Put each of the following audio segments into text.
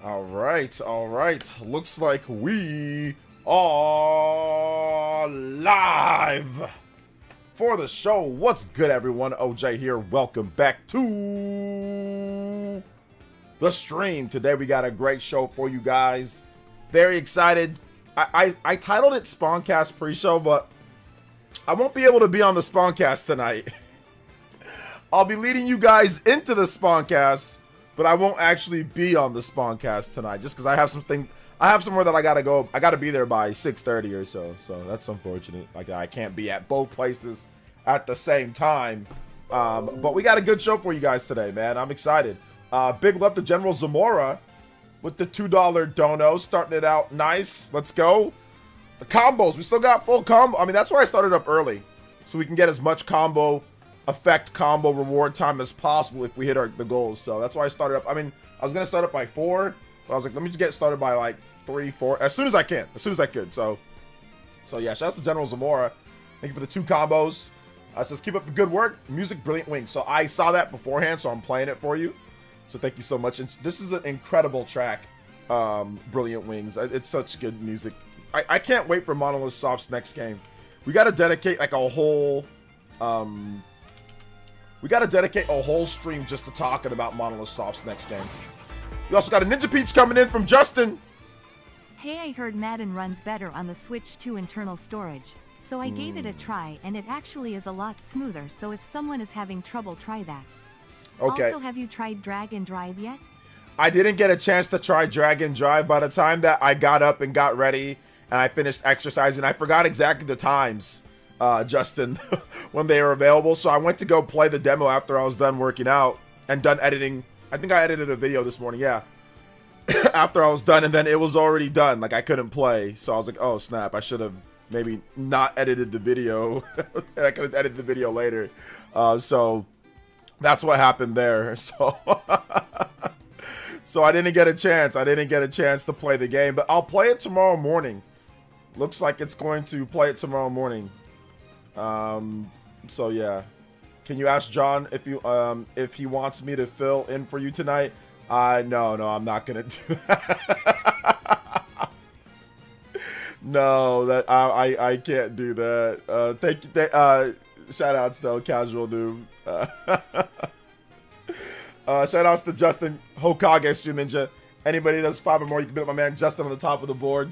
All right. Looks like we are live for the show. What's good, everyone? OJ here. Welcome back to the stream. Today we got a great show for you guys. Very excited. I titled it Spawncast pre-show, but I won't be able to be on the Spawncast tonight. I'll be leading you guys into the Spawncast, but I won't actually be on the Spawncast tonight just because I have somewhere that I gotta go. I gotta be there by 6:30 or so. So that's unfortunate. Like, I can't be at both places at the same time. But we got a good show for you guys today, man. I'm excited. Big love to General Zamora with the $2 dono, starting it out nice. Let's go. The combos, we still got full combo. I mean, that's why I started up early, so we can get as much combo reward time as possible if we hit the goals. So that's why I started up. I mean, I was gonna start up by 4, but I was like, let me just get started by like 3, 4, as soon as I could. So yeah, shout out to General Zamora. Thank you for the 2 combos. Says keep up the good work. Music, Brilliant Wings. So I saw that beforehand, so I'm playing it for you. So thank you so much. And this is an incredible track, Brilliant Wings. It's such good music. I can't wait for Monolith Soft's next game. We gotta dedicate like a whole stream just to talking about Monolith Soft's next game. We also got a Ninja Peach coming in from Justin. Hey, I heard Madden runs better on the Switch 2 internal storage, so I gave it a try, and it actually is a lot smoother, so if someone is having trouble, try that. Okay. Also, have you tried Drag and Drive yet? I didn't get a chance to try Drag and Drive. By the time that I got up and got ready and I finished exercising, I forgot exactly the times, Justin, when they were available. So I went to go play the demo after I was done working out and done editing. I think I edited a video this morning, yeah. After I was done, and then it was already done. Like, I couldn't play. So I was like, oh, snap. I should have maybe not edited the video. I could have edited the video later. So that's what happened there. So so I didn't get a chance. I didn't get a chance to play the game, but I'll play it tomorrow morning. Looks like it's going to play it tomorrow morning. So yeah. Can you ask John if he wants me to fill in for you tonight? No, I'm not gonna do that. No, that I can't do that. Thank you. Shout outs though, Casual Noob. Shout outs to Justin Hokage Su Ninja. Anybody that's 5 or more, you can beat my man Justin on the top of the board.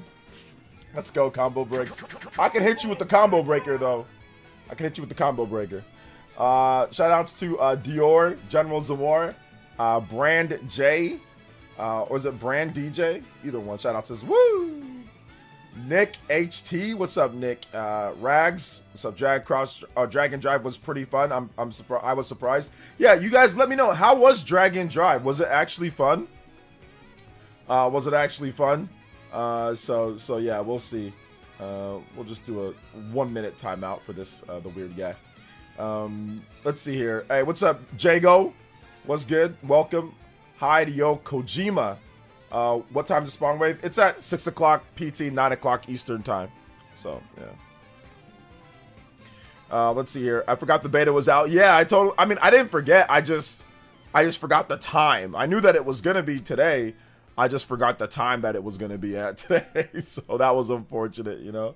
Let's go, combo breaks. I can hit you with the combo breaker though. Shout outs to Dior, General Zamora, Brand J, or is it Brand DJ? Either one. Shout out says woo. Nick HT, what's up, Nick? Rags, what's up? Drag and Drive was pretty fun. I'm surprised. I was surprised. Yeah, you guys, let me know, how was Drag and Drive? Was it actually fun? So yeah, we'll see. We'll just do a 1-minute timeout for this, the weird guy. Let's see here. Hey, what's up, Jago? What's good? Welcome. Hi to Yo Kojima. What time is Spawn Wave? It's at 6 o'clock PT, 9 o'clock Eastern time. So, yeah. Let's see here. I forgot the beta was out. Yeah, I mean, I didn't forget. I just forgot the time. I knew that it was going to be today. I just forgot the time that it was going to be at today. So that was unfortunate, you know?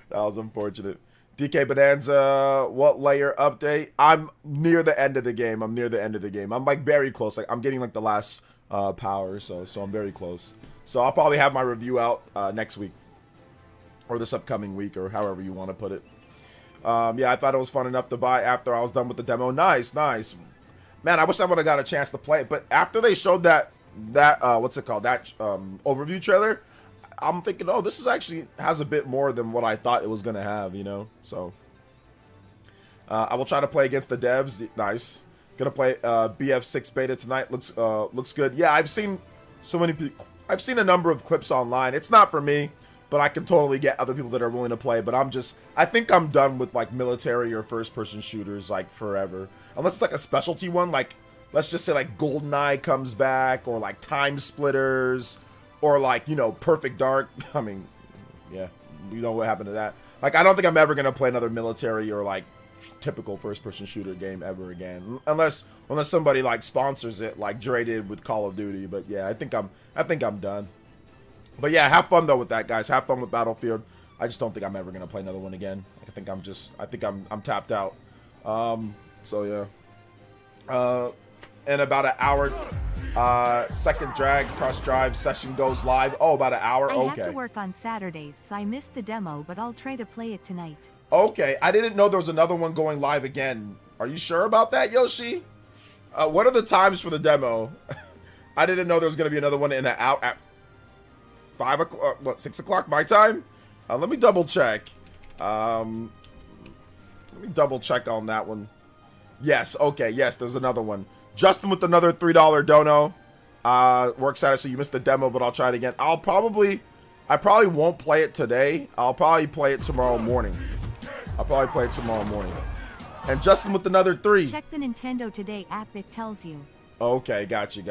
That was unfortunate. DK Bonanza, what layer update? I'm near the end of the game. I'm like very close. Like, I'm getting like the last power, so I'm very close. So I'll probably have my review out next week or this upcoming week, or however you want to put it. Yeah, I thought it was fun enough to buy after I was done with the demo. Nice. Man, I wish I would have got a chance to play it, but after they showed that what's it called, that overview trailer, I'm thinking, oh, this is actually has a bit more than what I thought it was gonna have, you know. So I will try to play against the devs. Nice. Gonna play BF6 beta tonight. Looks good. Yeah, I've seen I've seen a number of clips online. It's not for me, but I can totally get other people that are willing to play. But I think I'm done with like military or first-person shooters like forever. Unless it's like a specialty one, like let's just say like GoldenEye comes back, or like Time Splitters, or like, you know, Perfect Dark. I mean, yeah, you know what happened to that. Like, I don't think I'm ever gonna play another military or like typical first-person shooter game ever again, unless somebody like sponsors it, like Dre did with Call of Duty. But yeah, I think I'm done. But yeah, have fun though with that, guys. Have fun with Battlefield. I just don't think I'm ever gonna play another one again. I think I'm tapped out. So yeah. In about an hour, second drag cross drive session goes live. Oh, about an hour. I Okay. have to work on Saturdays, so I missed the demo, but I'll try to play it tonight. Okay, I didn't know there was another one going live again. Are you sure about that, Yoshi? What are the times for the demo? I didn't know there was going to be another one in an hour at 5 o'clock, what, 6 o'clock my time? Let me double check. Let me double check on that one. Yes, okay, yes, there's another one. Justin with another $3 dono. Works at it, so you missed the demo, but I'll try it again. I probably won't play it today. I'll probably play it tomorrow morning. And Justin with another 3. Check the Nintendo Today app, it tells you. Okay, gotcha.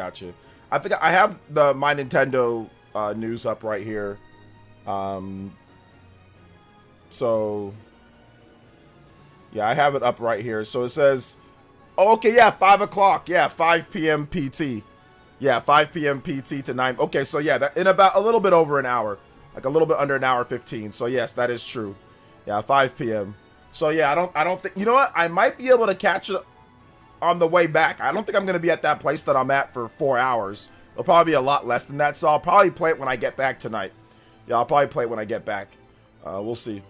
I think I have my Nintendo news up right here. So yeah, I have it up right here. So it says, oh, okay, yeah, 5 o'clock. Yeah, 5 p.m. PT. Yeah, 5 p.m. PT to 9. Okay, so yeah, that in about a little bit over an hour. Like a little bit under an hour 15. So yes, that is true. Yeah, 5 p.m. So yeah, I don't think, you know what? I might be able to catch it on the way back. I don't think I'm going to be at that place that I'm at for 4 hours. It'll probably be a lot less than that. So I'll probably play it when I get back tonight. Yeah, I'll probably play it when I get back. We'll see.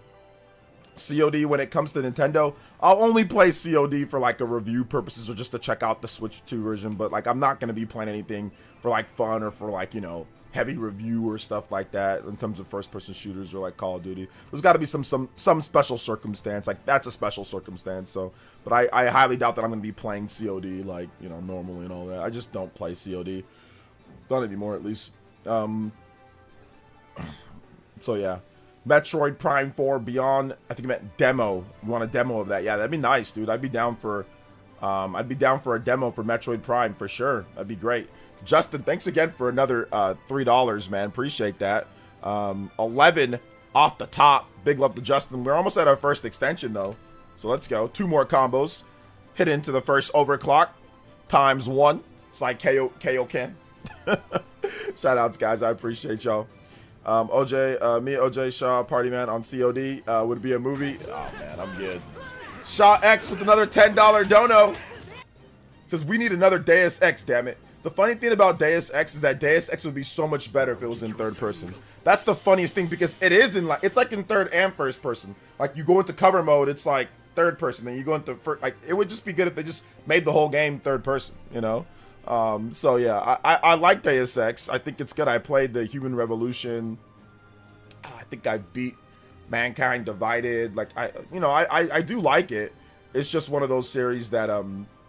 COD, when it comes to Nintendo, I'll only play COD for like a review purposes or just to check out the Switch 2 version. But like, I'm not going to be playing anything for like fun or for like, you know, heavy review or stuff like that in terms of first-person shooters or like Call of Duty. There's got to be some special circumstance. Like, that's a special circumstance. So, but I highly doubt that I'm going to be playing COD like, you know, normally and all that. I just don't play COD. Not anymore, at least. So yeah, Metroid Prime 4 Beyond. I think you meant demo. You want a demo of that? Yeah, that'd be nice, dude. I'd be down for a demo for Metroid Prime for sure. That'd be great. Justin, thanks again for another $3, man. Appreciate that. 11 off the top. Big love to Justin. We're almost at our first extension though, so let's go. 2 more combos. Hit into the first overclock times 1. It's like KO Ken. Shout outs, guys. I appreciate y'all. OJ Shaw, Party Man on COD. Would it be a movie? Oh man, I'm good. Shaw X with another $10 dono. Says we need another Deus Ex, damn it. The funny thing about Deus Ex is that Deus Ex would be so much better if it was in third person. That's the funniest thing, because it is in like, it's like in third and first person. Like you go into cover mode, it's like third person, then you go into first. Like it would just be good if they just made the whole game third person, you know. So yeah, I like Deus Ex. I think it's good. I played the Human Revolution. I think I beat Mankind Divided. Like I do like it. It's just one of those series that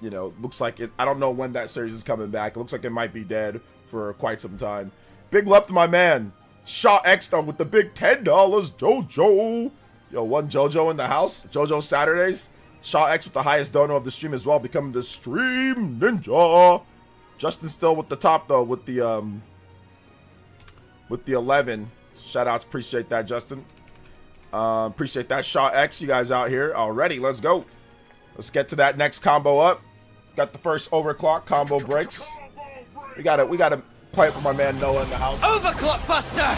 you know, looks like it. I don't know when that series is coming back. It looks like it might be dead for quite some time. Big love to my man Shaw X though with the big $10 Jojo. Yo, one Jojo in the house. Jojo Saturdays. Shaw X with the highest dono of the stream as well, becoming the stream ninja. Justin still with the top though, with the 11. Shout outs, appreciate that, Justin. Appreciate that, Shaw X. You guys out here already? Let's go. Let's get to that next combo up. Got the first overclock combo breaks. We gotta play it for my man Noah in the house. Overclock Buster.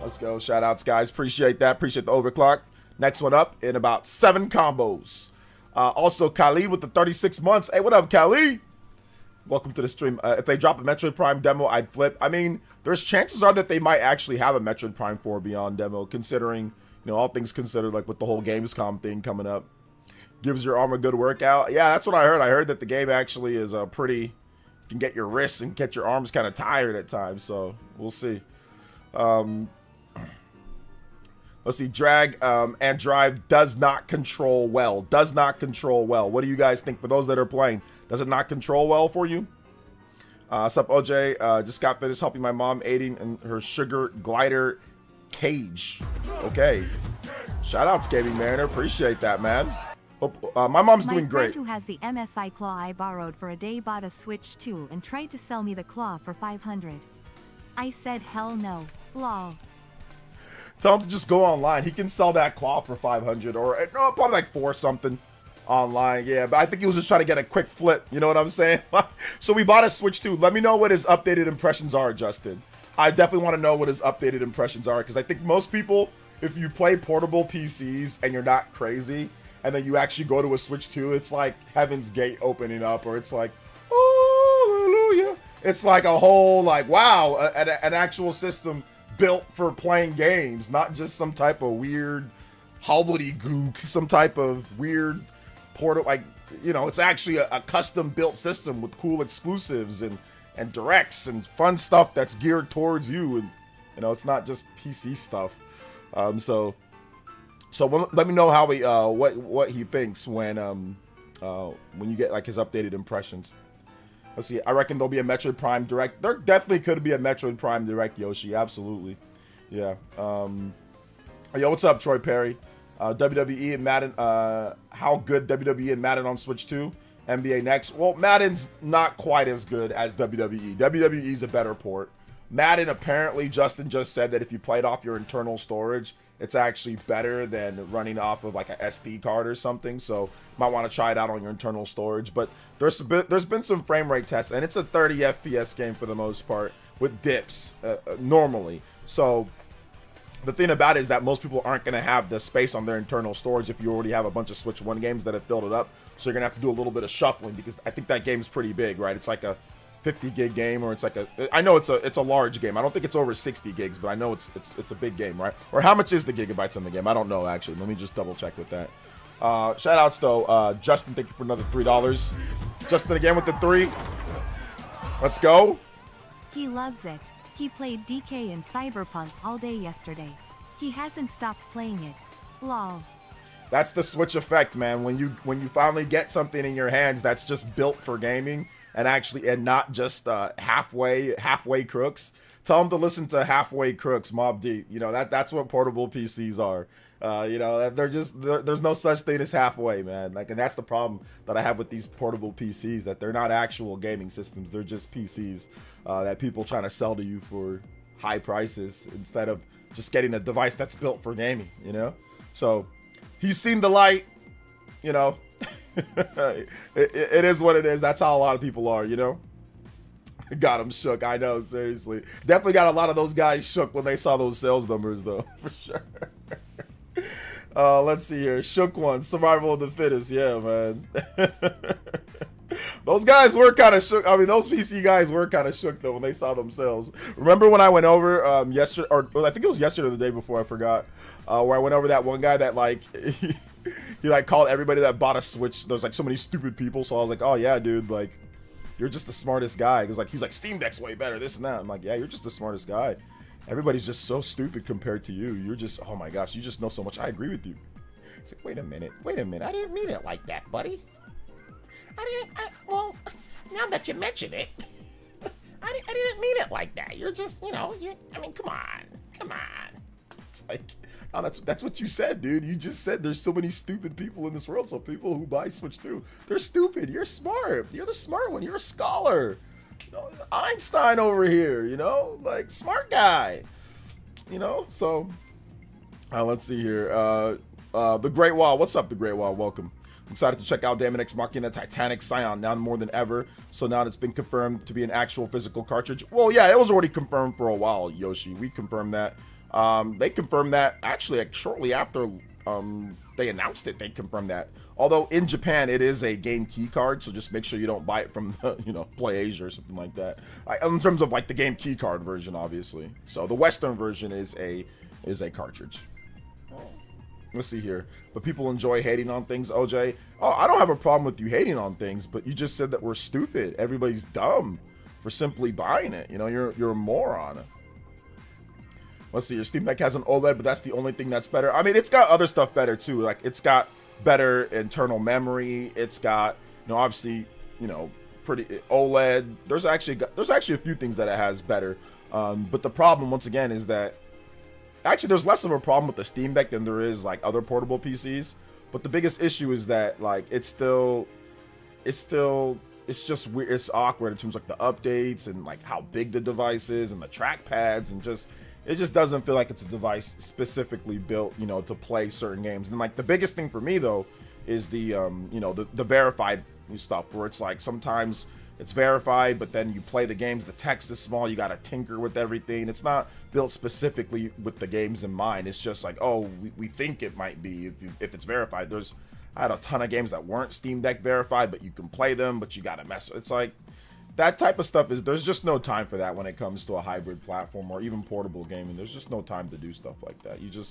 Let's go. Shout outs, guys. Appreciate that. Appreciate the overclock. Next one up in about 7 combos. Also, Khalid with the 36 months. Hey, what up, Khalid? Welcome to the stream. If they drop a Metroid Prime demo, I'd flip. I mean, there's chances are that they might actually have a Metroid Prime 4 Beyond demo, considering, you know, all things considered, like with the whole Gamescom thing coming up. Gives your arm a good workout. Yeah, that's what I heard. I heard that the game actually is pretty, can get your wrists and get your arms kind of tired at times. So we'll see. Let's see. Drag and drive does not control well. Does not control well. What do you guys think? For those that are playing, does it not control well for you? What's up, OJ? Just got finished helping my mom aiding in her sugar glider cage. Okay. Shout outs, Gaming Mariner. Appreciate that, man. Hope, my mom's doing great. My friend who has the MSI claw I borrowed for a day bought a Switch 2 and tried to sell me the claw for $500. I said hell no. Lol. Tell him to just go online. He can sell that cloth for 500 or no, probably like 4 something online. Yeah, but I think he was just trying to get a quick flip. You know what I'm saying? So we bought a Switch 2. Let me know what his updated impressions are, Justin. I definitely want to know what his updated impressions are, because I think most people, if you play portable PCs and you're not crazy, and then you actually go to a Switch 2, it's like Heaven's Gate opening up, or it's like, hallelujah. It's like a whole, like, wow, an actual system built for playing games, not just some type of weird gook, some type of weird portal, like, you know, it's actually a custom built system with cool exclusives and directs and fun stuff that's geared towards you, and you know, it's not just PC stuff. So let me know how he what he thinks when you get like his updated impressions. Let's see. I reckon there'll be a Metroid Prime Direct. There definitely could be a Metroid Prime Direct, Yoshi. Absolutely. Yeah. Yo, what's up, Troy Perry? WWE and Madden. How good WWE and Madden on Switch 2? NBA next. Well, Madden's not quite as good as WWE. WWE's a better port. Madden, apparently, Justin just said that if you played off your internal storage, it's actually better than running off of like a SD card or something. So might want to try it out on your internal storage. But there's been some frame rate tests, and it's a 30 FPS game for the most part with dips normally. So the thing about it is that most people aren't going to have the space on their internal storage if you already have a bunch of Switch 1 games that have filled it up. So you're going to have to do a little bit of shuffling, because I think that game's pretty big, right? It's like a 50 gig game, or it's like I know it's a large game. I don't think it's over 60 gigs, but I know it's a big game, right? Or how much is the gigabytes in the game? I don't know, actually. Let me just double check with that. Shout outs though. Justin, thank you for another $3. Justin again with the 3. Let's go. He loves it. He played DK and Cyberpunk all day yesterday. He hasn't stopped playing it. Lol. That's the Switch effect, man. When you finally get something in your hands that's just built for gaming, and not just halfway crooks. Tell them to listen to Halfway Crooks, Mob Deep. You know, that's what portable PCs are. You know, there's no such thing as halfway, man. Like, and that's the problem that I have with these portable PCs, that they're not actual gaming systems. They're just PCs that people trying to sell to you for high prices instead of just getting a device that's built for gaming, you know? So he's seen the light, you know. It is what it is. That's how a lot of people are, you know. Got him shook. I know, seriously. Definitely got a lot of those guys shook when they saw those sales numbers, though, for sure. Let's see here. Shook one. Survival of the fittest. Yeah, man. Those guys were kind of shook. I mean, those PC guys were kind of shook, though, when they saw themselves. Remember when I went over yesterday, or I think it was yesterday or the day before, I forgot, where I went over that one guy that, like, he like called everybody that bought a Switch. There's like so many stupid people. So I was like, oh yeah, dude, like, you're just the smartest guy. Because like, he's like, Steam Deck's way better, this and that. I'm like, yeah, you're just the smartest guy. Everybody's just so stupid compared to you. You're just, oh my gosh, you just know so much. I agree with you. It's like, wait a minute. I didn't mean it like that, buddy. Well, now that you mention it, I didn't mean it like that. You're just, you know, I mean, come on. It's like, oh, that's what you said, dude. You just said there's so many stupid people in this world. So people who buy Switch 2, they're stupid. You're smart. You're the smart one. You're a scholar. You know, Einstein over here, you know, like, smart guy. You know, so let's see here. The Great Wall. What's up, The Great Wall? Welcome. I'm excited to check out Daemon X Machina Titanic Scion now more than ever. So now it's been confirmed to be an actual physical cartridge. Well, yeah, it was already confirmed for a while, Yoshi. We confirmed that. They confirmed that actually like, shortly after they announced it. They confirmed that. Although in Japan it is a game key card, so just make sure you don't buy it from Play Asia or something like that. In terms of like the game key card version, obviously. So the Western version is a cartridge. Let's see here. But people enjoy hating on things, OJ. Oh, I don't have a problem with you hating on things, but you just said that we're stupid. Everybody's dumb for simply buying it. You know, you're a moron. Let's see, your Steam Deck has an OLED, but that's the only thing that's better. I mean, it's got other stuff better too. Like, it's got better internal memory. It's got, obviously, pretty OLED. There's actually a few things that it has better. But the problem, once again, is that actually there's less of a problem with the Steam Deck than there is like other portable PCs. But the biggest issue is that like it's just weird. It's awkward in terms of like the updates and like how big the device is and the trackpads and just it just doesn't feel like it's a device specifically built, you know, to play certain games. And like the biggest thing for me though is the you know, the verified stuff, where it's like sometimes it's verified, but then you play the games, the text is small, you got to tinker with everything. It's not built specifically with the games in mind. It's just like, oh, we think it might be if it's verified. I had a ton of games that weren't Steam Deck verified, but you can play them, but you got to mess. It's like that type of stuff there's just no time for that when it comes to a hybrid platform or even portable gaming. There's just no time to do stuff like that. You should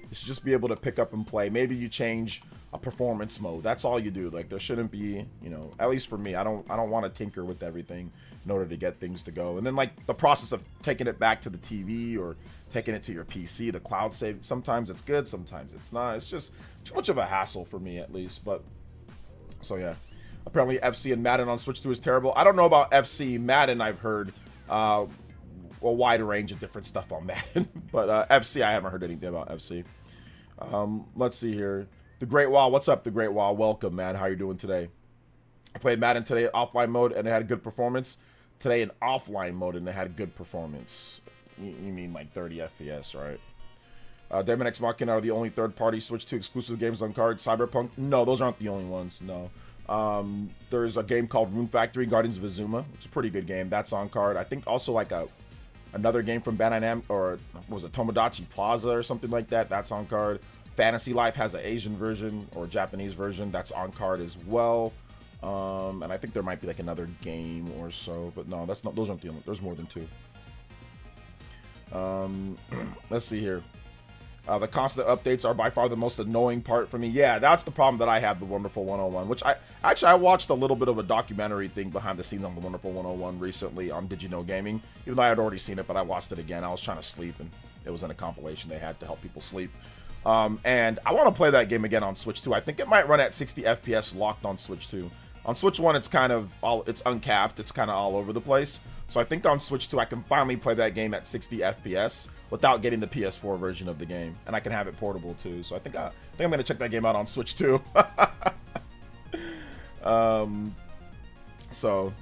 just be able to pick up and play. Maybe you change a performance mode. That's all you do. Like there shouldn't be, you know, at least for me, I don't want to tinker with everything in order to get things to go. And then like the process of taking it back to the TV or taking it to your PC, the cloud save, sometimes it's good, sometimes it's not. It's just too much of a hassle for me at least. But so yeah. Apparently FC and Madden on Switch 2 is terrible. I don't know about FC. Madden, I've heard a wide range of different stuff on Madden. But FC, I haven't heard anything about FC. Let's see here. The Great Wall. What's up, The Great Wall? Welcome, man. How you doing today? I played Madden today in offline mode, and it had a good performance. Today in offline mode, and it had a good performance. You mean like 30 FPS, right? Demon X Machina are the only third-party Switch 2 exclusive games on card. Cyberpunk? No, those aren't the only ones. No. There's a game called Rune Factory, Guardians of Azuma. It's a pretty good game. That's on card. I think also like another game from Bandai Namco, or what was it, Tomodachi Plaza or something like that. That's on card. Fantasy Life has an Asian version or Japanese version. That's on card as well. And I think there might be like another game or so, but no, that's not. Those aren't the only. There's more than two. Let's see here. The constant updates are by far the most annoying part for me. Yeah, that's the problem that I have, the Wonderful 101, which I watched a little bit of a documentary thing behind the scenes on the Wonderful 101 recently on Did You Know Gaming. Even though I had already seen it, but I watched it again. I was trying to sleep, and it was in a compilation they had to help people sleep. And I want to play that game again on Switch 2. I think it might run at 60 FPS locked on Switch 2. On Switch 1, it's kind of it's uncapped. It's kind of all over the place. So I think on Switch 2, I can finally play that game at 60 FPS without getting the PS4 version of the game, and I can have it portable too. So I think I'm gonna check that game out on Switch 2. So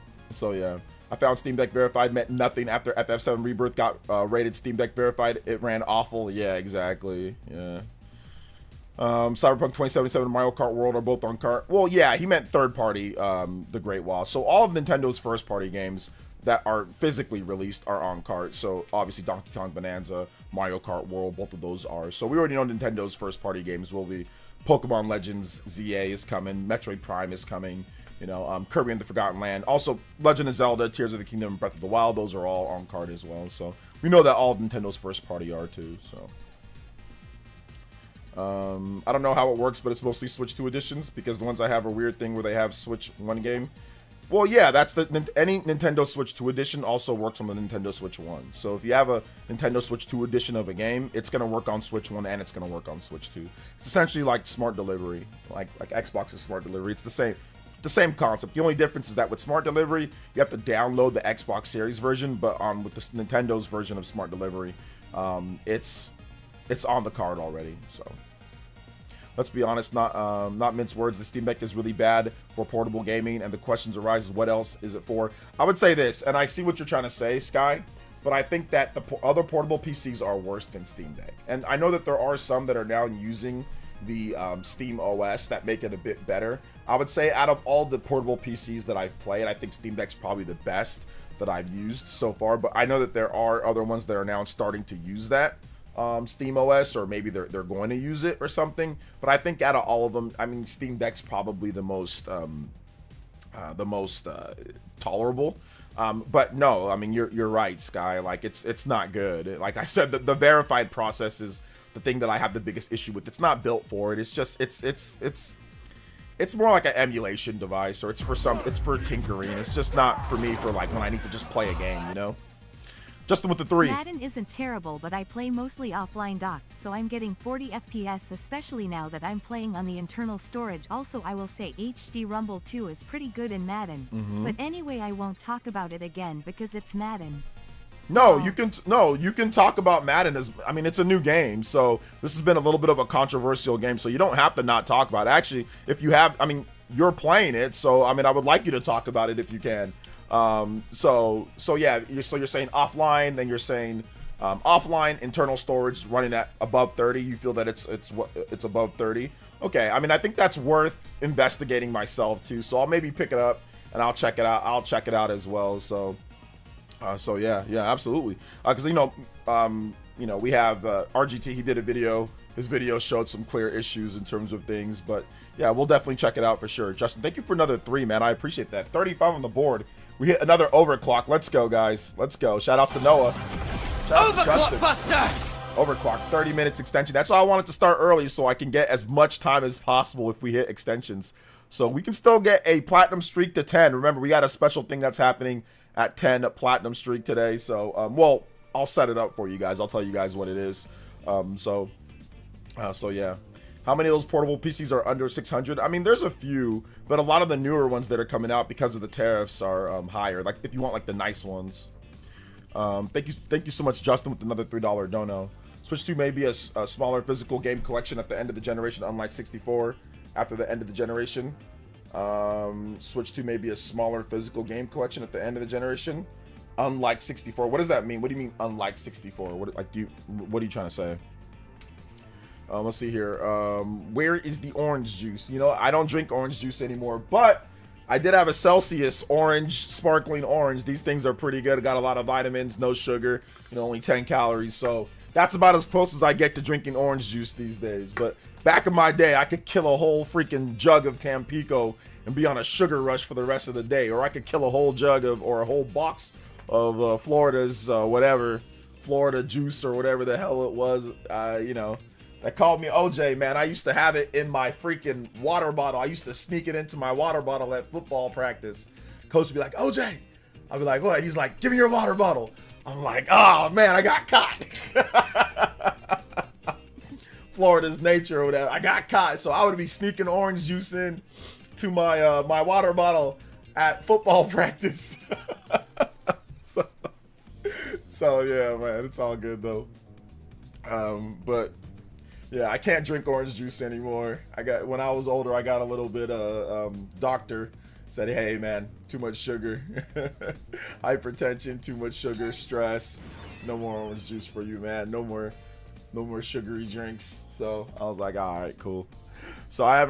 yeah, I found Steam Deck verified meant nothing after FF7 Rebirth got rated Steam Deck verified. It ran awful. Yeah, exactly. Yeah. Cyberpunk 2077 and Mario Kart World are both on cart. Well, yeah, he meant third party, The Great Wall. So all of Nintendo's first party games that are physically released are on cart. So obviously Donkey Kong Bonanza, Mario Kart World, both of those are. So we already know Nintendo's first party games will be Pokemon Legends ZA is coming, Metroid Prime is coming, you know, Kirby and the Forgotten Land. Also, Legend of Zelda, Tears of the Kingdom, and Breath of the Wild, those are all on cart as well. So we know that all of Nintendo's first party are too, so. I don't know how it works, but it's mostly Switch 2 editions, because the ones I have are a weird thing where they have Switch 1 game. Well, yeah, that's any Nintendo Switch 2 edition also works on the Nintendo Switch 1. So if you have a Nintendo Switch 2 edition of a game, it's going to work on Switch 1 and it's going to work on Switch 2. It's essentially like smart delivery, like Xbox's smart delivery. It's the same concept. The only difference is that with smart delivery, you have to download the Xbox Series version, but with the Nintendo's version of smart delivery, it's on the card already. So let's be honest, not mince words. The Steam Deck is really bad for portable gaming, and the questions arise: what else is it for? I would say this, and I see what you're trying to say, Sky, but I think that the other portable PCs are worse than Steam Deck. And I know that there are some that are now using the Steam OS that make it a bit better. I would say out of all the portable PCs that I've played, I think Steam Deck's probably the best that I've used so far. But I know that there are other ones that are now starting to use that Steam OS, or maybe they're going to use it or something. But I think out of all of them, I mean, Steam Deck's probably the most tolerable. But no, I mean, you're right, Sky. Like it's not good. Like I said, the verified process is the thing that I have the biggest issue with. It's not built for it. It's just it's more like an emulation device, or it's for tinkering. It's just not for me for like when I need to just play a game, you know. Justin with the 3. Madden isn't terrible, but I play mostly offline docked, so I'm getting 40 FPS, especially now that I'm playing on the internal storage. Also, I will say HD Rumble 2 is pretty good in Madden. But anyway, I won't talk about it again because it's Madden. No, you can talk about Madden I mean, it's a new game, so this has been a little bit of a controversial game, so you don't have to not talk about it. Actually, if you have, I mean, you're playing it, so I mean, I would like you to talk about it if you can. So yeah, so you're saying offline, then you're saying Offline internal storage running at above 30. You feel that it's above 30. Okay, I mean, I think that's worth investigating myself too. So I'll maybe pick it up and I'll check it out. I'll check it out as well. So yeah, absolutely. Because we have RGT. He did a video. His video showed some clear issues in terms of things, but yeah, we'll definitely check it out for sure. Justin, thank you for another 3, man. I appreciate that. 35 on the board. We hit another overclock. Let's go, guys. Let's go. Shout outs to Noah. Overclock Buster! Overclock, 30 minutes extension. That's why I wanted to start early so I can get as much time as possible if we hit extensions. So we can still get a platinum streak to 10. Remember, we got a special thing that's happening at 10 platinum streak today. So, well, I'll set it up for you guys. I'll tell you guys what it is. So yeah. How many of those portable PCs are under 600? I mean, there's a few, but a lot of the newer ones that are coming out because of the tariffs are higher. Like if you want like the nice ones. Thank you so much, Justin, with another $3 dono. Switch 2 may be a smaller physical game collection at the end of the generation, unlike 64. After the end of the generation, Switch 2 may be a smaller physical game collection at the end of the generation, unlike 64. What does that mean? What do you mean, unlike 64? What are you trying to say? Let's see here. Where is the orange juice? You know, I don't drink orange juice anymore, but I did have a Celsius orange, sparkling orange. These things are pretty good. Got a lot of vitamins, no sugar, only 10 calories. So that's about as close as I get to drinking orange juice these days. But back in my day, I could kill a whole freaking jug of Tampico and be on a sugar rush for the rest of the day. Or I could kill a whole jug or a whole box of Florida's, Florida juice or whatever the hell it was, That called me OJ, man. I used to have it in my freaking water bottle. I used to sneak it into my water bottle at football practice. Coach would be like, OJ. I'd be like, what? He's like, give me your water bottle. I'm like, oh, man, I got caught. Florida's nature or whatever. I got caught. So I would be sneaking orange juice in to my my water bottle at football practice. so yeah, man, it's all good, though. But... yeah, I can't drink orange juice anymore. When I was older, I got a little bit doctor said, hey man, too much sugar, hypertension, too much sugar, stress, no more orange juice for you, man. No more sugary drinks. So I was like, all right, cool. So I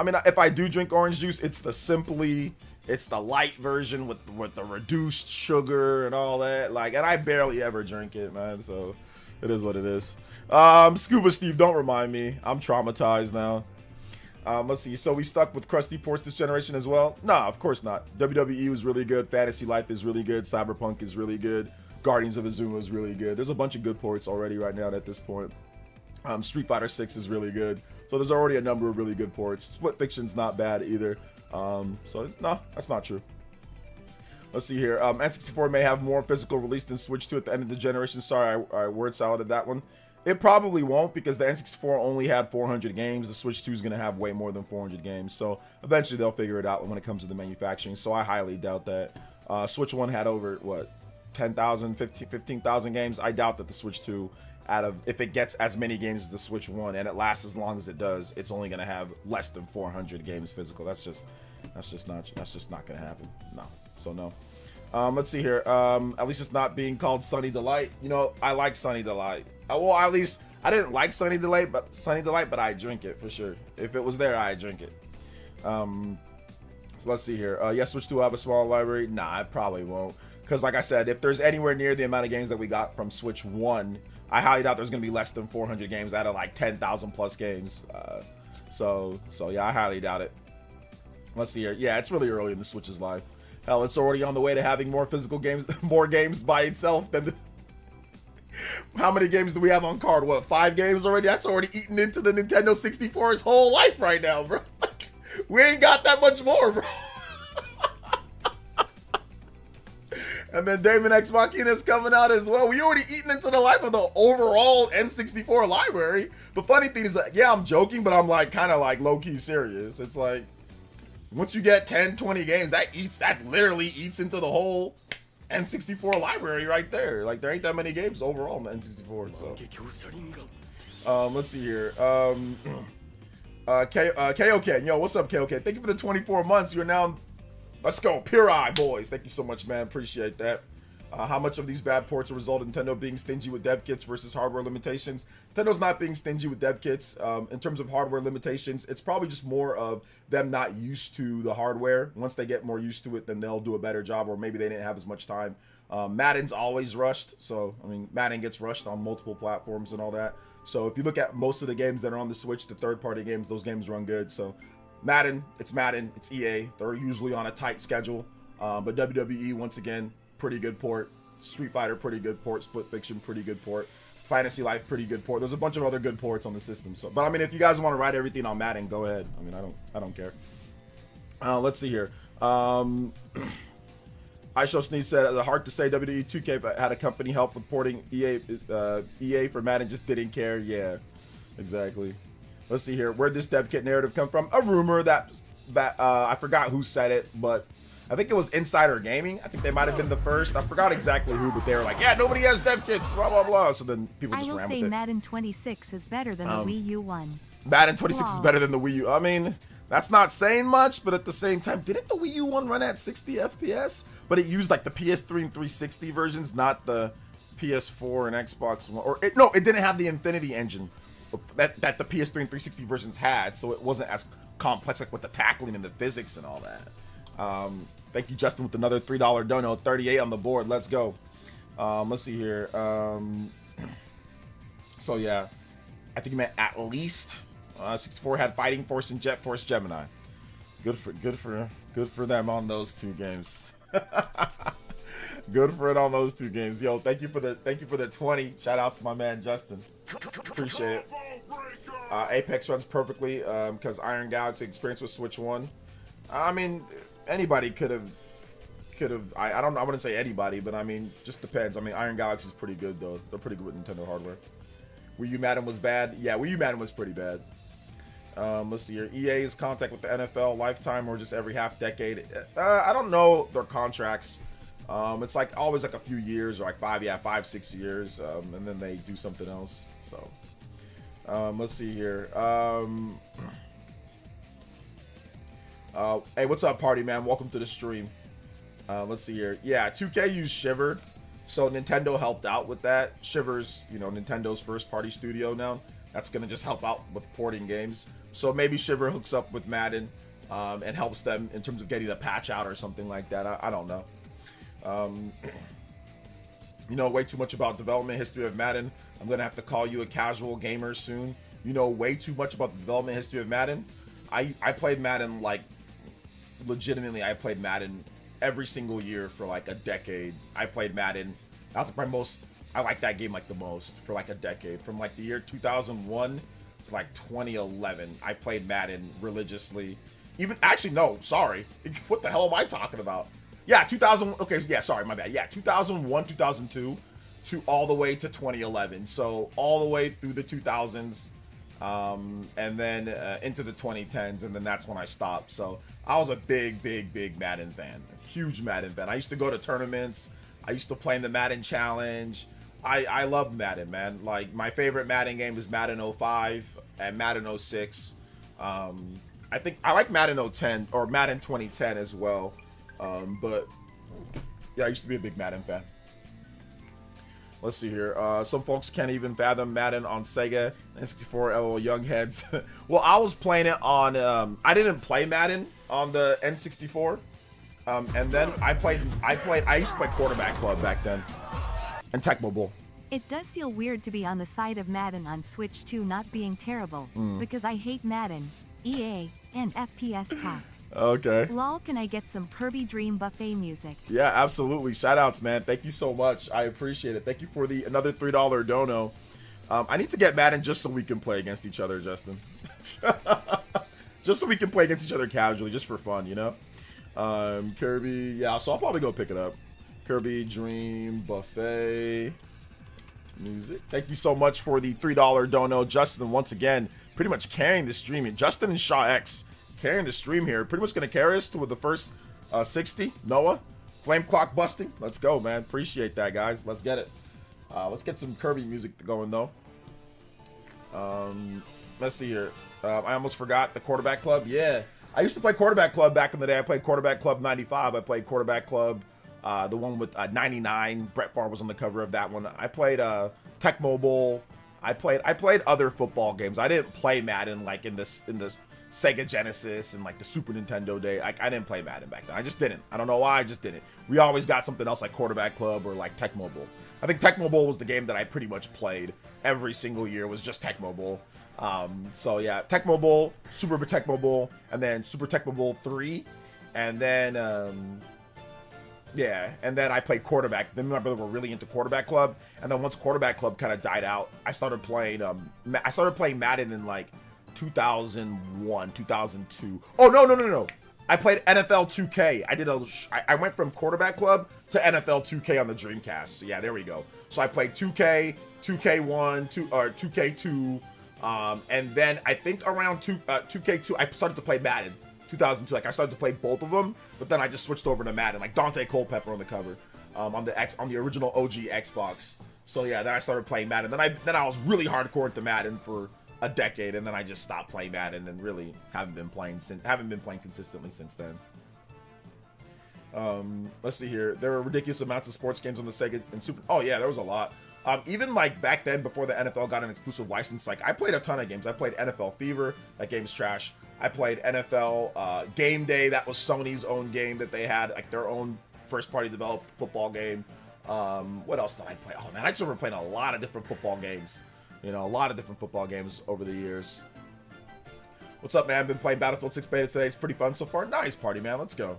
mean, if I do drink orange juice, it's the light version with the reduced sugar and all that. And I barely ever drink it, man. So it is what it is. Scuba Steve, don't remind me. I'm traumatized now. Let's see. So we stuck with crusty ports this generation as well? Nah, of course not. WWE was really good. Fantasy Life is really good. Cyberpunk is really good. Guardians of Azuma is really good. There's a bunch of good ports already right now at this point. Street Fighter 6 is really good. So there's already a number of really good ports. Split Fiction's not bad either. So no, that's not true. Let's see here. N64 may have more physical release than Switch 2 at the end of the generation. Sorry, I word saladed that one. It probably won't because the N64 only had 400 games. The Switch 2 is going to have way more than 400 games. So eventually they'll figure it out when it comes to the manufacturing. So I highly doubt that. Switch 1 had over, 10,000, 15,000 games. I doubt that the Switch 2, if it gets as many games as the Switch 1 and it lasts as long as it does, it's only going to have less than 400 games physical. That's just not going to happen. No. So no. Let's see here. At least it's not being called Sunny Delight. I like Sunny Delight. Well, at least I didn't like Sunny Delight, but I drink it for sure. If it was there, I drink it. So let's see here. Yes, Switch 2 will have a small library. Nah, I probably won't. Because like I said, if there's anywhere near the amount of games that we got from Switch 1, I highly doubt there's going to be less than 400 games out of 10,000 plus games. So yeah, I highly doubt it. Let's see here. Yeah, it's really early in the Switch's life. Hell, it's already on the way to having more physical games, more games by itself than how many games do we have on card? 5 games already? That's already eaten into the Nintendo 64's whole life right now, bro. We ain't got that much more, bro. And then Daemon X Machina is coming out as well. We already eaten into the life of the overall N64 library. The funny thing is, yeah, I'm joking, but I'm kind of low-key serious. It's once you get 10, 20 games, that literally eats into the whole N64 library right there. There ain't that many games overall in the N64. So, let's see here. KOK, yo, what's up, KOK? Thank you for the 24 months. You're now, let's go, Pure Eye boys. Thank you so much, man. Appreciate that. How much of these bad ports result in Nintendo being stingy with dev kits versus hardware limitations? Nintendo's not being stingy with dev kits. In terms of hardware limitations, it's probably just more of them not used to the hardware. Once they get more used to it, then they'll do a better job, or maybe they didn't have as much time. Madden's always rushed, so I mean, Madden gets rushed on multiple platforms and all that. So if you look at most of the games that are on the Switch, the third-party games, those games run good. So Madden, it's EA. They're usually on a tight schedule. But WWE, once again, pretty good port. Street Fighter, pretty good port. Split Fiction, pretty good port. Fantasy Life, pretty good port. There's a bunch of other good ports on the system. So, but I mean, if you guys want to write everything on Madden, go ahead. I mean, I don't care. Let's see here. iShow Sneeze said, "It's hard to say WWE 2K had a company help with porting EA for Madden, just didn't care." Yeah, exactly. Let's see here. Where'd this dev kit narrative come from? A rumor that I forgot who said it, but I think it was Insider Gaming. I think they might have been the first. I forgot exactly who, but they were like, "Yeah, nobody has dev kits, blah blah blah." So then people just ran with it. I will say Madden 26 is better than the Wii U one. Madden 26 is better than the Wii U. I mean, that's not saying much, but at the same time, didn't the Wii U one run at 60 FPS? But it used like the PS3 and 360 versions, not the PS4 and Xbox One. Or no, it didn't have the Infinity engine that the PS3 and 360 versions had, so it wasn't as complex, like with the tackling and the physics and all that. Thank you, Justin, with another $3 dono. 38 on the board. Let's go. Let's see here. So yeah, I think you meant at least 64 had Fighting Force and Jet Force Gemini. Good for them on those two games. Good for it on those two games. Yo, thank you for the 20. Shout outs to my man Justin. Appreciate it. Apex runs perfectly because Iron Galaxy experience with Switch 1. I mean, anybody could have. I don't know. I wouldn't say anybody, but I mean, just depends. I mean, Iron Galaxy is pretty good though. They're pretty good with Nintendo hardware. Wii U Madden was bad. Yeah, Wii U Madden was pretty bad. Let's see here. EA's contact with the NFL lifetime or just every half decade. I don't know their contracts. It's like always like a few years or like 5-6 years, and then they do something else. So let's see here. Hey, what's up, party man? Welcome to the stream. Let's see here. Yeah, 2K used Shiver, so Nintendo helped out with that. Shiver's, Nintendo's first party studio now. That's gonna just help out with porting games. So maybe Shiver hooks up with Madden and helps them in terms of getting a patch out or something like that. I don't know. Way too much about development history of Madden. I'm gonna have to call you a casual gamer soon. You know way too much about the development history of Madden. I played Madden like legitimately. I played Madden every single year for like a decade. I played Madden. That was like my most. I like that game like the most for like a decade. From like the year 2001 to like 2011, I played Madden religiously. Even actually, no, sorry. What the hell am I talking about? Yeah, 2000. Okay, yeah, sorry, my bad. Yeah, 2001, 2002 to all the way to 2011. So all the way through the 2000s, and then into the 2010s, and then that's when I stopped. So I was a big Madden fan. A huge Madden fan. I used to go to tournaments. I used to play in the Madden Challenge. I love Madden, man. Like, my favorite Madden game is Madden 05 and Madden 06. I think I like Madden 010 or Madden 2010 as well. But yeah, I used to be a big Madden fan. Let's see here. Some folks can't even fathom Madden on Sega N64. LOL, young heads. Well, I was playing it on. I didn't play Madden on the N64, and then I used to play Quarterback Club back then, and Tecmo Bowl. It does feel weird to be on the side of Madden on Switch 2 not being terrible, because I hate Madden, EA, and FPS talk. Okay. Lol, can I get some Kirby Dream Buffet music? Yeah, absolutely. Shout outs, man. Thank you so much. I appreciate it. Thank you for another $3 dono. I need to get Madden just so we can play against each other, Justin. Just so we can play against each other casually, just for fun, Kirby, yeah, so I'll probably go pick it up. Kirby Dream Buffet music. Thank you so much for the $3 dono. Justin, once again, pretty much carrying the stream. Justin and Shaw X carrying the stream here. Pretty much going to carry us to the first 60. Noah, flame clock busting. Let's go, man. Appreciate that, guys. Let's get it. Let's get some Kirby music going, though. Let's see here. I almost forgot the Quarterback Club. Yeah. I used to play Quarterback Club back in the day. I played Quarterback Club 95. I played Quarterback Club the one with 99. Brett Favre was on the cover of that one. I played Tech Mobile. I played other football games. I didn't play Madden like in the Sega Genesis and like the Super Nintendo day. I didn't play Madden back then. I just didn't. I don't know why. I just didn't. We always got something else like Quarterback Club or like Tech Mobile. I think Tech Mobile was the game that I pretty much played every single year. Was just Tech Mobile. So yeah, Tech Mobile, Super Tech Mobile, and then Super Tech Mobile 3, and then yeah, and then I played Quarterback. Then my brother were really into Quarterback Club, and then once Quarterback Club kind of died out, I started playing Madden in like 2001, 2002. Oh no. I played NFL 2K. I went from Quarterback Club to NFL 2K on the Dreamcast. So yeah, there we go. So I played 2K, 2K1, 2K2, and then I think around 2K2 I started to play Madden 2002. Like I started to play both of them, but then I just switched over to Madden, like Dante Culpepper on the cover, on the original OG Xbox. So yeah, then I started playing Madden. Then I was really hardcore into Madden for a decade, and then I just stopped playing Madden and really haven't been playing consistently since then. Let's see here. There were ridiculous amounts of sports games on the Sega and Super. Oh yeah, there was a lot. Even like back then, before the NFL got an exclusive license, like I played a ton of games. I played NFL Fever. That game's trash. I played NFL Game Day. That was Sony's own game that they had, like their own first-party developed football game. What else did I play? Oh man, I just remember playing a lot of different football games. You know, a lot of different football games over the years. What's up, man? Been playing Battlefield 6 beta today. It's pretty fun so far. Nice, party, man. Let's go.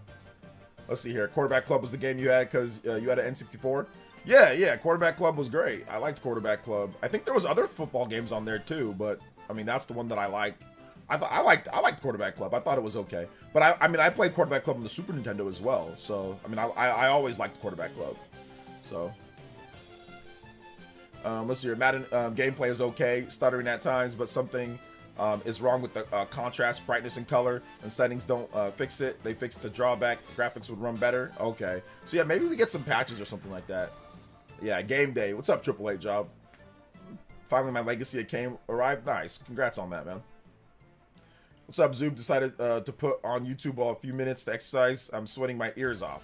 Let's see here. Quarterback Club was the game you had because you had an N64. Yeah. Quarterback Club was great. I liked Quarterback Club. I think there was other football games on there too, but I mean that's the one that I liked. I liked Quarterback Club. I thought it was okay. But I played Quarterback Club on the Super Nintendo as well. So I mean I always liked Quarterback Club. So. Let's see here. Madden gameplay is okay, stuttering at times, but something is wrong with the contrast, brightness, and color, and settings don't fix it. They fixed the drawback. Graphics would run better. Okay. So yeah, maybe we get some patches or something like that. Yeah, Game Day. What's up, Triple A Job? Finally, my Legacy of arrived. Nice. Congrats on that, man. What's up, Zoob? Decided to put on YouTube a few minutes to exercise. I'm sweating my ears off.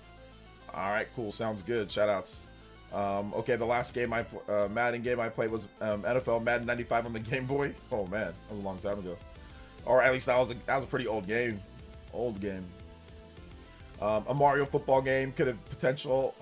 All right, cool. Sounds good. Shout outs. Okay, the last game Madden game I played was NFL Madden 95 on the Game Boy. Oh man, that was a long time ago. Or at least that was a pretty old game. A Mario football game could have potential,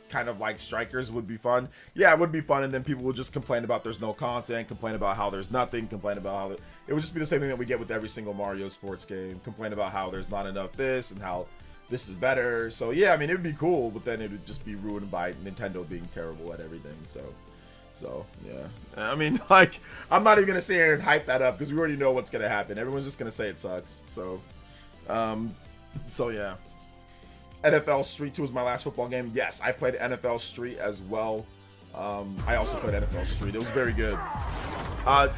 kind of like Strikers would be fun. Yeah, it would be fun, and then people would just complain about there's no content, complain about how there's nothing, complain about how it would just be the same thing that we get with every single Mario sports game. Complain about how there's not enough this and how this is better. So yeah, I mean, it would be cool, but then it would just be ruined by Nintendo being terrible at everything. So yeah, I mean, like, I'm not even gonna sit here and hype that up because we already know what's gonna happen. Everyone's just gonna say it sucks. So yeah. NFL Street 2 was my last football game. Yes, I played NFL Street as well. I also played NFL Street. It was very good.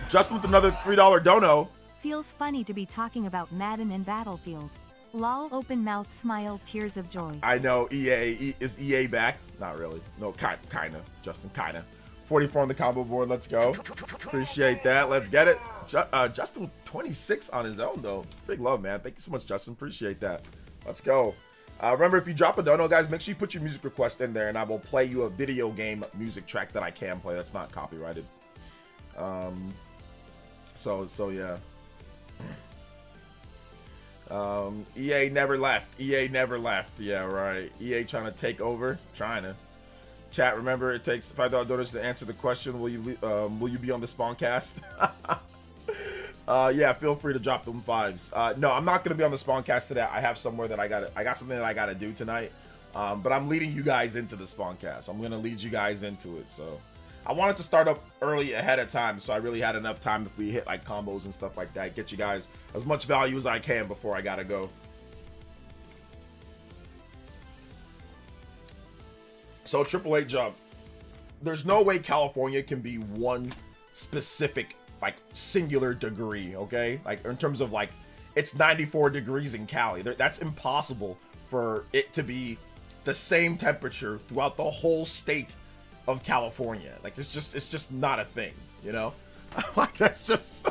Justin with another $3 dono. Feels funny to be talking about Madden and Battlefield. Lol, open mouth smile, tears of joy. I know, is EA back? Not really. No, kinda. Justin, kinda. 44 on the combo board, let's go. Appreciate that, let's get it. Justin with 26 on his own though. Big love, man. Thank you so much, Justin. Appreciate that. Let's go. Remember, if you drop a dono, guys, make sure you put your music request in there, and I will play you a video game music track that I can play that's not copyrighted. So yeah. EA never left. EA never left. Yeah, right. EA trying to take over. Trying to. Chat, remember, it takes $5 donors to answer the question. Will you be on the Spawncast? Yeah, feel free to drop them fives. No, I'm not gonna be on the Spawncast today. I have somewhere that I got something that I gotta do tonight. But I'm leading you guys into the Spawncast. I'm gonna lead you guys into it. So I wanted to start up early ahead of time, so I really had enough time if we hit like combos and stuff like that. Get you guys as much value as I can before I gotta go. So Triple A Job. There's no way California can be one specific, like, singular degree, okay? Like, in terms of, like, it's 94 degrees in Cali. That's impossible for it to be the same temperature throughout the whole state of California. Like, it's just not a thing, you know? Like, that's just...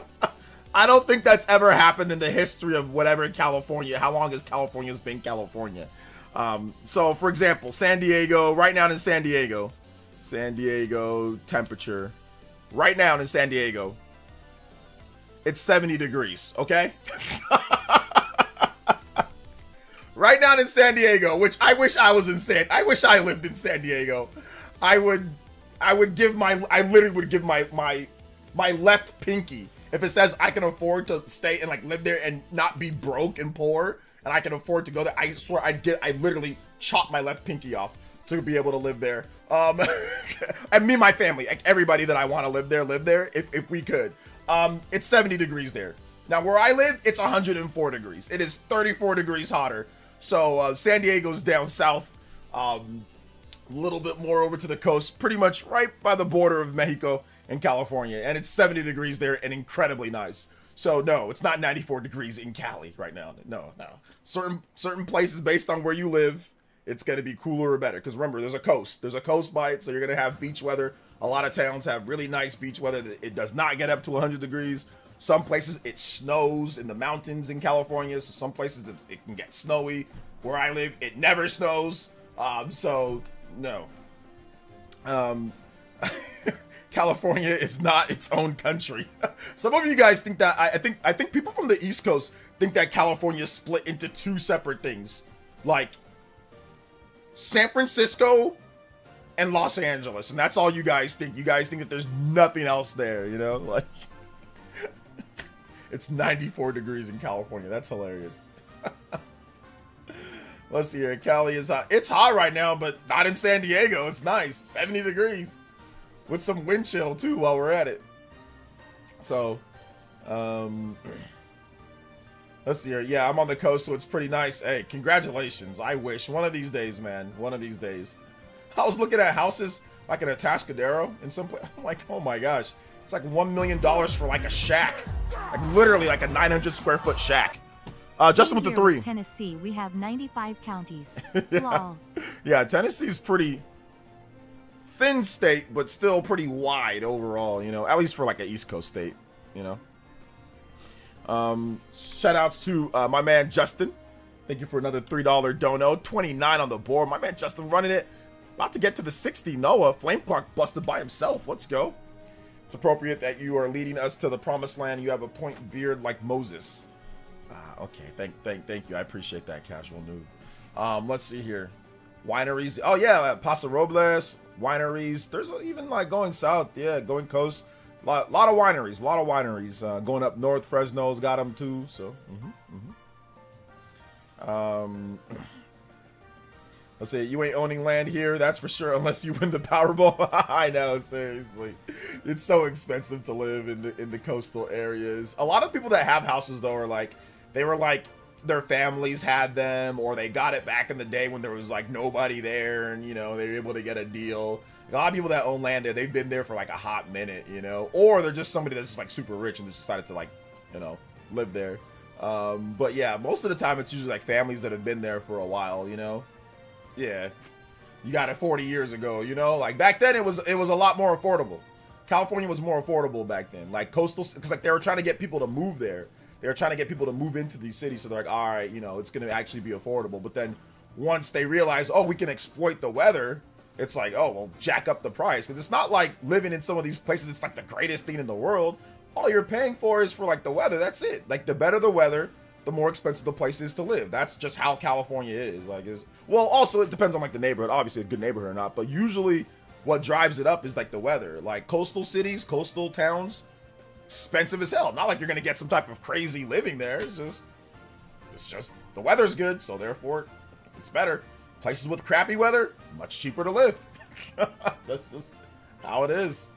I don't think that's ever happened in the history of whatever California... How long has California's been California? So for example, San Diego, right now in San Diego temperature, right now in San Diego, it's 70 degrees, okay? Right now in San Diego, which I wish I lived in San Diego. I literally would give my left pinky, if it says I can afford to stay and like live there and not be broke and poor, and I can afford to go there, I swear I literally chop my left pinky off to be able to live there. And me and my family, like everybody that I want to live there if we could. It's 70 degrees there. Now where I live, it's 104 degrees. It is 34 degrees hotter. So San Diego's down south, a little bit more over to the coast, pretty much right by the border of Mexico and California. And it's 70 degrees there and incredibly nice. So no, it's not 94 degrees in Cali right now. No. Certain places based on where you live, it's going to be cooler or better. Because remember, there's a coast by it. So you're going to have beach weather. A lot of towns have really nice beach weather. It does not get up to 100 degrees. Some places it snows in the mountains in California. So some places it can get snowy. Where I live, it never snows. So no. California is not its own country. Some of you guys think that I think people from the East Coast think that California is split into two separate things. Like San Francisco and Los Angeles. And that's all you guys think. You guys think that there's nothing else there, you know? Like it's 94 degrees in California. That's hilarious. Let's see here. Cali is hot. It's hot right now, but not in San Diego. It's nice. 70 degrees. With some wind chill, too, while we're at it. So, let's see here. Yeah, I'm on the coast, so it's pretty nice. Hey, congratulations. I wish. One of these days, man. One of these days. I was looking at houses, like in a Atascadero, in some place. I'm like, oh my gosh. It's like $1 million for like a shack. Like literally like a 900 square foot shack. Justin with the 3. With Tennessee, we have 95 counties. Yeah. Yeah, Tennessee's pretty thin state, but still pretty wide overall, you know, at least for like an East Coast state, you know. Shout outs to my man Justin. Thank you for another $3 dono. 29 on the board. My man Justin running it. About to get to the 60. Noah. Flame Clock busted by himself. Let's go. It's appropriate that you are leading us to the promised land. You have a point beard like Moses. Okay, thank you. I appreciate that, casual noob. Let's see here. Wineries. Oh yeah, Paso Robles. Wineries. There's even like going south. Yeah, going coast. Lot of wineries. Going up north, Fresno's got them too. So. Let's say you ain't owning land here, that's for sure, unless you win the Powerball. I know, seriously. It's so expensive to live in the coastal areas. A lot of people that have houses, though, are like, they were like, their families had them, or they got it back in the day when there was, like, nobody there, and, you know, they were able to get a deal. A lot of people that own land there, they've been there for, like, a hot minute, you know? Or they're just somebody that's just, like, super rich and just decided to, like, you know, live there. But, yeah, most of the time, it's usually, like, families that have been there for a while, you know? Yeah, you got it 40 years ago, you know, like back then it was a lot more affordable. California was more affordable back then, like coastal, because like they were trying to get people to move there. They were trying to get people to move into these cities, so they're like, all right, you know, it's going to actually be affordable. But then once they realize, oh, we can exploit the weather, it's like, oh, well, jack up the price. Because it's not like living in some of these places, it's like the greatest thing in the world. All you're paying for is for like the weather. That's it. Like the better the weather, the more expensive the place is to live. That's just how California is. Like, well, also it depends on like the neighborhood. Obviously, a good neighborhood or not, but usually what drives it up is like the weather. Like coastal cities, coastal towns, expensive as hell. Not like you're gonna get some type of crazy living there. It's just the weather's good, so therefore it's better. Places with crappy weather, much cheaper to live. That's just how it is.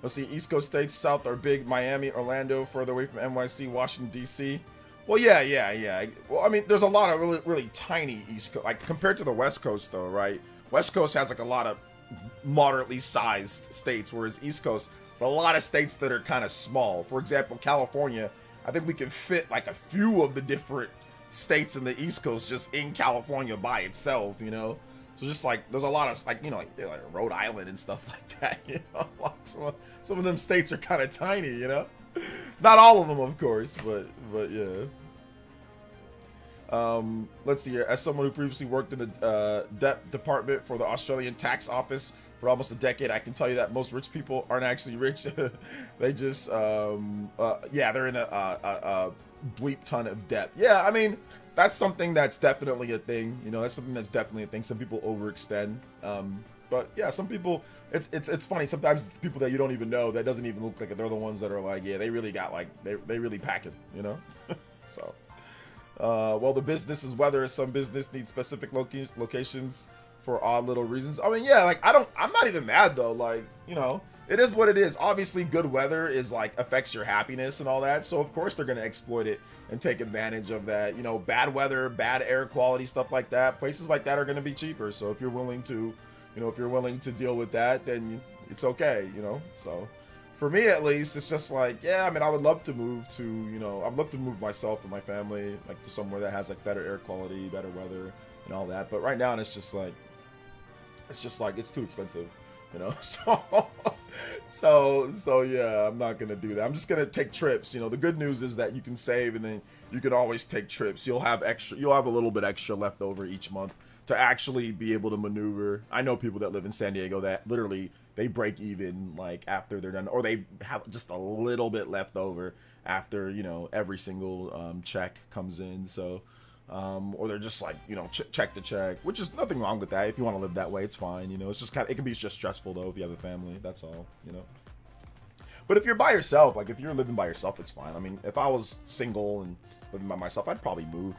Let's see, East Coast states, South are big. Miami, Orlando, further away from NYC, Washington, D.C. Well, yeah. Well, I mean, there's a lot of really, really tiny East Coast, like compared to the West Coast, though, right? West Coast has like a lot of moderately sized states, whereas East Coast, there's a lot of states that are kind of small. For example, California, I think we can fit like a few of the different states in the East Coast just in California by itself, you know? So just like there's a lot of like like Rhode Island and stuff like that. Like some of them states are kind of tiny. Not all of them, of course, but yeah. Let's see here. As someone who previously worked in the debt department for the Australian tax office for almost a decade, I can tell you that most rich people aren't actually rich. They just yeah, they're in a bleep ton of debt. Yeah, I mean, that's something that's definitely a thing. That's something that's definitely a thing. Some people overextend. But yeah, some people, it's funny. Sometimes it's people that you don't even know that doesn't even look like it. They're the ones that are like, yeah, they really got like, they really pack it, So, well, the business is whether some business needs specific locations for odd little reasons. I mean, yeah, like I'm not even mad though. Like, it is what it is. Obviously, good weather is like affects your happiness and all that. So of course they're gonna exploit it and take advantage of that. Bad weather, bad air quality, stuff like that. Places like that are gonna be cheaper. So if you're willing to, deal with that, then it's okay. So for me at least, it's just like, yeah, I mean, I would love to move to, I'd love to move myself and my family like to somewhere that has like better air quality, better weather, and all that. But right now, it's just like it's too expensive. So yeah, I'm not gonna do that. I'm just gonna take trips. The good news is that you can save, and then you can always take trips. You'll have a little bit extra left over each month to actually be able to maneuver. I know people that live in San Diego that literally they break even like after they're done, or they have just a little bit left over after every single check comes in. So. Or they're just like, check to check, which is nothing wrong with that. If you want to live that way, it's fine. It's just it can be just stressful though if you have a family. That's all. But if you're by yourself, like if you're living by yourself, it's fine. I mean, if I was single and living by myself, I'd probably move.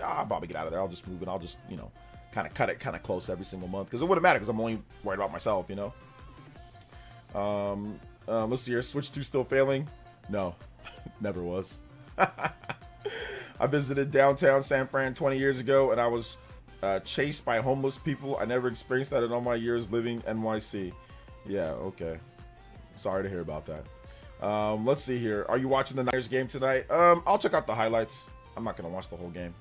I'll probably get out of there. I'll just move and I'll just kind of cut it kind of close every single month because it wouldn't matter because I'm only worried about myself. Let's see here. Switch 2 still failing? No, never was. I visited downtown San Fran 20 years ago, and I was chased by homeless people. I never experienced that in all my years living NYC. Yeah, okay. Sorry to hear about that. Let's see here. Are you watching the Niners game tonight? I'll check out the highlights. I'm not going to watch the whole game.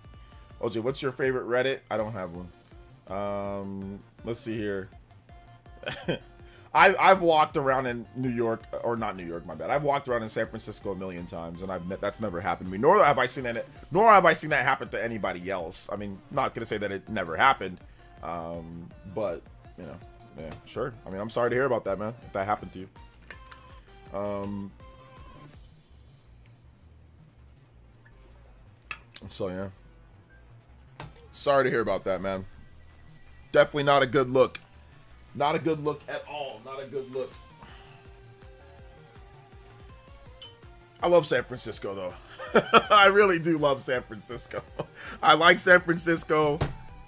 OJ, what's your favorite Reddit? I don't have one. Let's see here. I've walked around in New York, or not New York, my bad. I've walked around in San Francisco a million times, and that's never happened to me. Nor have I seen that happen to anybody else. I mean, not gonna say that it never happened, but yeah, sure. I mean, I'm sorry to hear about that, man. If that happened to you. So yeah, sorry to hear about that, man. Definitely not a good look. Not a good look at all. Not a good look. I love San Francisco, though. I really do love San Francisco. I like San Francisco.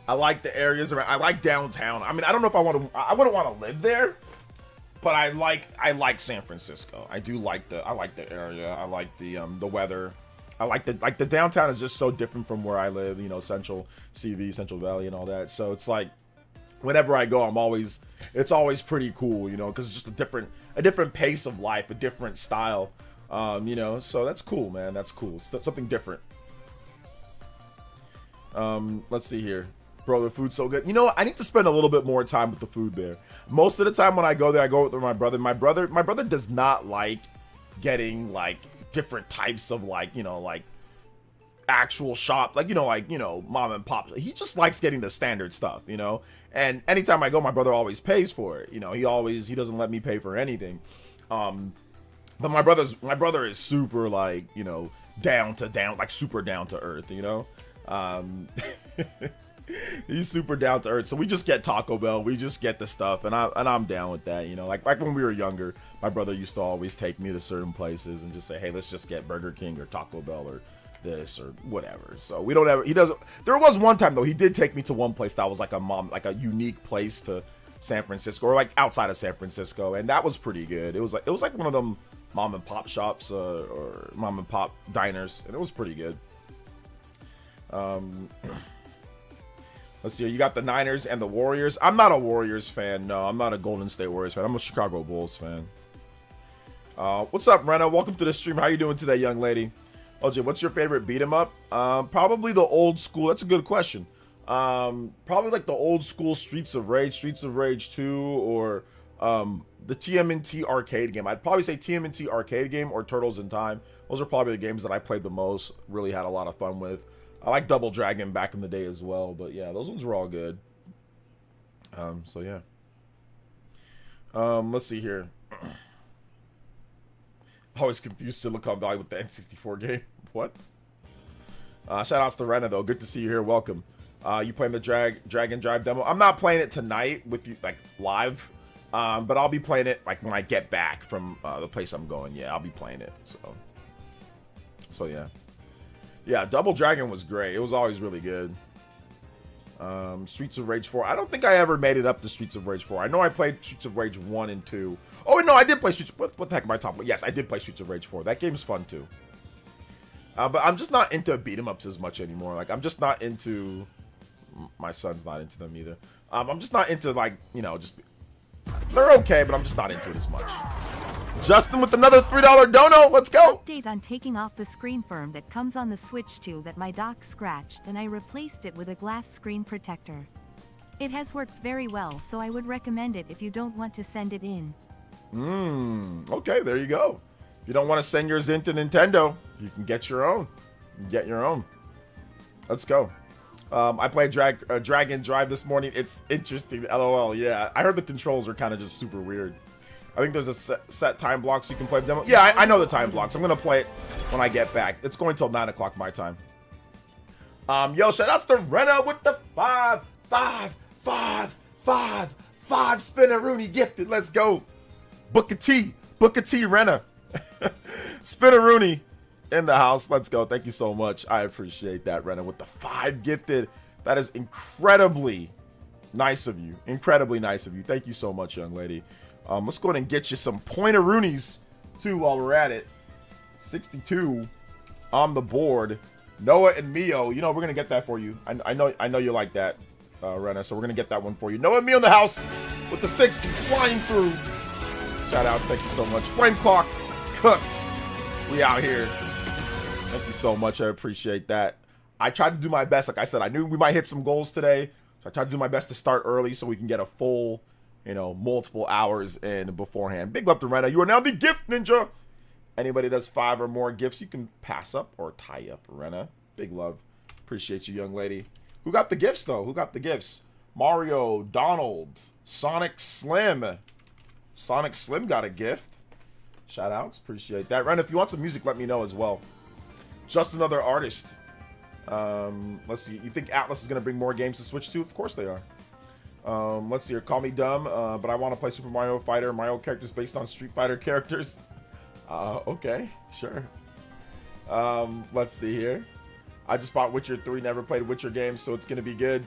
I like the areas around. I like downtown. I mean, I don't know if I wouldn't want to live there, but I like San Francisco. I like the area. I like the weather. I like the downtown is just so different from where I live. Central CV, Central Valley, and all that. So it's like, whenever I go, it's always pretty cool, because it's just a different pace of life, a different style, so that's cool, man. That's cool. It's something different. Let's see here. Bro, the food's so good. I need to spend a little bit more time with the food there. Most of the time when I go there, I go with my brother. My brother does not like getting like different types of like actual shop, mom and pop. He just likes getting the standard stuff, and anytime I go, my brother always pays for it. He doesn't let me pay for anything. But my brother is super like, super down to earth, he's super down to earth. So we just get Taco Bell, we just get the stuff, and I'm down with that, like when we were younger, my brother used to always take me to certain places and just say, hey, let's just get Burger King or Taco Bell or this or whatever. So there was one time though, he did take me to one place that was like a unique place to San Francisco, or like outside of San Francisco, and that was pretty good. It was like one of them mom and pop shops or mom and pop diners, and it was pretty good. Let's see, you got the Niners and the Warriors. I'm not a Warriors fan. No, I'm not a Golden State Warriors fan. I'm a Chicago Bulls fan. What's up, Rena? Welcome to the stream. How you doing today, young lady? OJ, what's your favorite beat 'em up? Probably the old school. That's a good question. Probably like the old school Streets of Rage 2, or the TMNT arcade game. I'd probably say TMNT arcade game or Turtles in Time. Those are probably the games that I played the most, really had a lot of fun with. I like Double Dragon back in the day as well, but yeah, those ones were all good. So yeah. Let's see here. I always confused Silicon Valley with the N64 game. What? Shout outs to Rena though. Good to see you here. Welcome. You playing the Drag and Drive demo? I'm not playing it tonight with you, like live, but I'll be playing it like when I get back from the place I'm going. Yeah, I'll be playing it. So yeah, yeah. Double Dragon was great. It was always really good. Streets of Rage 4. I don't think I ever made it up to Streets of Rage 4. I know I played Streets of Rage 1 and 2. Oh no, I did play Streets. What the heck am I talking about? Yes, I did play Streets of Rage 4. That game's fun too. But I'm just not into beat 'em ups as much anymore. Like I'm just not into. My son's not into them either. I'm just not into, like, you know, just they're okay, but I'm just not into it as much. Justin with another $3 dono. Let's go. Update on taking off the screen firm that comes on the Switch 2 that my dock scratched, and I replaced it with a glass screen protector. It has worked very well, so I would recommend it if you don't want to send it in. Okay, there you go. If you don't want to send yours in to Nintendo, you can get your own. Get your own. Let's go. I played Dragon Drive this morning. It's interesting. LOL. Yeah, I heard the controls are kind of just super weird. I think there's a set time block so you can play the demo. Yeah, I know the time blocks. I'm gonna play it when I get back. It's going till 9 o'clock my time. Yo, shout outs to Rena with the 5 Spinaroonie gifted. Let's go. Booker T, Rena. Spinaroonie in the house. Let's go. Thank you so much. I appreciate that, Rena, with the 5 gifted. That is incredibly nice of you. Incredibly nice of you. Thank you so much, young lady. Let's go ahead and get you some Pointeroonies too while we're at it. 62 on the board. Noah and Mio. You know, we're gonna get that for you. I know you like that, Rena, so we're gonna get that one for you. Noah and Mio in the house with the 60 flying through. Shout outs. Thank you so much. Flame Clock cooked. We out here. Thank you so much. I appreciate that. I tried to do my best. Like I said, I knew we might hit some goals today. So I tried to do my best to start early so we can get a full, you know, multiple hours in beforehand. Big love to Rena. You are now the gift ninja. Anybody does 5 or more gifts, you can pass up or tie up, Rena. Big love. Appreciate you, young lady. Who got the gifts, though? Who got the gifts? Mario, Donald, Sonic Slim. Sonic Slim got a gift. Shout outs. Appreciate that. Rena, if you want some music, let me know as well. Just another artist. Let's see. You think Atlas is going to bring more games to Switch 2? Of course they are. Let's see here. Call me dumb, but I want to play Super Mario Fighter. Mario characters based on Street Fighter characters. Okay, sure. Let's see here. I just bought Witcher 3. Never played Witcher games, so it's going to be good.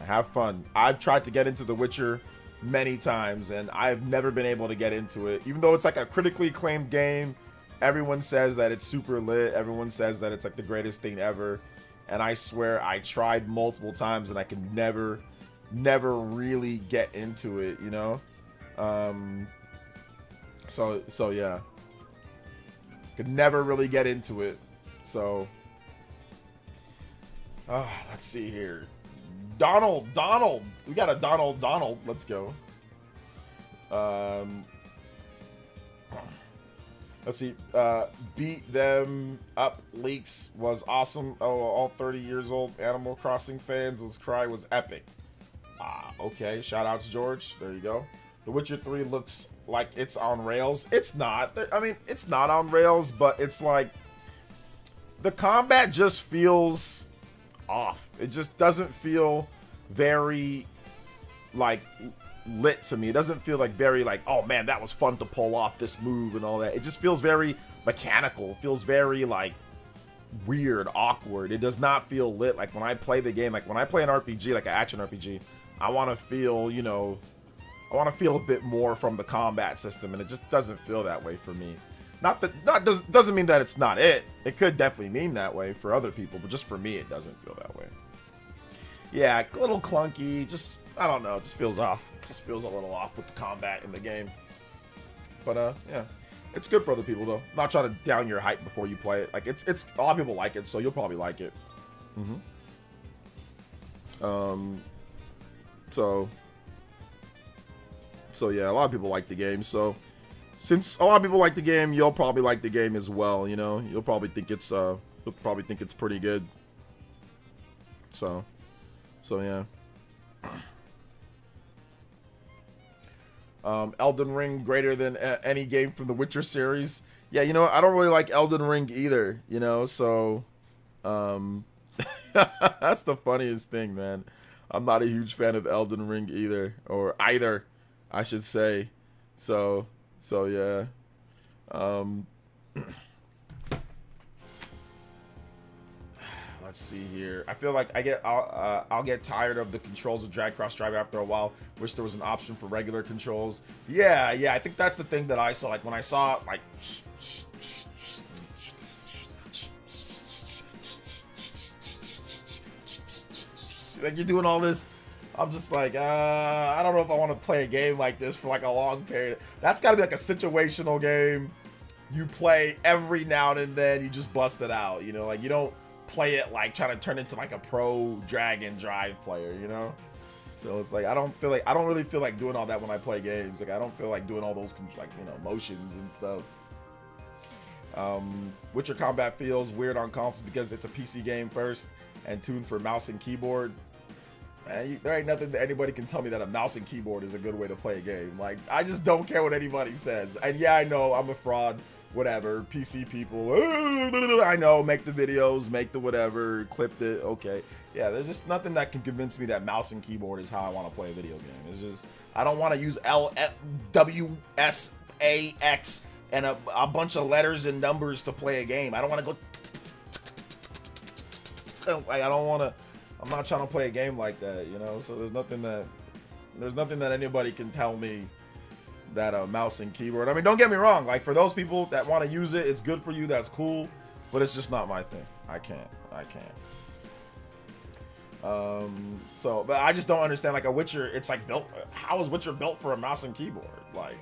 Have fun. I've tried to get into The Witcher many times, and I've never been able to get into it. Even though it's like a critically acclaimed game, everyone says that it's super lit. Everyone says that it's like the greatest thing ever. And I swear I tried multiple times and I could never really get into it, you know? So yeah. Could never really get into it. So let's see here. Donald. We got a Donald. Let's go. Let's see. Beat them up leaks was awesome. Oh, all 30 years old Animal Crossing fans was epic. Okay. Shout outs, George. There you go. The Witcher 3 looks like it's on rails. It's not. I mean, it's not on rails, but it's like the combat just feels off. It just doesn't feel very like lit to me. It doesn't feel like very like, oh man, that was fun to pull off this move and all that. It just feels very mechanical. It feels very like weird, awkward. It does not feel lit. Like when I play the game, like when I play an RPG, like an action RPG, I want to feel, you know, I want to feel a bit more from the combat system, and it just doesn't feel that way for me. Doesn't mean that it's not it. It could definitely mean that way for other people, but just for me, it doesn't feel that way. Yeah, a little clunky. Just, I don't know. It just feels off. Just feels a little off with the combat in the game. But yeah, it's good for other people though. Not trying to down your hype before you play it. Like it's a lot of people like it, so you'll probably like it. So yeah, a lot of people like the game. So since a lot of people like the game, you'll probably like the game as well. You know, you'll probably think it's pretty good. So yeah. Elden Ring greater than any game from the Witcher series. Yeah, you know, I don't really like Elden Ring either, you know, so that's the funniest thing, man. I'm not a huge fan of Elden Ring either, I should say. So yeah. Let's see here. I feel like I'll get tired of the controls of Drag Cross Drive after a while. Wish there was an option for regular controls. Yeah, I think that's the thing that I saw. Like when I saw like you're doing all this, I'm just like, I don't know if I want to play a game like this for like a long period. That's got to be like a situational game. You play every now and then, you just bust it out. You know, like you don't play it like trying to turn into like a pro drag and drive player, you know. So it's like I don't really feel like doing all that when I play games. Like I don't feel like doing all those like, you know, motions and stuff. Witcher combat feels weird on consoles because it's a PC game first and tuned for mouse and keyboard. Man, there ain't nothing that anybody can tell me that a mouse and keyboard is a good way to play a game. Like I just don't care what anybody says. And yeah, I know I'm a fraud. Whatever, PC people, I know, make the videos, make the whatever, clipped it, okay. Yeah, there's just nothing that can convince me that mouse and keyboard is how I want to play a video game. It's just, I don't want to use L, W, S, A, X, and a bunch of letters and numbers to play a game. I don't want to go, like, I don't want to, I'm not trying to play a game like that, you know? So there's nothing that anybody can tell me that a mouse and keyboard. I mean, don't get me wrong, like for those people that want to use it, it's good for you, that's cool, but it's just not my thing. I can't. So but I just don't understand, like a Witcher, it's like built, how is Witcher built for a mouse and keyboard? Like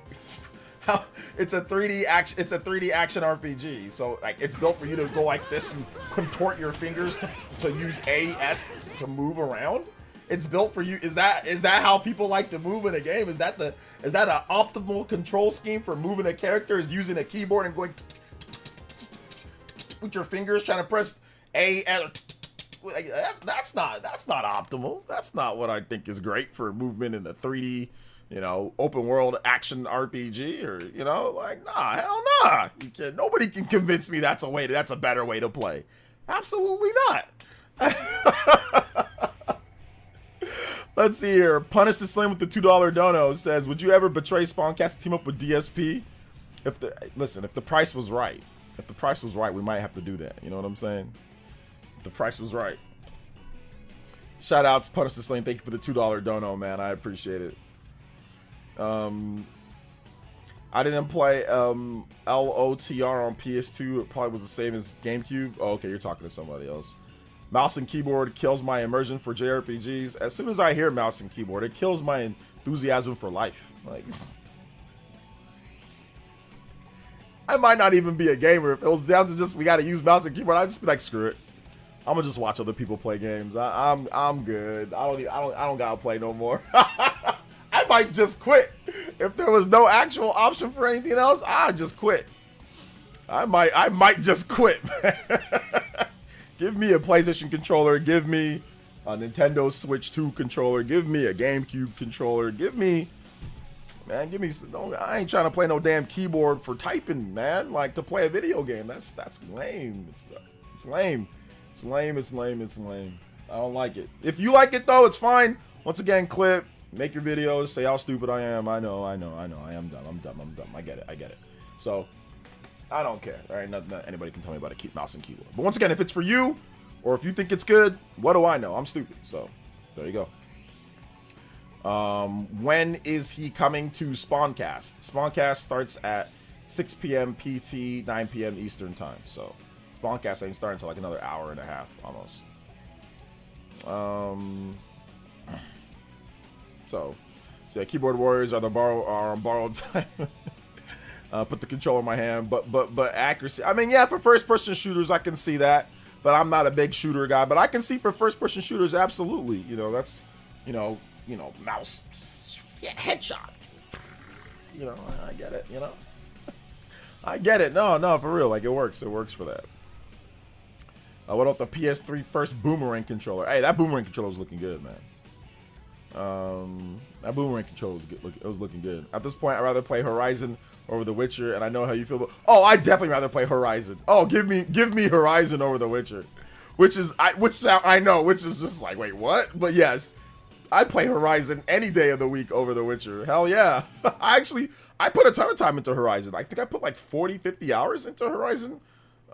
how, it's a 3D action RPG, so like it's built for you to go like this and contort your fingers to use AS to move around. It's built for you. Is that how people like to move in a game? Is that an optimal control scheme for moving a character? Is using a keyboard and going with your fingers trying to press A? That's not optimal. That's not what I think is great for movement in a 3D, you know, open world action RPG, or you know, like nah, hell nah. Nobody can convince me that's a better way to play. Absolutely not. Let's see here. Punish the Slim with the $2 dono says, would you ever betray Spawncast to team up with DSP? If the price was right. We might have to do that. You know what I'm saying? If the price was right. Shout out to Punish the Slim. Thank you for the $2 dono, man. I appreciate it. I didn't play LOTR on PS2. It probably was the same as GameCube. Oh, okay, you're talking to somebody else. Mouse and keyboard kills my immersion for JRPGs. As soon as I hear mouse and keyboard, it kills my enthusiasm for life. Like, I might not even be a gamer if it was down to just we got to use mouse and keyboard. I'd just be like, screw it. I'm gonna just watch other people play games. I'm good. I don't gotta play no more. I might just quit if there was no actual option for anything else. I'd just quit. I might just quit. Give me a PlayStation controller. Give me a Nintendo Switch 2 controller. Give me a GameCube controller. Give me. I ain't trying to play no damn keyboard for typing, man. Like to play a video game. That's lame. It's lame. It's lame. I don't like it. If you like it though, it's fine. Once again, clip. Make your videos. Say how stupid I am. I know. I am dumb. I'm dumb. I get it. So. I don't care. All right, nothing that anybody can tell me about a mouse and keyboard. But once again, if it's for you, or if you think it's good, what do I know? I'm stupid. So, there you go. When is he coming to Spawncast? Spawncast starts at 6 p.m. PT, 9 p.m. Eastern time. So, Spawncast ain't starting until like another hour and a half, almost. So yeah, keyboard warriors are on borrowed time. Put the controller in my hand, but accuracy. I mean, yeah, for first-person shooters, I can see that. but I'm not a big shooter guy. But I can see for first-person shooters, absolutely. You know, that's, you know, mouse, yeah, headshot. You know, I get it. You know, I get it. No, for real. Like it works. It works for that. What about the PS3 first boomerang controller? Hey, that boomerang controller was looking good, man. That boomerang controller was good. It was looking good. At this point, I'd rather play Horizon over The Witcher, and I know how you feel. Oh, I'd definitely rather play Horizon. Oh, give me Horizon over The Witcher, which is just like, wait, what? But yes, I'd play Horizon any day of the week over The Witcher. Hell yeah. I put a ton of time into Horizon. I think I put like 40, 50 hours into Horizon.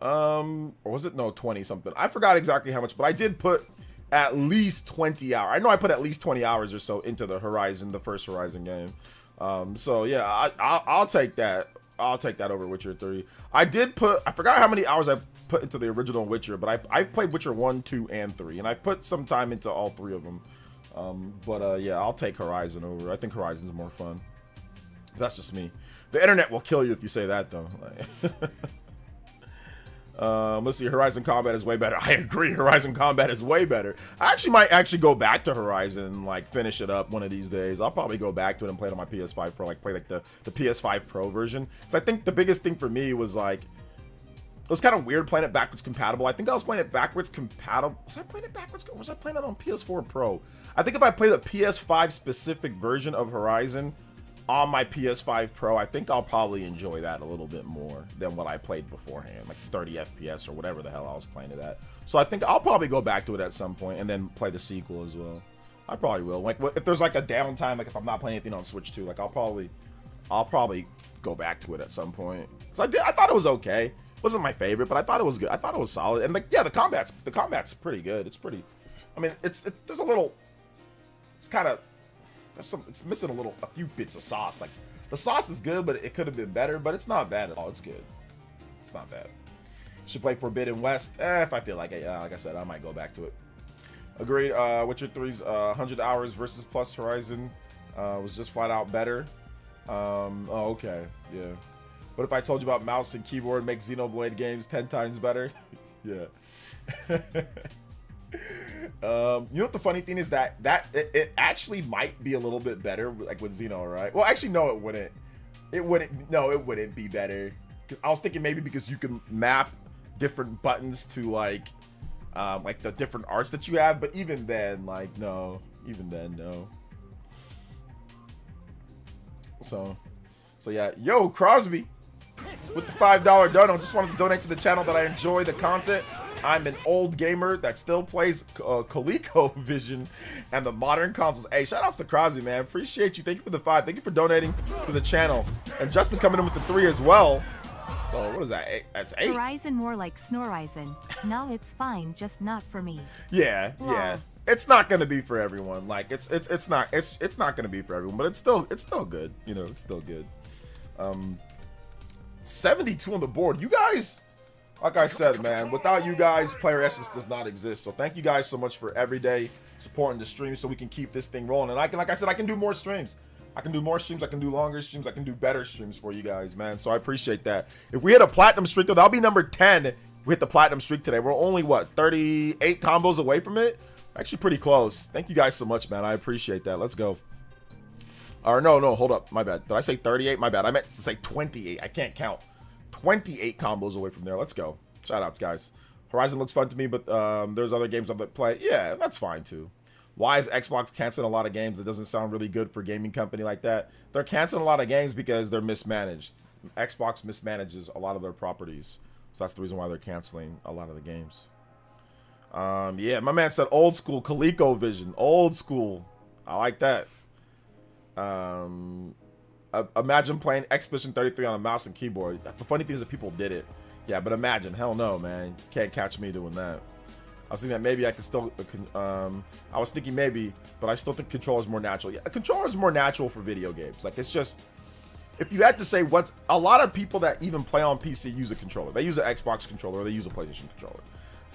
Or was it? No, 20 something. I forgot exactly how much, but I did put at least 20 hours. I know I put at least 20 hours or so into the first Horizon game. So yeah, I'll take that. I'll take that over Witcher 3. I forgot how many hours I put into the original Witcher, but I played Witcher 1, 2, and 3, and I put some time into all three of them. Yeah, I'll take Horizon over. I think Horizon's more fun. That's just me. The internet will kill you if you say that, though. Let's see. Horizon Combat is way better. I agree. Horizon Combat is way better. I might go back to Horizon and like finish it up one of these days. I'll probably go back to it and play it on my PS5 Pro, like play like the PS5 Pro version. So I think the biggest thing for me was like, it was kind of weird playing it backwards compatible. I think I was playing it backwards compatible. Was I playing it backwards? Or was I playing it on PS4 Pro? I think if I play the PS5 specific version of Horizon on my PS5 Pro, I think I'll probably enjoy that a little bit more than what I played beforehand, like 30 FPS or whatever the hell I was playing it at. So I think I'll probably go back to it at some point and then play the sequel as well. I probably will. Like if there's like a downtime, like if I'm not playing anything on Switch 2, like I'll probably go back to it at some point. So I thought it was okay. It wasn't my favorite, but I thought it was good. I thought it was solid. And like, yeah, the combat's pretty good. It's pretty, I mean, there's a little, it's kind of, it's missing a few bits of sauce. Like the sauce is good, but it could have been better, but it's not bad at all. It's good. It's not bad. Should play Forbidden West. If I feel like it, like I said, I might go back to it. Agreed. Witcher 3's 100 hours versus plus Horizon was just flat out better. Oh, okay. Yeah. What if I told you about mouse and keyboard make Xenoblade games 10 times better? Yeah. You know what the funny thing is that it actually might be a little bit better like with Xeno, right? Well, actually, no, it wouldn't. It wouldn't be better. I was thinking maybe because you can map different buttons to like the different arts that you have, but even then, like, no. Even then, no. So yeah, yo, Crosby with the $5 dono. Just wanted to donate to the channel that I enjoy the content. I'm an old gamer that still plays ColecoVision and the modern consoles. Hey, shout outs to Crosby, man. Appreciate you. Thank you for the 5. Thank you for donating to the channel. And Justin coming in with the 3 as well. So what is that? 8? That's 8. Horizon more like Snorizon. No, it's fine, just not for me. Yeah. It's not gonna be for everyone. Like it's not gonna be for everyone, but it's still good. You know, it's still good. 72 on the board. You guys, like I said, man, without you guys, Player Essence does not exist. So thank you guys so much for every day supporting the stream so we can keep this thing rolling. And like I said, I can do more streams. I can do more streams. I can do longer streams. I can do better streams for you guys, man. So I appreciate that. If we hit a platinum streak, though, that'll be number 10. We hit the platinum streak today. We're only, what, 38 combos away from it? Actually pretty close. Thank you guys so much, man. I appreciate that. Let's go. Or no, hold up. My bad. Did I say 38? My bad. I meant to say 28. I can't count. 28 combos away from there. Let's go. Shout outs, guys. Horizon looks fun to me, but there's other games I'm going to play. Yeah, that's fine, too. Why is Xbox canceling a lot of games? It doesn't sound really good for a gaming company like that. They're canceling a lot of games because they're mismanaged. Xbox mismanages a lot of their properties. So that's the reason why they're canceling a lot of the games. Yeah, my man said old school ColecoVision. Old school. I like that. Imagine playing Expedition 33 on a mouse and keyboard. The funny thing is that people did it. Yeah, but imagine. Hell no, man. Can't catch me doing that. I was thinking that maybe I could still, I was thinking maybe, but I still think controller is more natural. Yeah, a controller is more natural for video games. Like, it's just, if you had to say what's, a lot of people that even play on PC use a controller. They use an Xbox controller, or they use a PlayStation controller,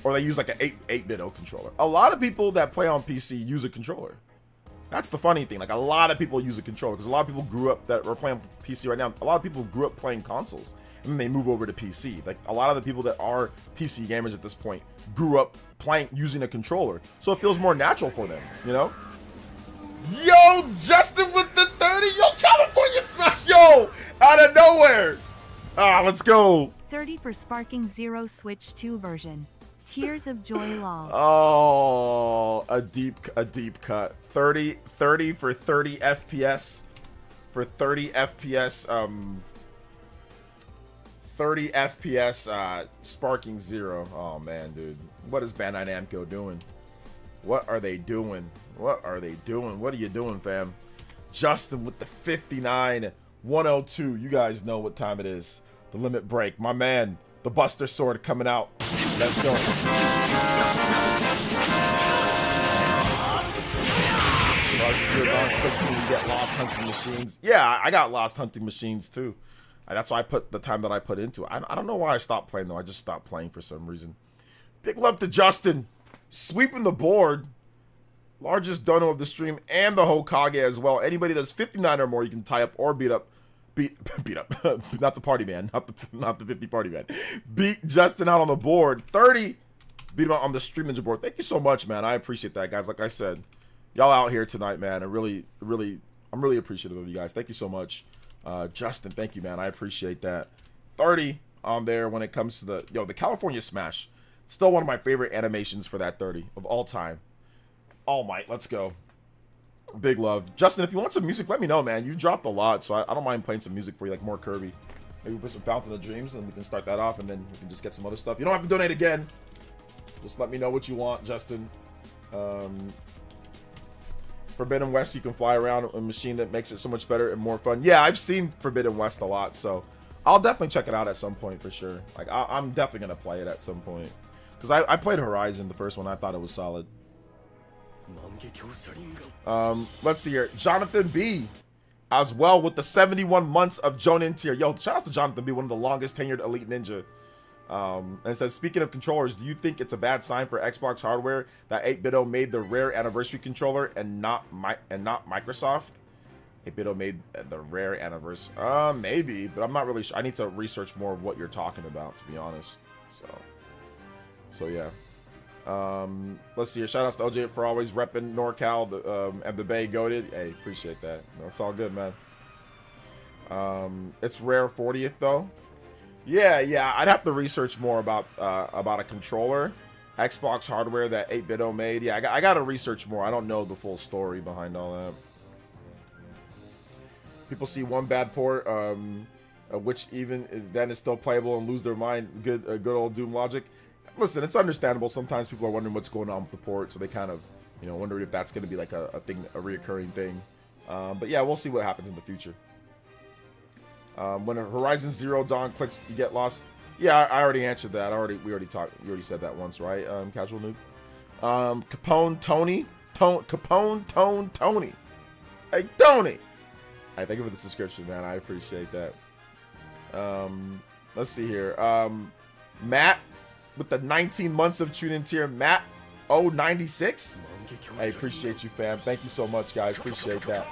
or they use like an 8-bit controller. A lot of people that play on PC use a controller. That's the funny thing. Like, a lot of people use a controller because a lot of people grew up that are playing PC right now. A lot of people grew up playing consoles and then they move over to PC. Like, a lot of the people that are PC gamers at this point grew up playing using a controller, so it feels more natural for them, you know. Yo, Justin with the 30. Yo, California Smash. Yo, out of nowhere. Let's go. 30 for Sparking Zero Switch 2 version. Tears of joy, lol. Oh, a deep cut. 30 for 30 FPS. For 30 FPS, 30 FPS, Sparking Zero. Oh man, dude. What is Bandai Namco doing? What are they doing? What are they doing? What are you doing, fam? Justin with the 59, 102. You guys know what time it is. The limit break. My man, the Buster Sword coming out. Let's go. You get Lost Hunting Machines. Yeah, I got Lost Hunting Machines too. That's why I put the time that I put into it. I don't know why I stopped playing though. I just stopped playing for some reason. Big love to Justin. Sweeping the board. Largest dono of the stream and the Hokage as well. Anybody that's 59 or more, you can tie up or beat up. Beat up. Not the party man. Not the 50 party man. Beat Justin out on the board. 30. Beat him out on the stream ninja board. Thank you so much, man. I appreciate that, guys. Like I said, y'all out here tonight, man. I'm really appreciative of you guys. Thank you so much. Justin, thank you, man. I appreciate that. 30 on there when it comes to the California Smash. Still one of my favorite animations for that 30 of all time. All Might, let's go. Big love. Justin, if you want some music, let me know, man. You dropped a lot, so I don't mind playing some music for you, like more Kirby. Maybe we'll put some Fountain of Dreams, and we can start that off, and then we can just get some other stuff. You don't have to donate again. Just let me know what you want, Justin. Forbidden West, you can fly around a machine that makes it so much better and more fun. Yeah, I've seen Forbidden West a lot, so I'll definitely check it out at some point for sure. Like, I'm definitely going to play it at some point. Because I played Horizon, the first one. I thought it was solid. Let's see here. Jonathan B. as well with the 71 months of Jonin tier. Yo, shout out to Jonathan B. one of the longest tenured Elite Ninja. And it says, speaking of controllers, do you think it's a bad sign for Xbox hardware that 8BitO made the Rare Anniversary controller and not Microsoft? 8BitO made the Rare Anniversary. Maybe, but I'm not really sure. I need to research more of what you're talking about, to be honest. So yeah. Let's see here. Shout outs to LJ for always repping NorCal and the Bay goated. Hey, appreciate that. No, it's all good, man. It's Rare 40th though. Yeah, I'd have to research more about a controller, Xbox hardware that 8BitO made. Yeah, I gotta research more. I don't know the full story behind all that. People see one bad port, which even then is still playable and lose their mind. Good old Doom logic. Listen, it's understandable. Sometimes people are wondering what's going on with the port, so they kind of, wonder if that's going to be like a thing, a reoccurring thing. But yeah, we'll see what happens in the future. When a Horizon Zero Dawn clicks, you get lost. Yeah, I already answered that. We already said that once, right? Casual noob. Capone Tony. Hey, Tony. Hey, thank you for the subscription, man. I appreciate that. Let's see here. Matt with the 19 months of tune-in tier. Matt 096. I appreciate you, fam. Thank you so much, guys. Appreciate that.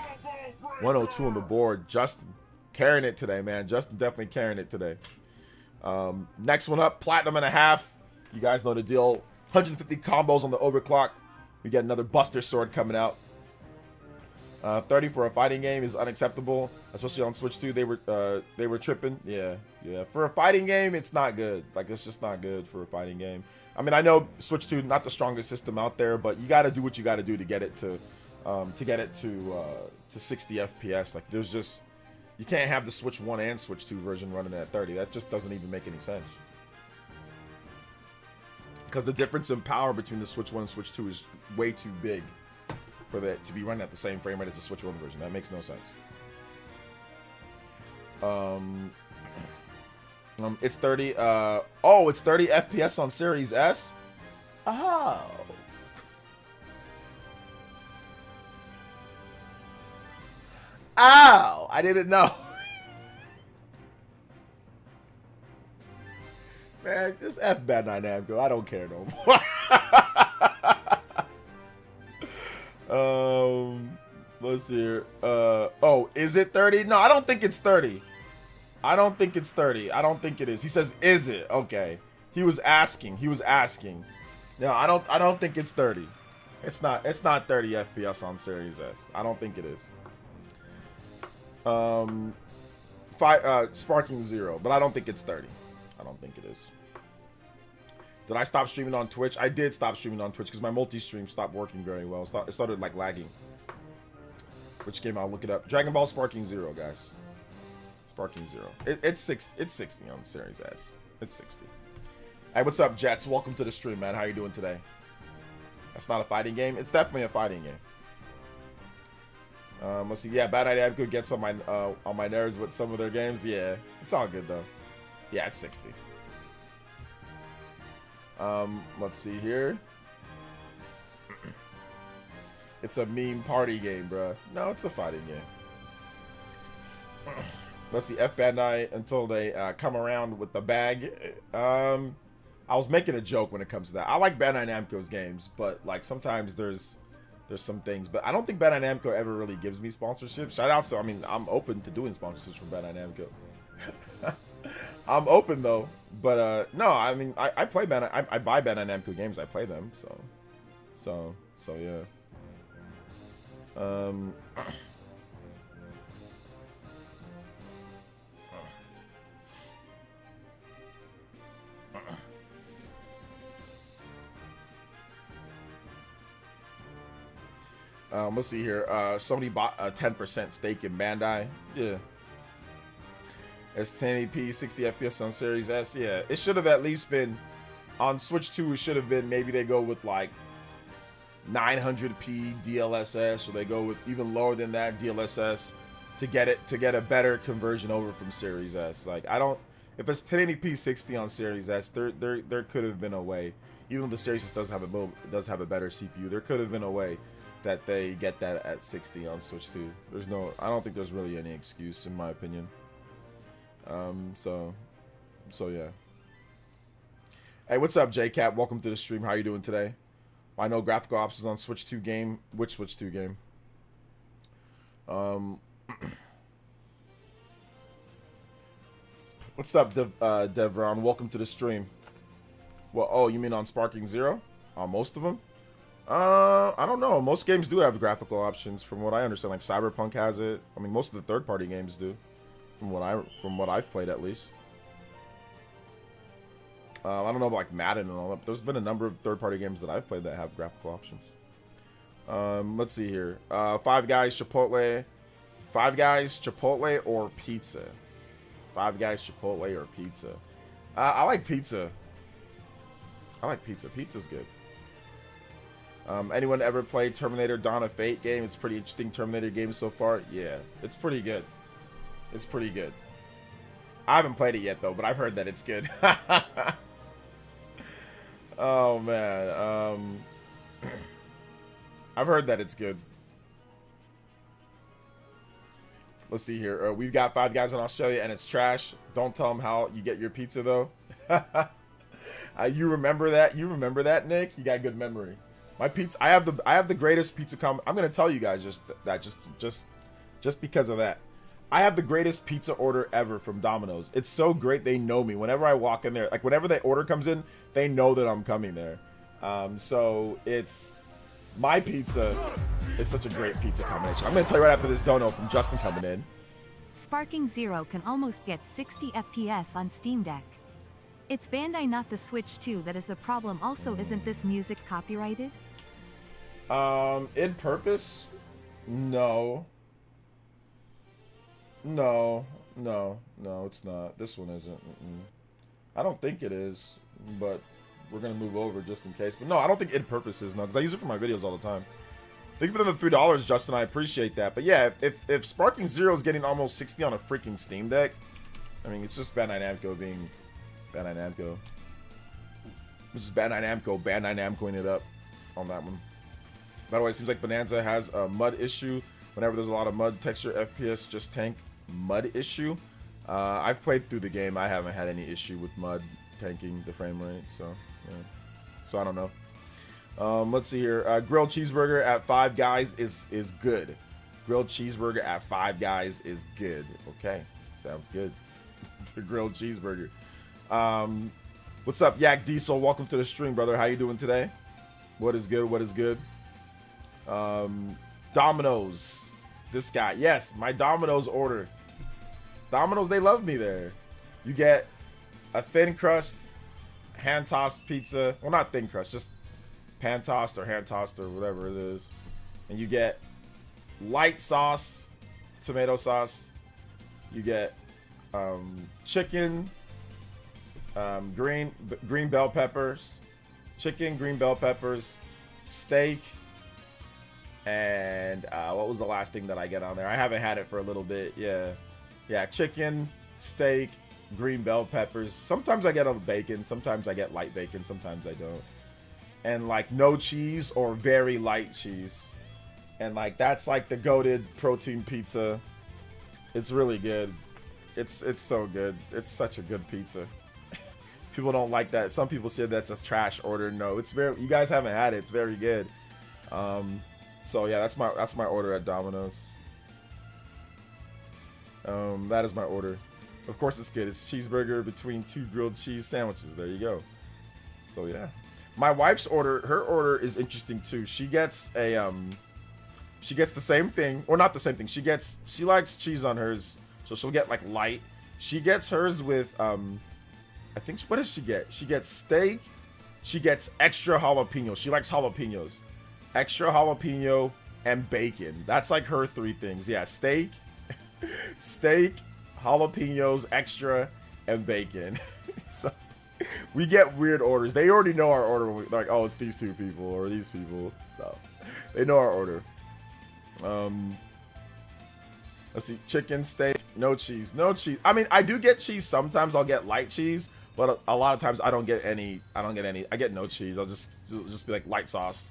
102 on the board. Justin carrying it today, man. Justin definitely carrying it today. Next one up, Platinum and a half. You guys know the deal. 150 combos on the overclock. We get another Buster Sword coming out. 30 for a fighting game is unacceptable, especially on Switch 2. They were tripping. Yeah. For a fighting game, it's not good. Like, it's just not good for a fighting game. I mean, I know Switch 2 not the strongest system out there, but you got to do what you got to do to get it to 60 FPS. Like, there's just, you can't have the Switch 1 and Switch 2 version running at 30. That just doesn't even make any sense. Because the difference in power between the Switch 1 and Switch 2 is way too big for that to be running at the same frame rate as the Switch 1 version. That makes no sense. It's 30. It's 30 FPS on Series S. Oh. Ow! I didn't know. Man, just F Bandai Namco. I don't care no more. Let's see here. Oh, is it 30? No, I don't think it's 30. I don't think it's 30. I don't think it is. He says, is it? Okay. He was asking. No, I don't think it's 30. It's not 30 FPS on Series S. I don't think it is. Sparking 0, but I don't think it's 30. I don't think it is. Did I stop streaming on Twitch? I did stop streaming on Twitch because my multi-stream stopped working very well. It started like lagging. Which game? I'll look it up. Dragon Ball Sparking 0, guys. Sparking 0. It's 60 on Series S. It's 60. Hey, what's up, Jets? Welcome to the stream, man. How you doing today? That's not a fighting game. It's definitely a fighting game. Let's see. Yeah, Bad Idea Namco gets on my nerves with some of their games. Yeah, it's all good though. Yeah, it's 60. Let's see here. It's a meme party game, bro. No, it's a fighting game. Let's see. F Bandai until they come around with the bag. I was making a joke when it comes to that. I like Bandai Namco's games, but like sometimes there's some things. But I don't think Bandai Namco ever really gives me sponsorships. Shout out to, I mean, I'm open to doing sponsorships from Bandai Namco. I'm open though. But no, I mean, I play Bandai. I buy Bandai Namco games. I play them. So yeah. Let's see here. Sony bought a 10% stake in Bandai. Yeah. It's 1080p, 60 FPS on Series S. Yeah, it should have at least been on Switch 2. It should have been, maybe they go with like 900p DLSS, or they go with even lower than that DLSS to get a better conversion over from Series S. Like, I don't, if it's 1080p 60 on Series S, there could have been a way. Even though the Series S does have a better CPU, there could have been a way that they get that at 60 on Switch 2. I don't think there's really any excuse in my opinion. So yeah. Hey, what's up, JCap? Welcome to the stream. How you doing today? I know graphical options on Switch 2 game. Which Switch 2 game? What's up, Devron? Welcome to the stream. Well, oh, you mean on Sparking 0? On most of them? I don't know. Most games do have graphical options, from what I understand. Like Cyberpunk has it. I mean, most of the third-party games do, from what I've played at least. I don't know about like Madden and all that. But there's been a number of third-party games that I've played that have graphical options. Let's see here. Five Guys, Chipotle. Five Guys, Chipotle, or pizza? Five Guys, Chipotle, or pizza? I like pizza. Pizza's good. Anyone ever played Terminator Dawn of Fate game? It's a pretty interesting Terminator game so far. Yeah, it's pretty good. I haven't played it yet though, but I've heard that it's good. Oh man, I've heard that it's good. Let's see here. We've got Five Guys in Australia and it's trash. Don't tell them how you get your pizza though. You remember that? You remember that, Nick? You got good memory. My pizza. I have the greatest pizza I'm gonna tell you guys just because of that. I have the greatest pizza order ever from Domino's. It's so great, they know me. Whenever I walk in there, like whenever the order comes in, they know that I'm coming there. So it's my pizza is such a great pizza combination. I'm gonna tell you right after this dono from Justin coming in. Sparking 0 can almost get 60 FPS on Steam Deck. It's Bandai, not the Switch 2, that is the problem. Also, isn't this music copyrighted? In purpose? No. No, it's not. This one isn't. I don't think it is, but we're gonna move over just in case. But no, I don't think in purpose is, no, because I use it for my videos all the time. Thank you for the $3, Justin. I appreciate that. But yeah, if Sparking 0 is getting almost 60 on a freaking Steam Deck, I mean, it's just Bandai Namco being Bandai Namco. This is Bandai Namcoing it up on that one. By the way, it seems like Bonanza has a mud issue. Whenever there's a lot of mud texture, FPS just tank. Mud issue. I've played through the game. I haven't had any issue with mud tanking the frame rate. So yeah. So I don't know. Let's see here. Grilled cheeseburger at Five Guys is good. grilled cheeseburger at Five Guys is good. Okay, sounds good. The grilled cheeseburger. What's up, Yak Diesel? Welcome to the stream, brother. How you doing today? What is good? What is good? Domino's. This guy. Yes, my Domino's order. Domino's, they love me there. You get a thin crust, hand-tossed pizza. Well, not thin crust, just pan-tossed or hand-tossed or whatever it is. And you get light sauce, tomato sauce. You get chicken, green bell peppers, chicken, green bell peppers, steak, and what was the last thing that I get on there? I haven't had it for a little bit. Yeah, chicken, steak, green bell peppers. Sometimes I get a bacon, sometimes I get light bacon, sometimes I don't. And like no cheese or very light cheese. And like that's like the goated protein pizza. It's really good. It's so good. It's such a good pizza. People don't like that. Some people say that's a trash order. No, it's very, you guys haven't had it. It's very good. So yeah, that's my order at Domino's. That is my order. Of course it's good. It's cheeseburger between 2 grilled cheese sandwiches. There you go. So yeah. My wife's order, her order is interesting too. She gets a she gets the same thing, or not the same thing. She likes cheese on hers, so she'll get like light. She gets hers with I think, what does she get? She gets steak. She gets extra jalapeno. She likes jalapenos. Extra jalapeno and bacon. That's like her 3 things. Yeah, steak, jalapenos, extra, and bacon. So we get weird orders. They already know our order. Like, oh, it's these 2 people or these people. So they know our order. Let's see. Chicken, steak, no cheese. No cheese. I mean, I do get cheese sometimes. I'll get light cheese, but a lot of times I don't get any. I get no cheese. I'll just be like light sauce.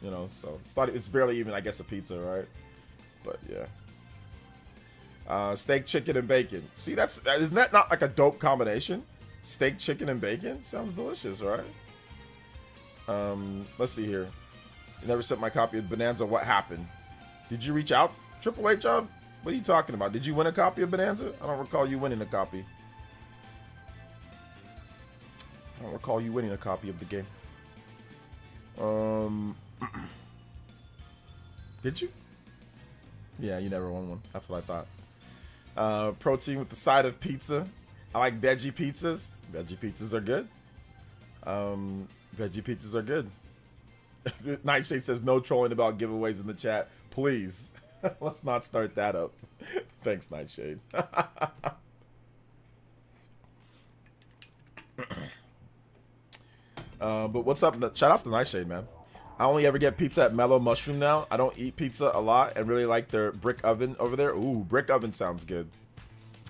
You know, so it's barely even, I guess, a pizza, right? But yeah. Steak, chicken, and bacon. See, isn't that not like a dope combination? Steak, chicken, and bacon? Sounds delicious, right? Let's see here. You never sent my copy of Bonanza. What happened? Did you reach out? Triple H job? What are you talking about? Did you win a copy of Bonanza? I don't recall you winning a copy. I don't recall you winning a copy of the game. Did you? Yeah, you never won one. That's what I thought. Protein with the side of pizza. I like veggie pizzas. Veggie pizzas are good. Veggie pizzas are good. Nightshade says no trolling about giveaways in the chat. Please. Let's not start that up. Thanks, Nightshade. But what's up? Shout outs to Nightshade, man. I only ever get pizza at Mellow Mushroom now. I don't eat pizza a lot and really like their brick oven over there. Ooh, brick oven sounds good.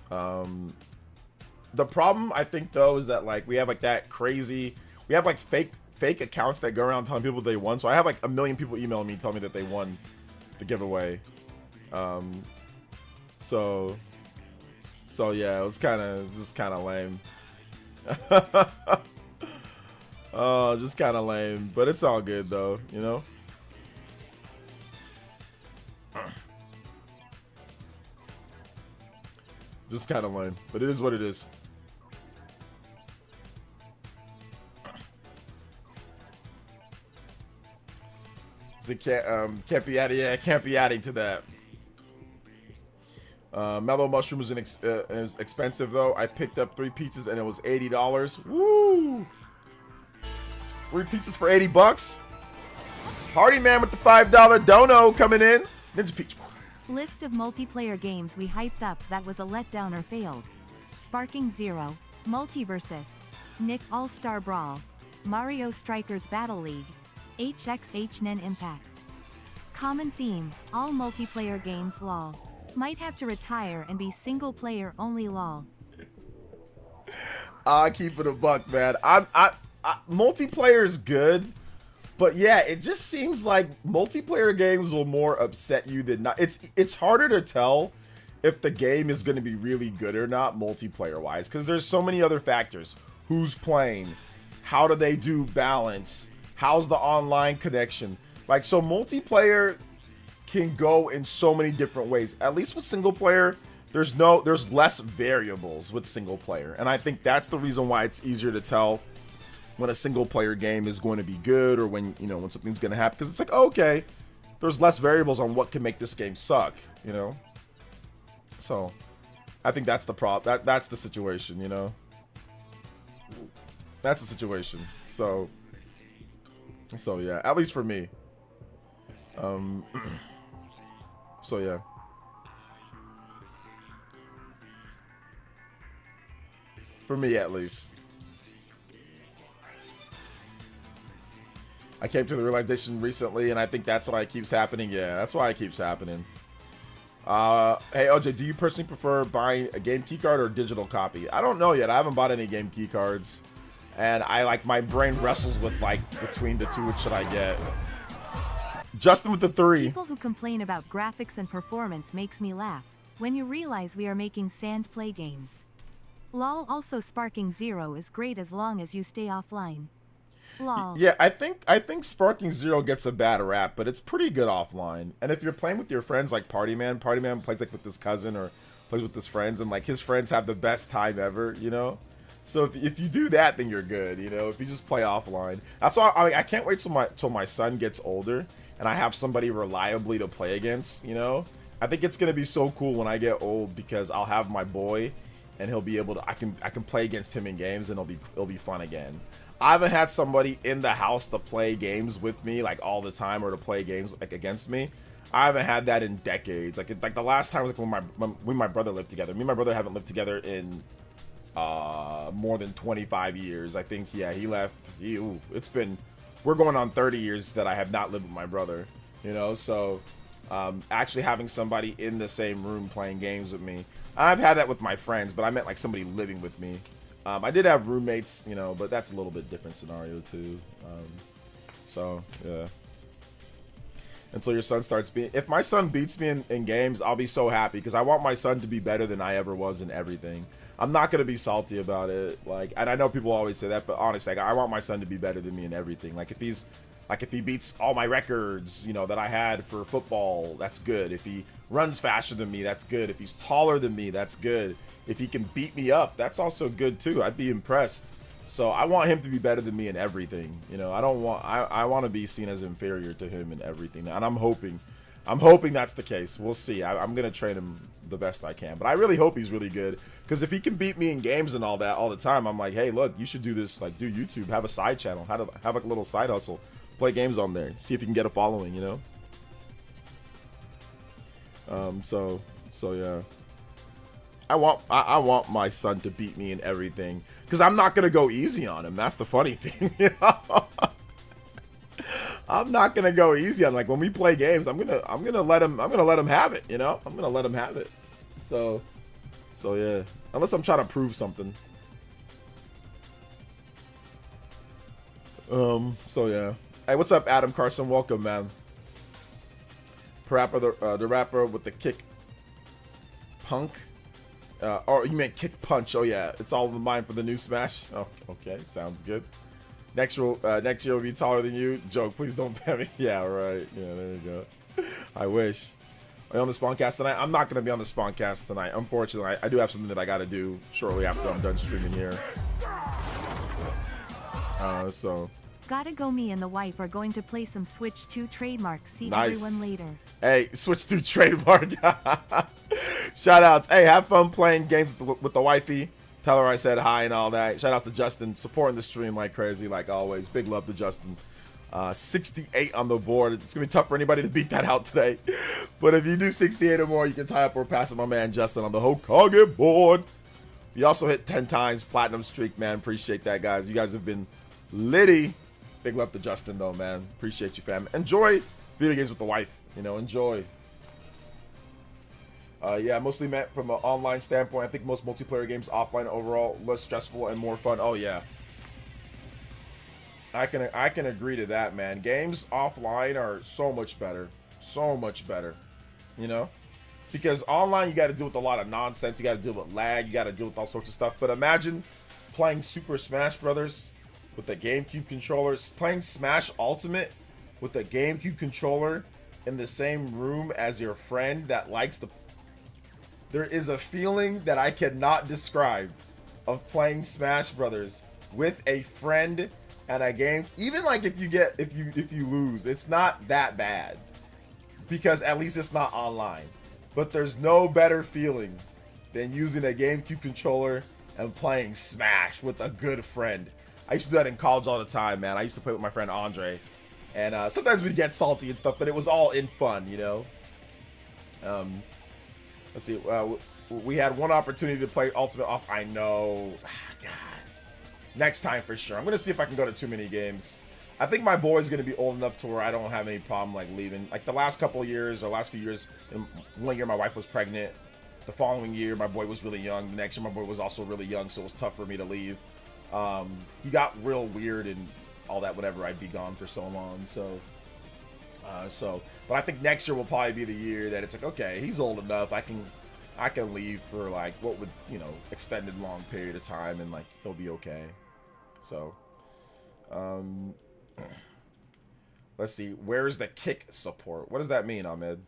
The problem, I think, though, is that like we have like that crazy, we have like fake accounts that go around telling people they won. So I have like a million people emailing me telling me that they won the giveaway. So yeah, it was kind of lame. Oh, just kind of lame, but it's all good though, you know. Just kind of lame, but it is what it is. So can't be adding. Yeah, can't be adding to that. Mellow Mushroom is expensive though. I picked up 3 pizzas and it was $80. Woo! 3 pizzas for $80. Hardy Man with the $5 dono coming in. Ninja Peach. List of multiplayer games we hyped up that was a letdown or failed. Sparking Zero, Multiversus, Nick All-Star Brawl, Mario Strikers Battle League, HXHNen Impact. Common theme, all multiplayer games lol. Might have to retire and be single player only lol. I keep it a buck, man. Multiplayer is good, but yeah, it just seems like multiplayer games will more upset you than not. It's harder to tell if the game is going to be really good or not multiplayer wise, because there's so many other factors. Who's playing? How do they do balance? How's the online connection? Like, so multiplayer can go in so many different ways. At least with single player, there's less variables with single player. And I think that's the reason why it's easier to tell when a single player game is going to be good or when, you know, when something's going to happen. Because it's like, oh, okay, there's less variables on what can make this game suck, you know? So I think that's the problem. That's the situation, you know? That's the situation. So yeah, at least for me. So yeah. For me, at least. I came to the realization recently, and I think that's why it keeps happening. Yeah, that's why it keeps happening. Hey, OJ, do you personally prefer buying a game keycard or a digital copy? I don't know yet. I haven't bought any game keycards. And my brain wrestles with, between the two, which should I get? Justin with the 3. People who complain about graphics and performance makes me laugh. When you realize we are making sand play games. Lol, also Sparking Zero is great as long as you stay offline. Lol. Yeah, I think Sparking Zero gets a bad rap, but it's pretty good offline. And if you're playing with your friends like Party Man plays with his cousin or plays with his friends, and his friends have the best time ever, you know? So if you do that, then you're good, you know? If you just play offline. That's why I can't wait till my son gets older and I have somebody reliably to play against, you know? I think it's gonna be so cool when I get old because I'll have my boy and he'll be able to I can play against him in games and it'll be fun again. I haven't had somebody in the house to play games with me all the time or to play games against me. I haven't had that in decades. Like the last time was when my brother lived together. Me and my brother haven't lived together in more than 25 years. I think, yeah, he left. We're going on 30 years that I have not lived with my brother, you know? So actually having somebody in the same room playing games with me. I've had that with my friends, but I meant somebody living with me. I did have roommates, you know, but that's a little bit different scenario too. So yeah. Until your son starts being, if my son beats me in games, I'll be so happy because I want my son to be better than I ever was in everything. I'm not gonna be salty about it. And I know people always say that, but honestly, I want my son to be better than me in everything. If he beats all my records, you know, that I had for football, that's good. If he runs faster than me, that's good. If he's taller than me, that's good. If he can beat me up, that's also good too. I'd be impressed. So I want him to be better than me in everything. You know, I want to be seen as inferior to him in everything. And I'm hoping that's the case. We'll see. I'm going to train him the best I can. But I really hope he's really good. Because if he can beat me in games and all that all the time, I'm like, hey, look, you should do this. Do YouTube. Have a side channel. Have a little side hustle. Play games on there. See if you can get a following, you know? So yeah. I want my son to beat me in everything. Because I'm not going to go easy on him. That's the funny thing, you know? I'm not gonna go easy on when we play games. I'm gonna let him have it. You know, I'm gonna let him have it. So yeah. Unless I'm trying to prove something. So yeah. Hey, what's up, Adam Carson? Welcome, man. The rapper with the kick punk. Or you meant kick punch? Oh yeah, it's all in mind for the new Smash. Oh, okay, sounds good. Next year will be taller than you. Joke, please don't pay me. Yeah, right. Yeah, there you go. I wish. Are you on the Spawncast tonight? I'm not going to be on the Spawncast tonight. Unfortunately, I do have something that I got to do shortly after I'm done streaming here. So. Gotta go. Me and the wife are going to play some Switch 2 trademark. See Nice. everyone later. Hey, Switch 2 trademark. Shout outs. Hey, have fun playing games with the wifey. Tell her I said hi and all that. Shout outs to Justin, supporting the stream like crazy, like always. Big love to Justin. 68 on the board. It's going to be tough for anybody to beat that out today. But if you do 68 or more, you can tie up or pass it my man Justin on the Hokage board. We also hit 10 times platinum streak, man. Appreciate that, guys. You guys have been litty. Big love to Justin, though, man. Appreciate you, fam. Enjoy video games with the wife. You know, enjoy. Yeah, mostly meant from an online standpoint. I think most multiplayer games offline overall less stressful and more fun. Oh yeah, I can agree to that, man. Games offline are so much better, you know, because online you got to deal with a lot of nonsense. You got to deal with lag. You got to deal with all sorts of stuff. But imagine playing Super Smash Brothers with the GameCube controllers, playing Smash Ultimate with the GameCube controller. in the same room as your friend that likes the... There is a feeling that I cannot describe of playing Smash Brothers with a friend and a game. Even like if you lose, it's not that bad because at least it's not online. But there's no better feeling than using a GameCube controller and playing Smash with a good friend. I used to do that in college all the time, man. I used to play with my friend Andre, and sometimes we'd get salty and stuff, but it was all in fun, you know. Let's see. We had one opportunity to play Ultimate Off. I know. God. Next time for sure. I'm gonna see if I can go to too many games. I think my boy's gonna be old enough to where I don't have any problem like leaving. Like the last couple of years, or last few years, 1 year my wife was pregnant. The following year my boy was really young. The next year my boy was also really young, so it was tough for me to leave. He got real weird and all that whenever I'd be gone for so long. But I think next year will probably be the year that it's like, okay, he's old enough. I can leave for like what would, you know, extended long period of time, and like he'll be okay. So, let's see. Where's the kick support? What does that mean, Ahmed?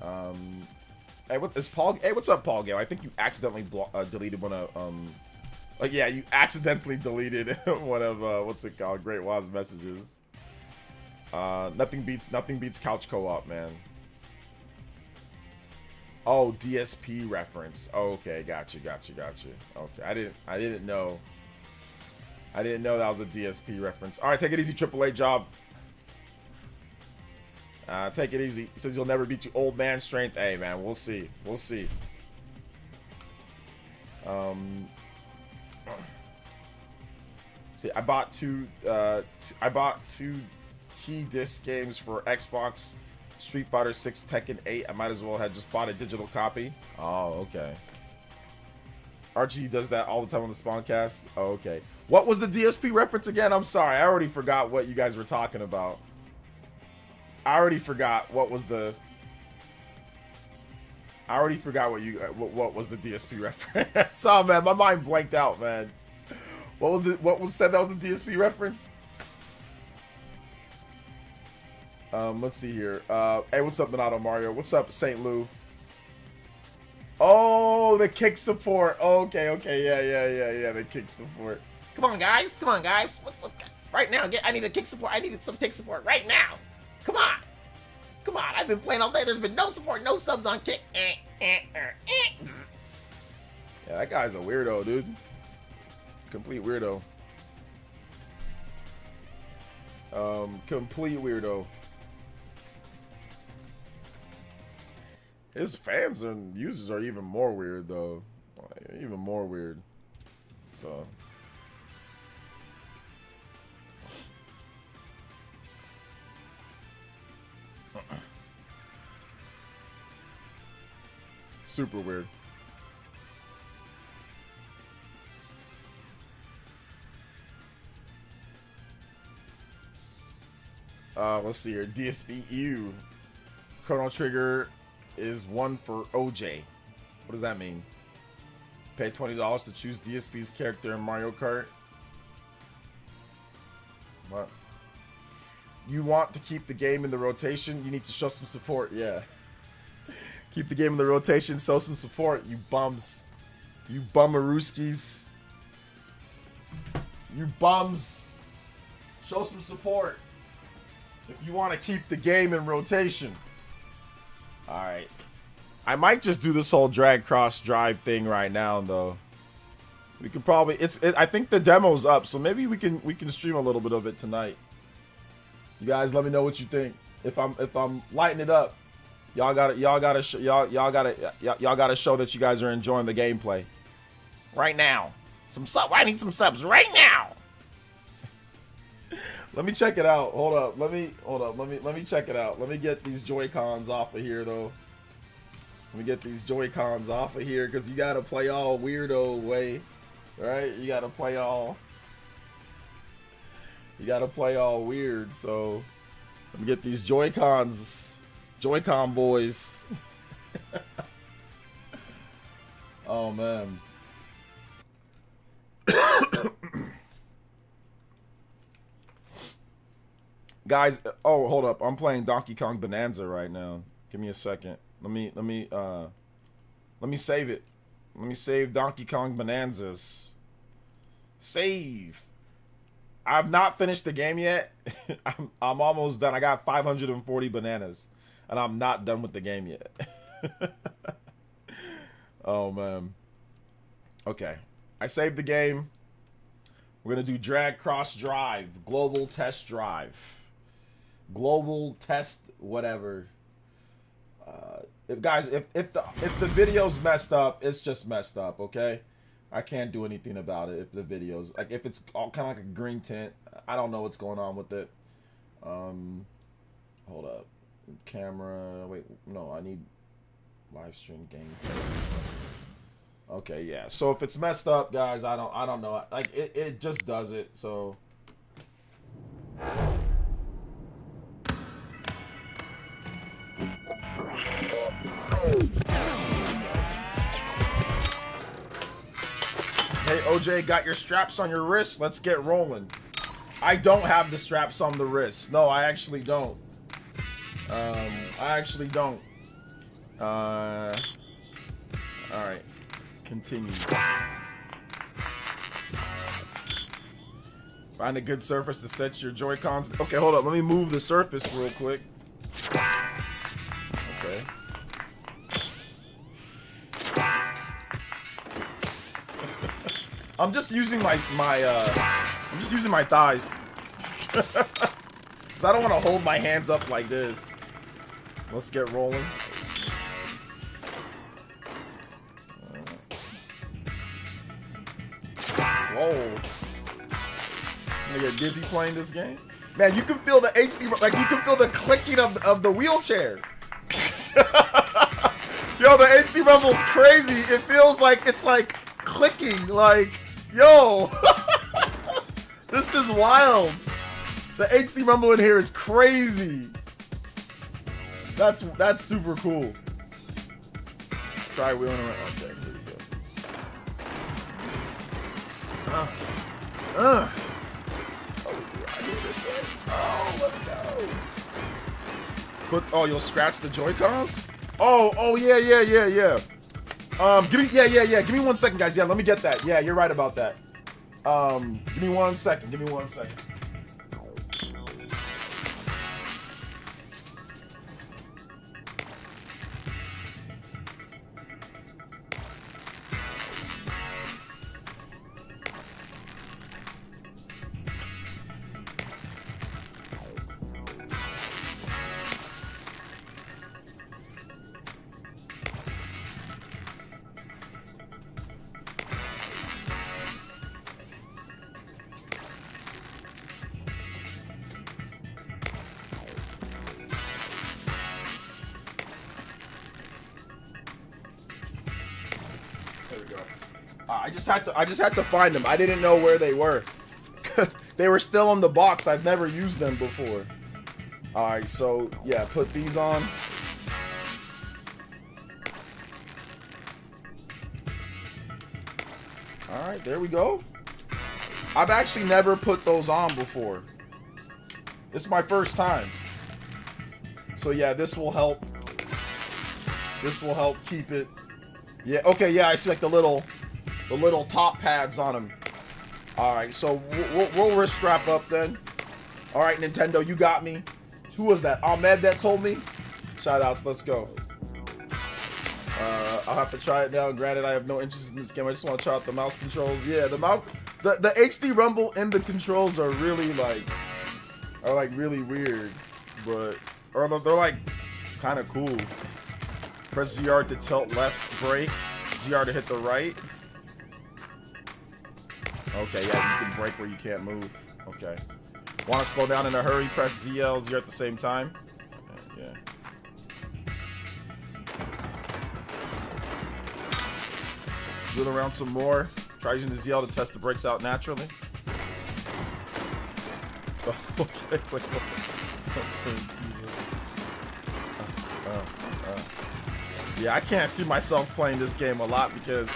Hey, what is Paul? Hey, what's up, Paul Gale? I think you accidentally deleted one of like, yeah, you accidentally deleted one of what's it called? Great Waz's messages. Nothing beats couch co-op, man. Oh, DSP reference. Oh, okay, got you. Okay, I didn't know that was a DSP reference. All right, take it easy, AAA job. Take it easy. He says you'll never beat you, old man strength. Hey, man, we'll see. See, I bought two key disc games for Xbox, Street Fighter 6, Tekken 8. I might as well have just bought a digital copy. Oh, okay. Archie does that all the time on the Spawncast. Oh, okay. What was the DSP reference again? I'm sorry, I already forgot what you guys were talking about. I already forgot what was the DSP reference. Oh man, my mind blanked out, man. What was said that was the DSP reference? Let's see here. Hey, what's up, Minato Mario? What's up, St. Lou? Oh, the kick support. Okay, yeah, the kick support. Come on, guys. Right now, I need a kick support. I needed some kick support right now. Come on. I've been playing all day. There's been no support, no subs on kick. Yeah, that guy's a weirdo, dude. Complete weirdo. Complete weirdo. His fans and users are even more weird, though. Even more weird. So. Super weird. Let's see here. DSP Chrono Trigger is one for OJ. What does that mean? Pay $20 to choose DSP's character in Mario Kart. What? You want to keep the game in the rotation? You need to show some support. Yeah. Keep the game in the rotation. Show some support. You bums. You bummarooskies. You bums. Show some support. If you want to keep the game in rotation. Alright. I might just do this whole drag cross drive thing right now, though. We could probably I think the demo's up, so maybe we can stream a little bit of it tonight. You guys let me know what you think. If I'm lighting it up, y'all gotta show that you guys are enjoying the gameplay. Right now. I need some subs right now. Let me check it out. Hold up. Let me check it out. Let me get these Joy-Cons off of here, though. Let me get these Joy-Cons off of here, because you gotta play all weirdo way. Right? You gotta play all weird, so let me get these Joy-Cons. Joy-Con boys. Oh man. Guys, oh, hold up. I'm playing Donkey Kong Bonanza right now. Give me a second. Let me save it. Let me save Donkey Kong Bonanzas. Save. I've not finished the game yet. I'm almost done. I got 540 bananas, and I'm not done with the game yet. Oh man. Okay. I saved the game. We're gonna do drag cross drive, global test drive, global test whatever. If the video's messed up, it's just messed up. Okay, I can't do anything about it. If the video's like, if it's all kind of like a green tint, I don't know what's going on with it. Hold up, camera. Wait, no, I need live stream game. Okay, yeah. So if it's messed up, guys, I don't know. Like it just does it. So hey OJ, got your straps on your wrist? Let's get rolling. I don't have the straps on the wrist. No, I actually don't. I actually don't. All right. Continue. Find a good surface to set your Joy-Cons. Okay, hold up. Let me move the surface real quick. Okay. I'm just using I'm just using my thighs. Cause I don't want to hold my hands up like this. Let's get rolling. Whoa. I'm gonna get dizzy playing this game. Man, you can feel the HD, like you can feel the clicking of the wheelchair. Yo, the HD Rumble's crazy. It feels like it's like clicking, like, yo. This is wild. The HD Rumble in here is crazy. That's super cool. Try wheeling around. Okay, here we go. Oh, yeah, I do this way. Oh, let's go. Oh, you'll scratch the Joy-Cons? Oh, yeah. Give me 1 second, guys. Yeah, let me get that. Yeah, you're right about that. Give me 1 second. I just had to find them. I didn't know where they were. They were still in the box. I've never used them before. Alright, so yeah, put these on. Alright, there we go. I've actually never put those on before. It's my first time. So yeah, this will help. This will help keep it. Yeah, okay, yeah, I see like the little top pads on them. All right, so we'll wrist strap up then. All right, Nintendo, you got me. Who was that? Ahmed that told me? Shout outs, let's go. I'll have to try it now. Granted, I have no interest in this game. I just want to try out the mouse controls. Yeah, the HD Rumble and the controls are really really weird, but they're like kind of cool. Press ZR to tilt left, brake. ZR to hit the right. Okay, yeah, you can brake where you can't move. Okay. Want to slow down in a hurry? Press ZL, ZR at the same time. Okay, yeah. Let's wheel around some more. Try using the ZL to test the brakes out naturally. Oh, okay, wait. Yeah, I can't see myself playing this game a lot because,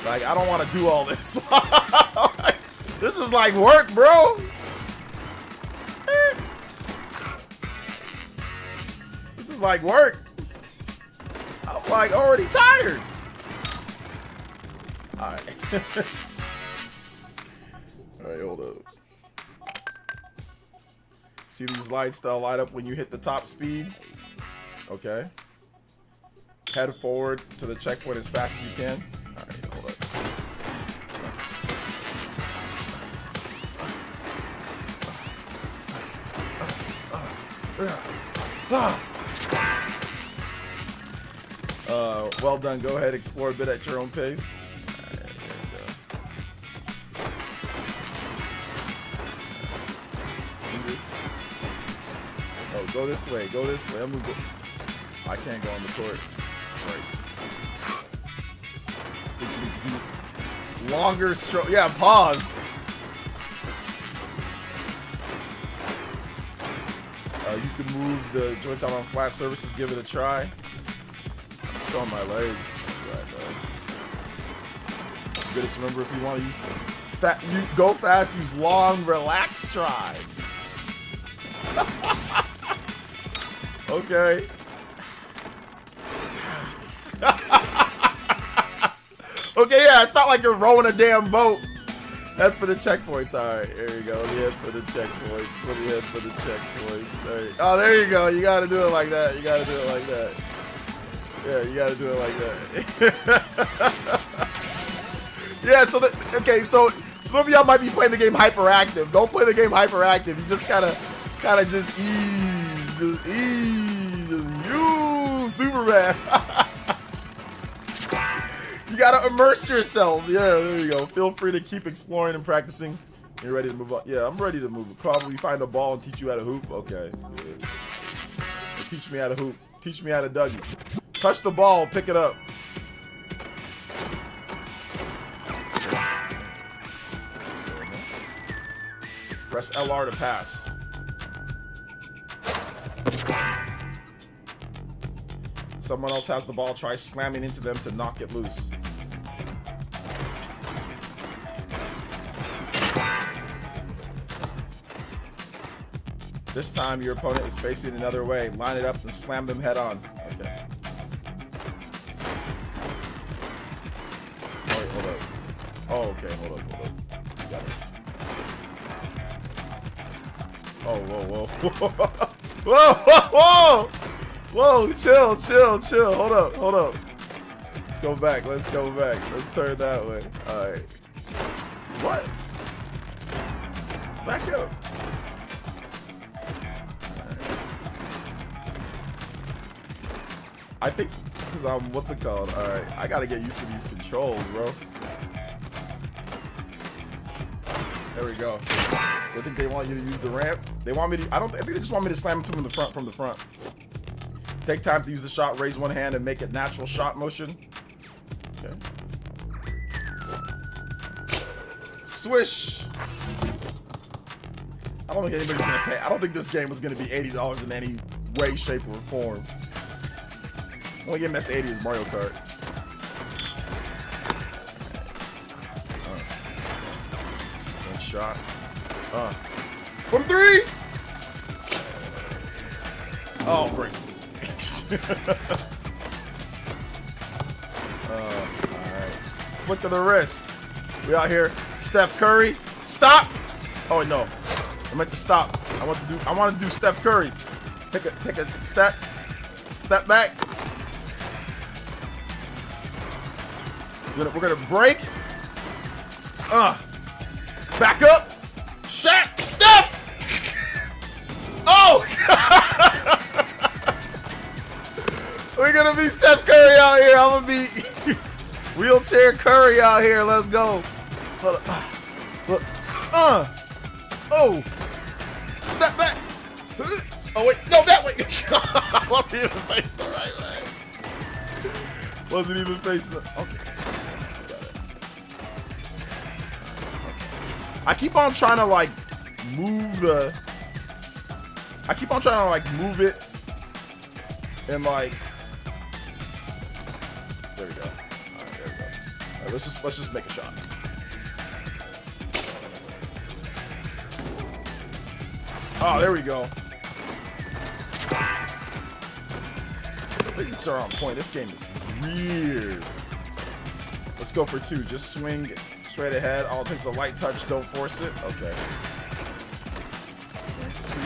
like, I don't want to do all this. This is like work, bro. like work. I'm like already tired. All right. All right, hold up. See these lights that'll light up when you hit the top speed? Okay. Head forward to the checkpoint as fast as you can. All right, hold up. Well done. Go ahead, explore a bit at your own pace. All right, there we go. Do this. Oh, go this way. Go this way. I'm gonna go. I can't go on the court. Right. Longer stroke. Yeah, pause. You can move the joint out on flat surfaces. Give it a try. I'm just on my legs. Right, good to remember if you want to use you go fast. Use long, relaxed strides. Okay. Okay, yeah, it's not like you're rowing a damn boat. Head for the checkpoints. All right, here you go. Let me head for the checkpoints. Let me head for the checkpoints. There you go. You got to do it like that. You got to do it like that. Yeah, you got to do it like that. Yeah, so some of y'all might be playing the game hyperactive. Don't play the game hyperactive. You just gotta just ease. Just you, Superman. You gotta immerse yourself. Yeah, there you go. Feel free to keep exploring and practicing. You're ready to move on. Yeah, I'm ready to move. Probably find a ball and teach you how to hoop. Okay. Good. Teach me how to hoop. Teach me how to Dougie. Touch the ball, pick it up. Press LR to pass. Someone else has the ball. Try slamming into them to knock it loose. This time, your opponent is facing another way. Line it up and slam them head on. Okay. Oh, wait, hold up. Oh, okay, hold up. Got it. Oh, whoa. Whoa! Whoa, chill. Hold up. Let's go back. Let's turn that way. All right. What? Back up. I think, because what's it called? All right, I gotta get used to these controls, bro. There we go. So I think they want you to use the ramp. They want me to. I think they just want me to slam them from the front. Take time to use the shot. Raise one hand and make it natural shot motion. Okay. Swish. I don't think anybody's gonna pay. I don't think this game was gonna be $80 in any way, shape, or form. The only game that's 80 is Mario Kart. One shot. From 3! Oh, great. Alright. Flick of the wrist. We out here. Steph Curry. Stop! Oh, no. I meant to stop. I want to do Steph Curry. Take a step. Step back. We're gonna break. Back up. Shaq. Steph. Oh. We're gonna be Steph Curry out here. I'm gonna be wheelchair Curry out here. Let's go. Look. Oh. Step back. Oh wait. No, that way. I wasn't even facing the right way. Wasn't even facing the. Okay. I keep on trying to like move it and like there we go. Alright, there we go. Alright, let's just make a shot. Oh, there we go. Physics are on point. This game is weird. Let's go for 2. Just swing straight ahead. All it takes is a light touch. Don't force it. Okay. Going for 2.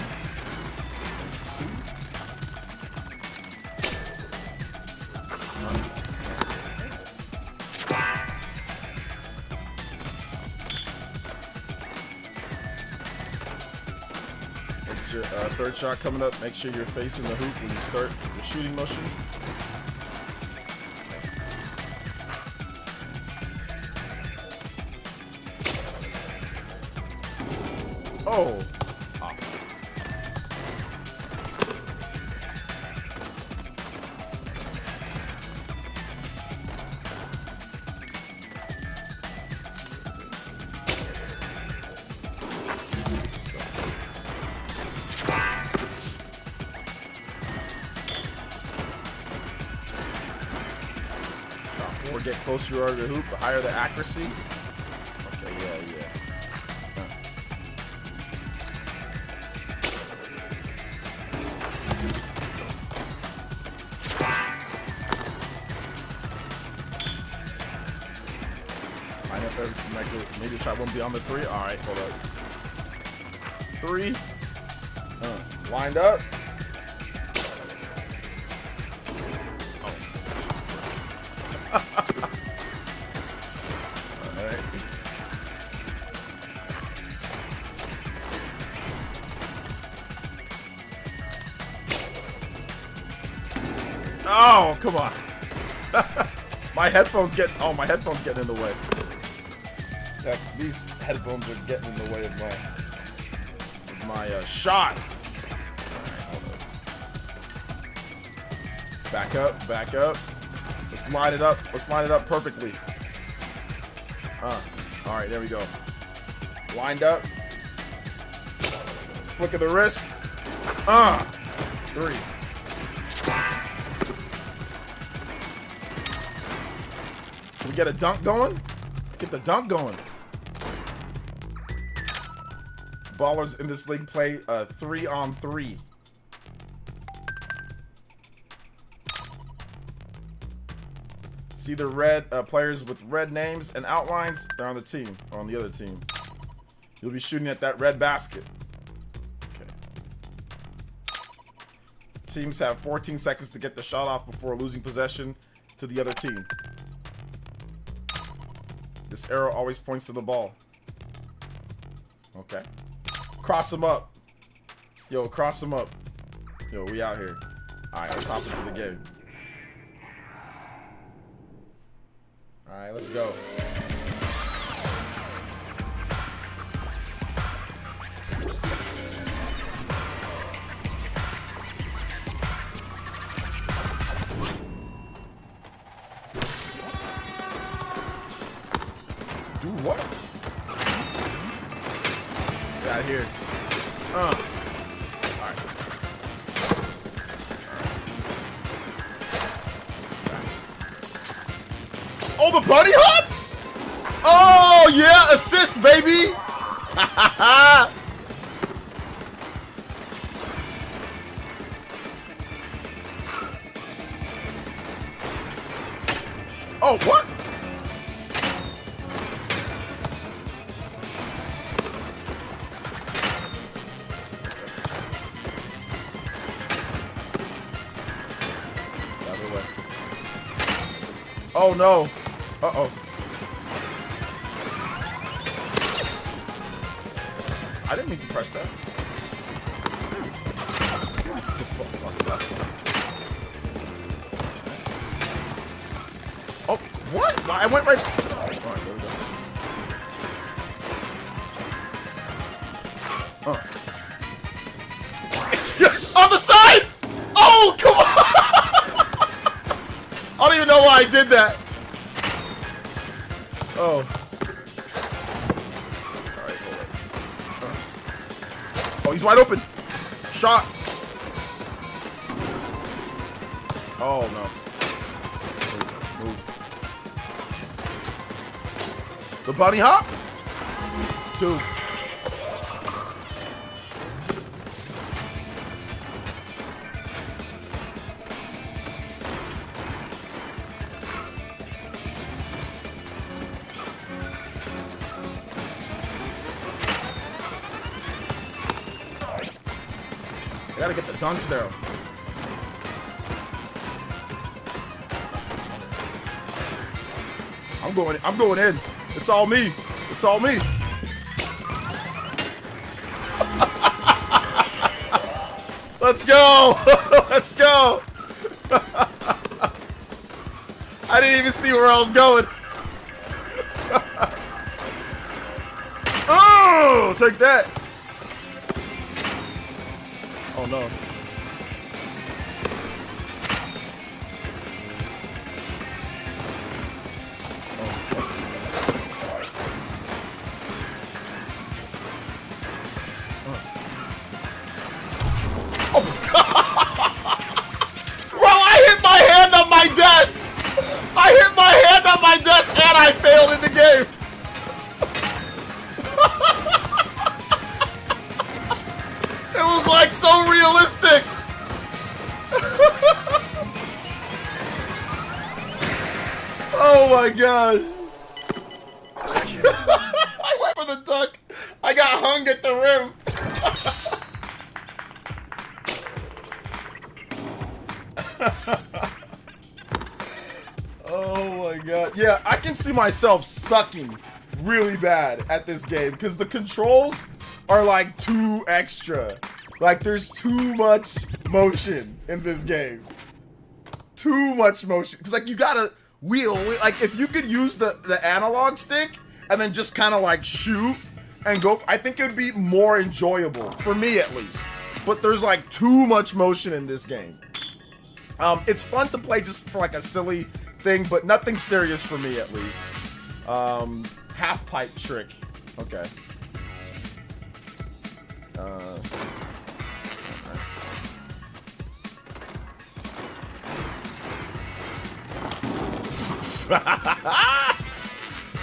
It's your third shot coming up. Make sure you're facing the hoop when you start the shooting motion. Oh! Ah. Shot 4, get closer you are to the hoop, the higher the accuracy. Okay, yeah. Maybe try one beyond the 3. All right, hold up. 3. Lined up. Oh. All right. Oh, come on. My headphones getting in the way. These headphones are getting in the way of my shot. Back up. Let's line it up. Perfectly. All right, there we go. Lined up. Flick of the wrist. 3. Can we get a dunk going? Let's get the dunk going. Ballers in this league play 3-on-3. See the red players with red names and outlines? They're on the team, or on the other team. You'll be shooting at that red basket. Okay. Teams have 14 seconds to get the shot off before losing possession to the other team. This arrow always points to the ball. Okay. Cross them up. Yo, cross them up. Yo, we out here. Alright, let's hop into the game. Alright, let's go. Do what? Get out of here. Alright. Nice. Oh, the bunny hop? Oh, yeah. Assist, baby. Oh, what? Oh no. Uh-oh. I didn't mean to press that. Oh, what? I went right. Alright, there we go. On the side! Oh, come on! I don't even know why I did that. Oh. Alright, hold it. Oh, he's wide open. Shot. Oh, no. Move. The bunny hop? 2. I gotta get the dunks there. I'm going in. It's all me. It's all me. Let's go. Let's go. I didn't even see where I was going. Oh, take that. Oh no. And I failed in the game. It was like so realistic. Oh my god. I went for the dunk. I got hung at the rim. Oh my god. Yeah, I can see myself sucking really bad at this game because the controls are like too extra. Like there's too much motion in this game. Too much motion. Because like you gotta wheel. Like if you could use the analog stick and then just kind of like shoot and go, I think it would be more enjoyable. For me at least. But there's like too much motion in this game. It's fun to play just for like a silly thing, but nothing serious for me at least. Half pipe trick. Okay.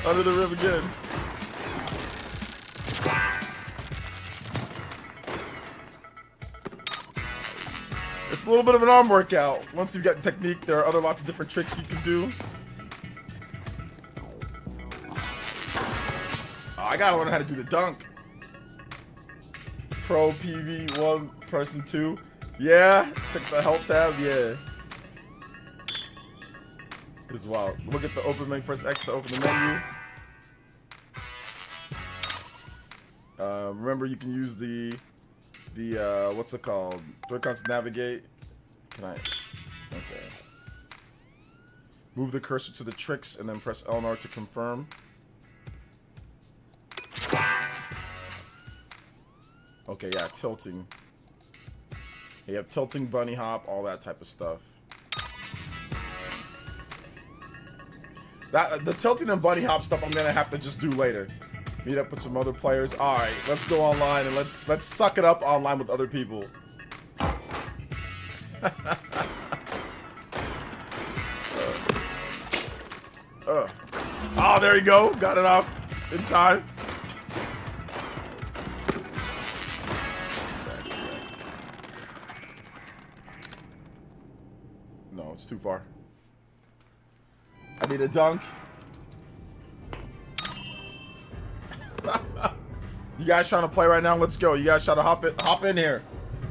Under the rim again. It's a little bit of an arm workout. Once you've got technique, there are lots of different tricks you can do. Oh, I gotta learn how to do the dunk. Pro PV1, person 2. Yeah, check the help tab, yeah. This is wild. Look at the open menu, press X to open the menu. Remember you can use the what's it called? Joy-Cons to navigate. Can I? Okay. Move the cursor to the tricks and then press L and R to confirm. Okay, yeah, tilting. You have tilting, bunny hop, all that type of stuff. The tilting and bunny hop stuff I'm gonna have to just do later. Meet up with some other players. All right, let's go online and let's suck it up online with other people. Oh, there you go. Got it off in time. No, it's too far. I need a dunk. You guys trying to play right now? Let's go. You guys try to hop in here.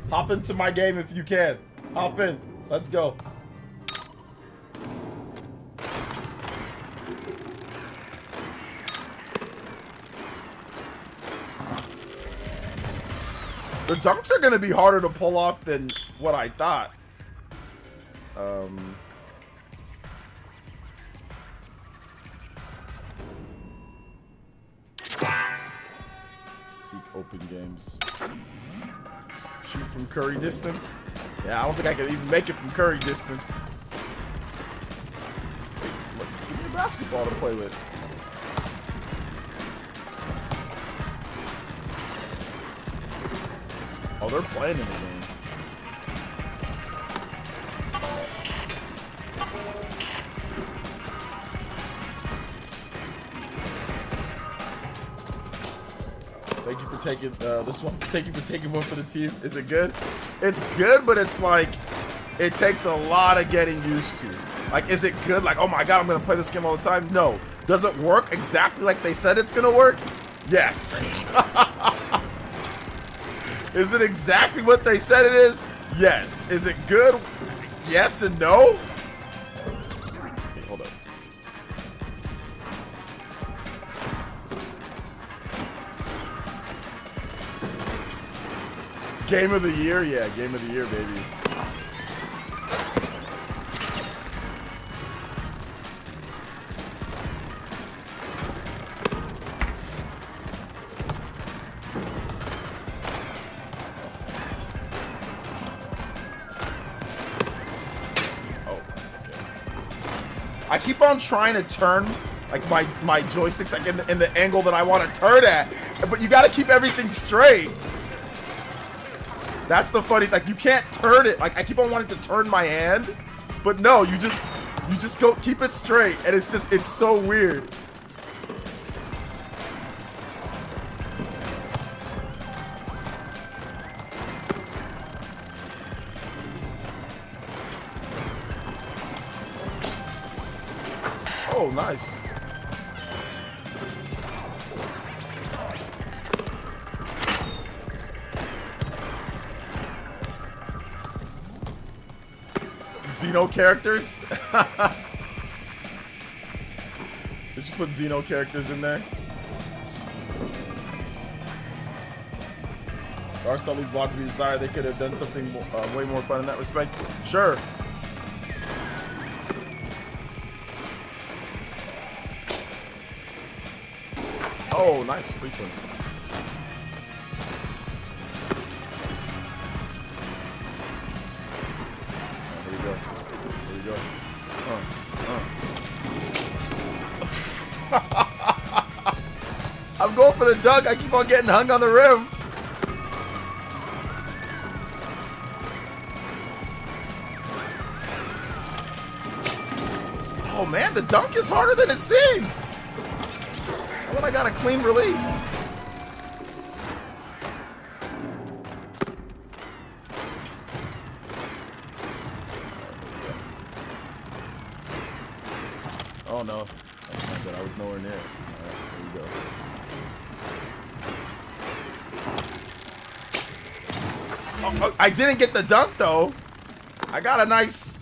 Hop into my game if you can. Hop in. Let's go. The dunks are going to be harder to pull off than what I thought. Seek open games. Shoot from curry distance. Yeah, I don't think I can even make it from curry distance. Look, give me a basketball to play with. Oh, they're playing in the game. Thank you for taking this one. Thank you for taking one for the team. Is it good? It's good, but it's like it takes a lot of getting used to. Like, is it good? Like, oh my god, I'm gonna play this game all the time? No. Does it work exactly like they said it's gonna work? Yes. Is it exactly what they said it is? Yes. Is it good? Yes and no? Hey, hold up. Game of the year? Yeah, game of the year, baby. I keep on trying to turn like my joysticks like in the angle that I want to turn at, but you got to keep everything straight. That's the funny, like you can't turn it. Like I keep on wanting to turn my hand, but no, you just go keep it straight, and it's so weird. Oh, nice. Xeno characters? Did you put Xeno characters in there? Our stuff leaves a lot to be desired. They could have done something way more fun in that respect. Sure. Oh, nice sleeping. There you go. There you go. I'm going for the dunk. I keep on getting hung on the rim. Oh man, the dunk is harder than it seems. How about I got a clean release? Oh no, that's not good. I was nowhere near it. Alright, here we go. Oh, I didn't get the dunk though. I got a nice.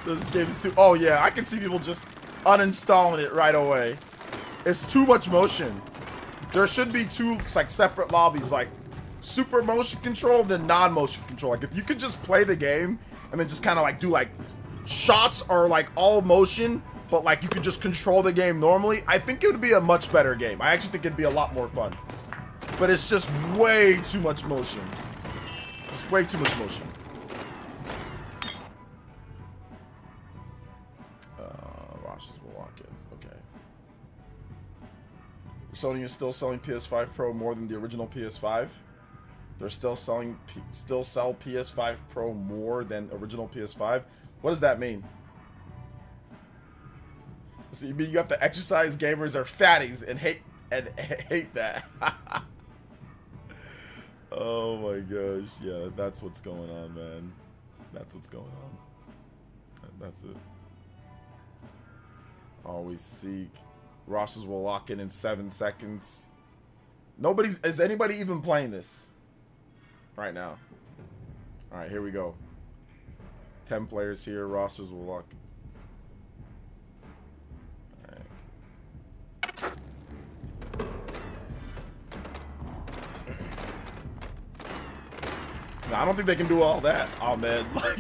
This game is too. Oh yeah, I can see people just uninstalling it right away. It's too much motion. There should be two like separate lobbies, like super motion control, then non-motion control. Like if you could just play the game and then just kind of like do like shots or like all motion, but like you could just control the game normally, I think it would be a much better game. I actually think it'd be a lot more fun. But it's just way too much motion. It's way too much motion. Sony is still selling PS5 Pro more than the original PS5. They're still sell PS5 Pro more than original PS5. What does that mean? So you mean you have to exercise gamers are fatties and hate that? Oh my gosh, yeah, that's what's going on, man. That's what's going on. That's it. Always seek. Rosters will lock in 7 seconds. Is anybody even playing this right now? All right, here we go. 10 players here. Rosters will lock. All right. No, I don't think they can do all that. Oh man, like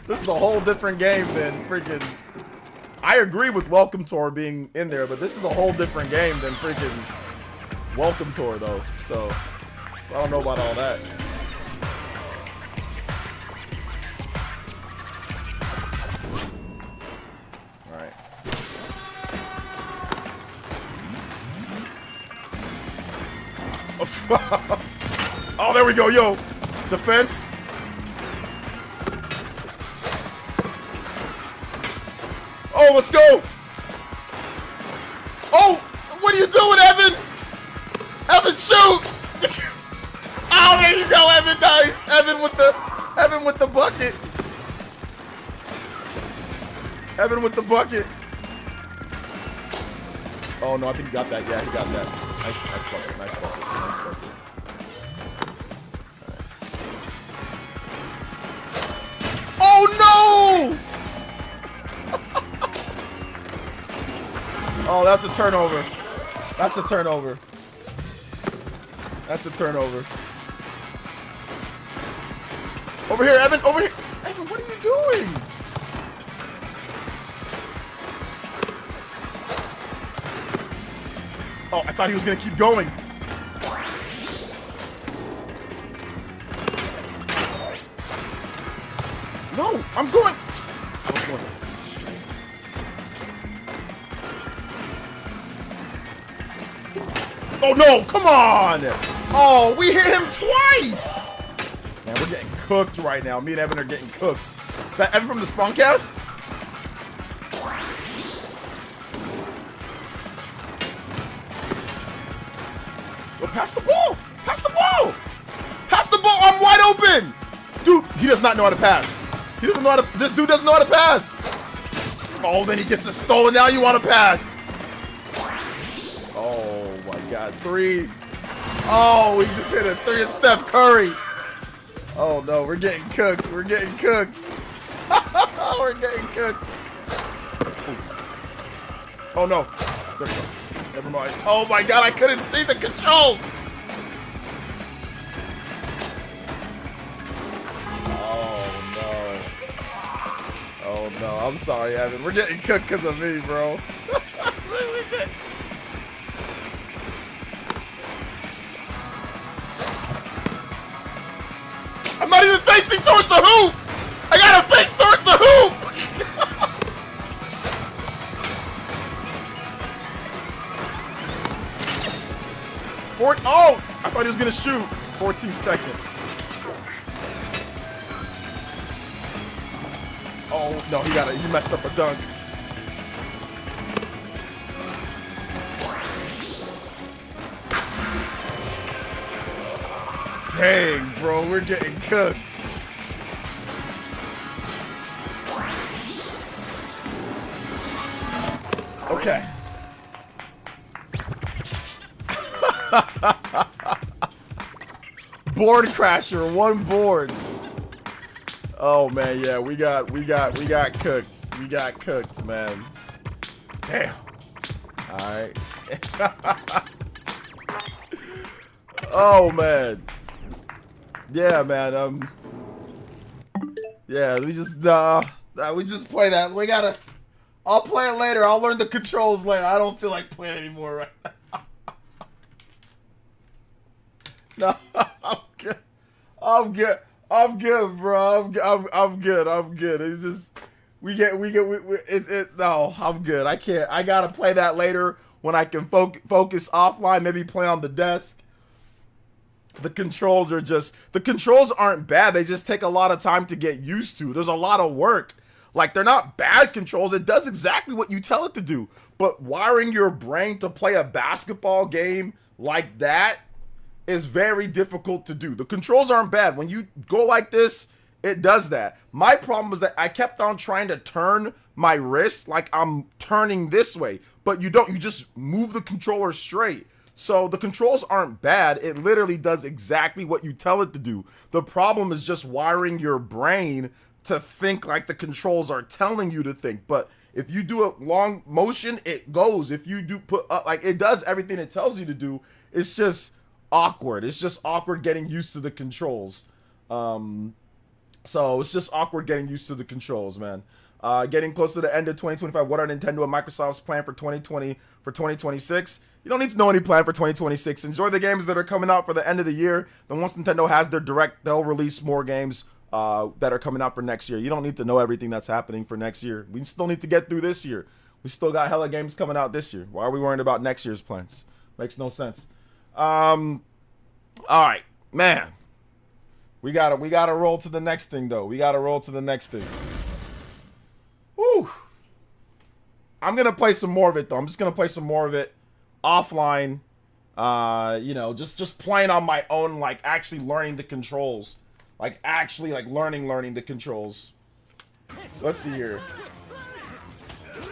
this is a whole different game than freaking. I agree with Welcome Tour being in there, but this is a whole different game than freaking Welcome Tour, though. So I don't know about all that. All right. Oh, there we go, yo. Defense. Oh, let's go! Oh, what are you doing, Evan? Evan, shoot! Oh, there you go, Evan. Nice, Evan with the bucket. Evan with the bucket. Oh no, I think he got that. Yeah, he got that. Nice bucket. Nice bucket. Nice bucket. Oh no! Oh, that's a turnover. That's a turnover. That's a turnover. Over here, Evan. Over here. Evan, what are you doing? Oh, I thought he was going to keep going. No, I'm going. I was going straight. Oh, no, come on. Oh, we hit him twice. Man, we're getting cooked right now. Me and Evan are getting cooked. Is that Evan from the Spawncast? Oh, pass the ball. Pass the ball. Pass the ball. I'm wide open. Dude, he does not know how to pass. He doesn't know how to. This dude doesn't know how to pass. Oh, then he gets a stolen. Now you want to pass. Oh, my God. 3. Oh, he just hit a 3 of Steph Curry. Oh, no. We're getting cooked. We're getting cooked. We're getting cooked. Oh, no. There we go. Never mind. Oh, my God. I couldn't see the controls. Oh no, I'm sorry, Evan. We're getting cooked because of me, bro. I'm not even facing towards the hoop! I gotta face towards the hoop! Oh! I thought he was gonna shoot. 14 seconds. Oh, no, he messed up a dunk. Dang, bro, we're getting cooked. Okay. Board crasher, 1 board. Oh man, yeah, we got cooked. We got cooked, man. Damn. All right. Oh man. Yeah, man. Yeah, we just play that. We gotta. I'll play it later. I'll learn the controls later. I don't feel like playing anymore right now. No, I'm good. I'm good. I'm good, bro. I'm good. I'm good. It's just no, I'm good. I can't. I gotta play that later when I can focus offline. Maybe play on the desk. The controls aren't bad. They just take a lot of time to get used to. There's a lot of work. Like, they're not bad controls. It does exactly what you tell it to do. But wiring your brain to play a basketball game like that is very difficult to do. The controls aren't bad. When you go like this, it does that. My problem was that I kept on trying to turn my wrist like I'm turning this way, but you don't. You just move the controller straight. So the controls aren't bad. It literally does exactly what you tell it to do. The problem is just wiring your brain to think like the controls are telling you to think. But if you do a long motion, it goes. If you do put up, like, it does everything it tells you to do. It's just awkward. It's just awkward getting used to the controls. So it's just awkward getting used to the controls, man. Getting close to the end of 2025. What are Nintendo and Microsoft's plan for 2026? You don't need to know any plan for 2026. Enjoy the games that are coming out for the end of the year. Then once Nintendo has their direct, they'll release more games that are coming out for next year. You don't need to know everything that's happening for next year. We still need to get through this year. We still got hella games coming out this year. Why are we worrying about next year's plans? Makes no sense. All right, man. We gotta roll to the next thing, though. We gotta roll to the next thing. Woo. I'm gonna play some more of it, though. I'm just gonna play some more of it offline. You know, just playing on my own, like actually learning the controls, like actually like learning the controls. Let's see here.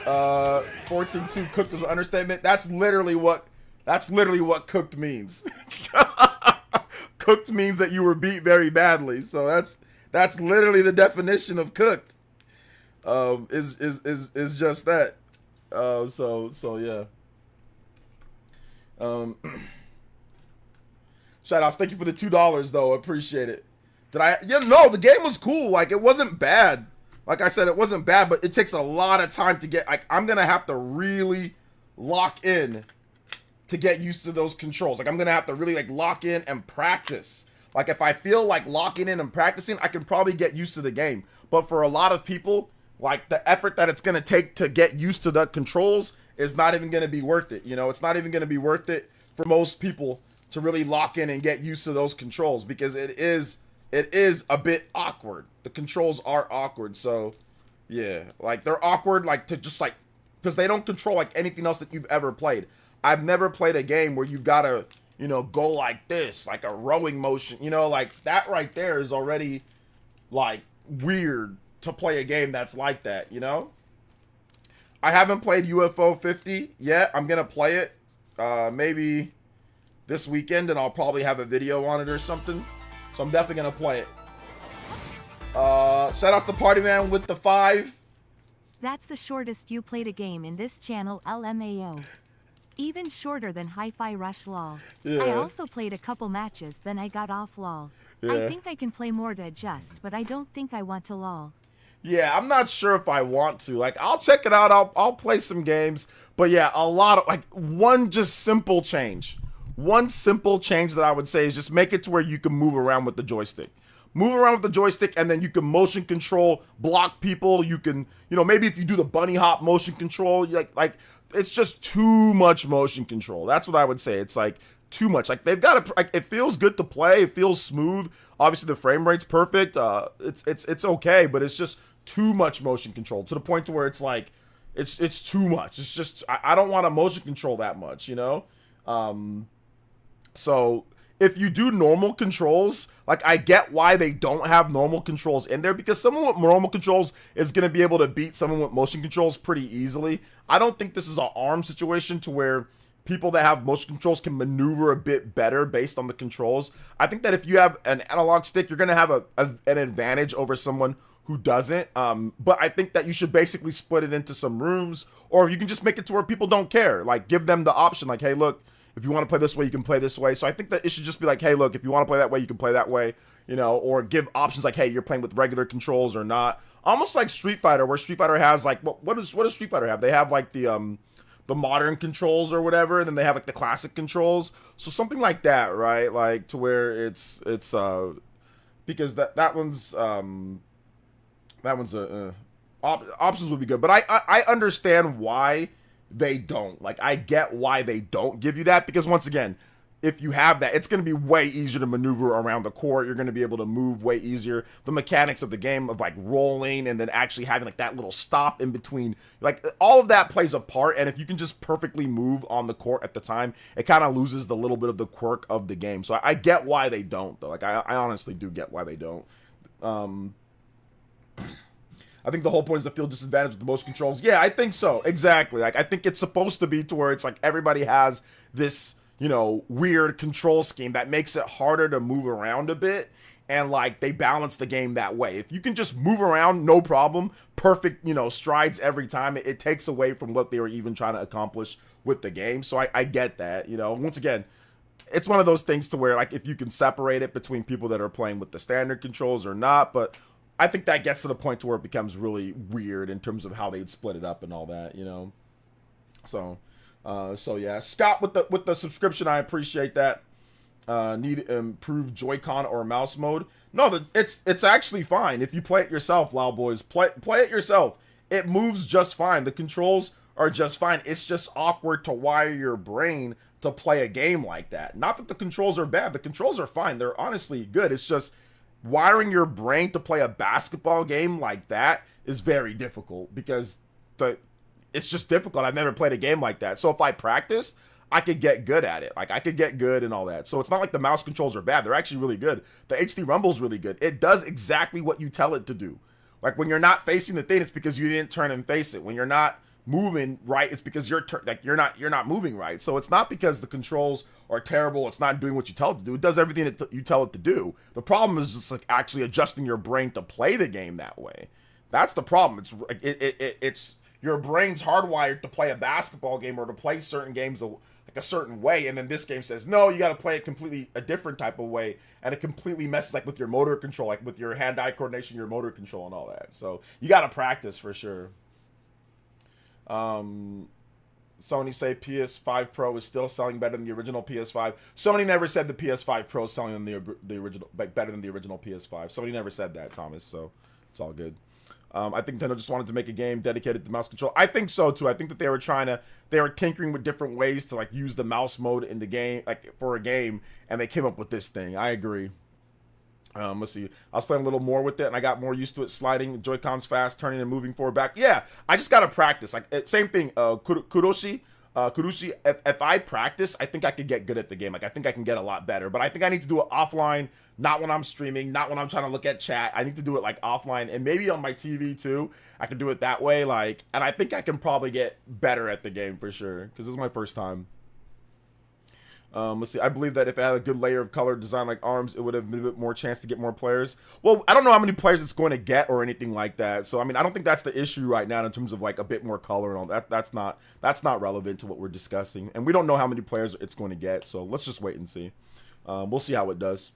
14-2 cooked is an understatement. That's literally what cooked means. Cooked means that you were beat very badly. So that's literally the definition of cooked. Is just that. So yeah. Shout outs. Thank you for the $2 though. Appreciate it. No, the game was cool. Like, it wasn't bad. Like I said, it wasn't bad, but it takes a lot of time to get, like, I'm gonna have to really lock in to get used to those controls. Like, I'm gonna have to really, like, lock in and practice. Like, if I feel like locking in and practicing, I can probably get used to the game. But for a lot of people, like, the effort that it's gonna take to get used to the controls is not even gonna be worth it. You know, it's not even gonna be worth it for most people to really lock in and get used to those controls, because it is a bit awkward. The controls are awkward. So yeah, like, they're awkward, like, to just, like, because they don't control like anything else that you've ever played. I've never played a game where you've got to, you know, go like this, like a rowing motion, you know, like that right there is already like weird to play a game that's like that, you know? I haven't played UFO 50 yet. I'm going to play it maybe this weekend, and I'll probably have a video on it or something. So I'm definitely going to play it. Shout outs to Party Man with the 5. That's the shortest you played a game in this channel, LMAO. Even shorter than Hi-Fi Rush lol. Yeah. I also played a couple matches, then I got off lol. Yeah. I think I can play more to adjust, but I don't think I want to lol. Yeah, I'm not sure if I want to. Like, I'll check it out. I'll play some games. But yeah, a lot of, like, one simple change that I would say is just make it to where you can move around with the joystick. Move around with the joystick, and then you can motion control, block people. You can, you know, maybe if you do the bunny hop motion control, like it's just too much motion control. That's what I would say. It's like too much. Like, they've got to, like, it feels good to play. It feels smooth. Obviously the frame rate's perfect. It's okay, but it's just too much motion control to the point to where it's like, it's too much. It's just, I don't want to motion control that much, you know? So if you do normal controls, like, I get why they don't have normal controls in there, because someone with normal controls is going to be able to beat someone with motion controls pretty easily. I don't think this is an ARM situation to where people that have motion controls can maneuver a bit better based on the controls. I think that if you have an analog stick, you're going to have an advantage over someone who doesn't. But I think that you should basically split it into some rooms, or you can just make it to where people don't care. Like, give them the option, like, hey, look, if you want to play this way, you can play this way. So I think that it should just be like, hey, look, if you want to play that way, you can play that way, you know, or give options like, hey, you're playing with regular controls or not. Almost like Street Fighter, where Street Fighter has, like, what does Street Fighter have? They have, like, the modern controls or whatever, and then they have, like, the classic controls. So something like that, right? Like, to where it's because that one's options would be good. But I understand why they don't. Like, I get why they don't give you that, because once again, if you have that, it's going to be way easier to maneuver around the court. You're going to be able to move way easier. The mechanics of the game of, like, rolling and then actually having, like, that little stop in between, like, all of that plays a part. And if you can just perfectly move on the court at the time, it kind of loses the little bit of the quirk of the game. So I get why they don't, though. Like, I honestly do get why they don't. I think the whole point is to feel disadvantaged with the motion controls. Yeah, I think so. Exactly. Like, I think it's supposed to be to where it's like everybody has this, you know, weird control scheme that makes it harder to move around a bit. And, like, they balance the game that way. If you can just move around, no problem, perfect, you know, strides every time, it takes away from what they were even trying to accomplish with the game. So I get that, you know. Once again, it's one of those things to where, like, if you can separate it between people that are playing with the standard controls or not, but I think that gets to the point to where it becomes really weird in terms of how they'd split it up and all that, you know. So yeah, Scott with the subscription, I appreciate that. Need improved Joy-Con or mouse mode? No, it's actually fine if you play it yourself, Loud Boys. Play it yourself. It moves just fine. The controls are just fine. It's just awkward to wire your brain to play a game like that. Not that the controls are bad. The controls are fine. They're honestly good. It's just wiring your brain to play a basketball game like that is very difficult, because it's just difficult. I've never played a game like that. So if I practice, I could get good at it. Like, I could get good and all that. So it's not like the mouse controls are bad. They're actually really good. The HD Rumble's really good. It does exactly what you tell it to do. Like, when you're not facing the thing, it's because you didn't turn and face it. When you're not moving right, it's because you're not moving right. So it's not because the controls are terrible. It's not doing what you tell it to do. It does everything that you tell it to do. The problem is just like actually adjusting your brain to play the game that way. That's the problem. It's your brain's hardwired to play a basketball game or to play certain games like a certain way, and then this game says no, you got to play it completely a different type of way, and it completely messes like with your motor control, like with your hand-eye coordination, your motor control, and all that. So you got to practice for sure. Sony say PS5 Pro is still selling better than the original PS5. Sony never said the PS5 Pro is selling the original better than the original PS5. Sony never said that, Thomas. So it's all good. I think Nintendo just wanted to make a game dedicated to mouse control. I think so too. I think that they were tinkering with different ways to like use the mouse mode in the game, like for a game, and they came up with this thing. I agree. Let's see. I was playing a little more with it, and I got more used to it. Sliding Joy-Cons fast, turning and moving forward, back. Yeah, I just gotta practice. Like same thing. Kuroshi. If I practice, I think I could get good at the game. Like I think I can get a lot better. But I think I need to do it offline, not when I'm streaming, not when I'm trying to look at chat. I need to do it like offline, and maybe on my TV too. I can do it that way. Like, and I think I can probably get better at the game for sure because this is my first time. Let's see. I believe that if it had a good layer of color design like ARMS, it would have been a bit more chance to get more players. Well, I don't know how many players it's going to get or anything like that. So I mean, I don't think that's the issue right now in terms of like a bit more color and all that. That's not relevant to what we're discussing, and we don't know how many players it's going to get. So let's just wait and see. We'll see how it does.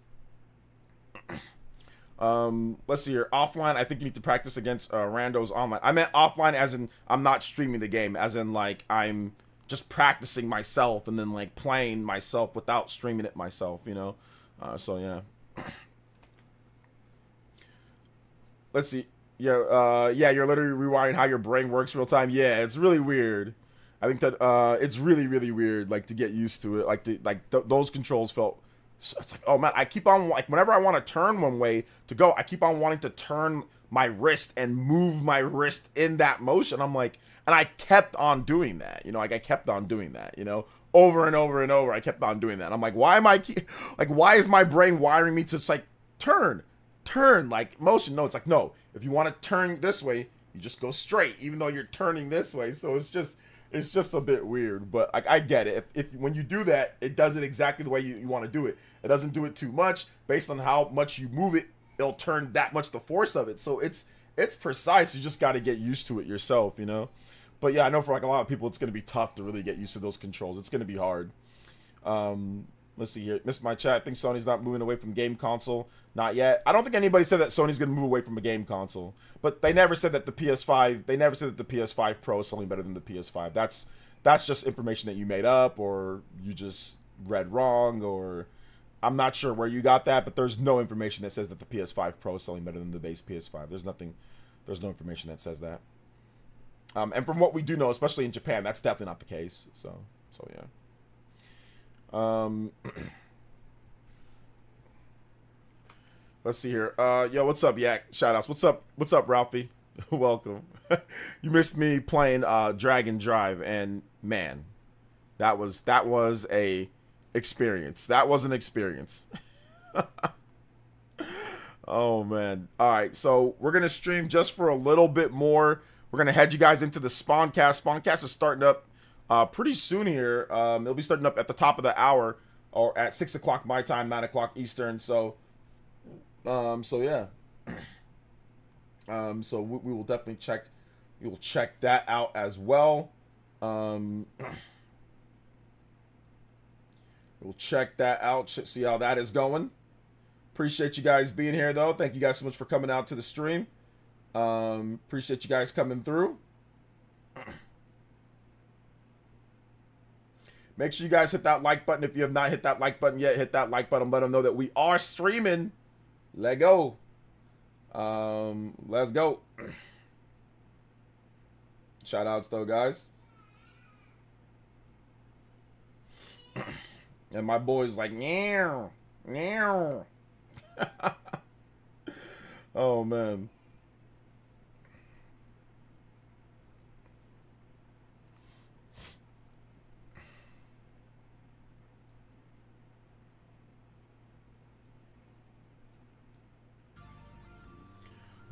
Let's see here. Offline, I think you need to practice against randos online. I meant offline as in I'm not streaming the game, as in like I'm just practicing myself and then like playing myself without streaming it myself, you know. So yeah. Let's see. Yeah, you're literally rewiring how your brain works real time. Yeah, it's really weird. I think that it's really weird, like to get used to it. Like those controls felt. It's like, oh man, I keep on like whenever I want to turn one way to go, I keep on wanting to turn my wrist and move my wrist in that motion. I'm like, and I kept on doing that, you know, like I kept on doing that, you know, over and over and over. I kept on doing that. I'm like, why am I like, why is my brain wiring me to just like turn like motion? No, it's like, no, if you want to turn this way, you just go straight, even though you're turning this way. So it's just a bit weird, but I get it. If when you do that, it does it exactly the way you want to do it. It doesn't do it too much. Based on how much you move it, it'll turn that much the force of it. So it's precise. You just got to get used to it yourself, you know. But yeah, I know for like a lot of people, it's going to be tough to really get used to those controls. It's going to be hard. Let's see here. Missed my chat. I think Sony's not moving away from game console. Not yet. I don't think anybody said that Sony's going to move away from a game console. But they never said that the PS5. They never said that the PS5 Pro is selling better than the PS5. That's just information that you made up or you just read wrong, or I'm not sure where you got that. But there's no information that says that the PS5 Pro is selling better than the base PS5. There's no information that says that. And from what we do know, especially in Japan, that's definitely not the case. So yeah. Let's see here. Yo, what's up, Yak? Shoutouts. What's up, Ralphie? Welcome. You missed me playing Dragon Drive, and man, that was a experience. That was an experience. Oh man. All right, so we're gonna stream just for a little bit more. We're going to head you guys into the Spawncast. Spawncast is starting up pretty soon here. It'll be starting up at the top of the hour or at 6 o'clock my time, 9 o'clock Eastern. So yeah. So we will definitely check. We will check that out as well. We'll check that out. See how that is going. Appreciate you guys being here, though. Thank you guys so much for coming out to the stream. Appreciate you guys coming through. Make sure you guys hit that like button. If you have not hit that like button yet, hit that like button. Let them know that we are streaming. Let go. Let's go. Shout outs though, guys. And my boy's like, meow, meow. Oh man.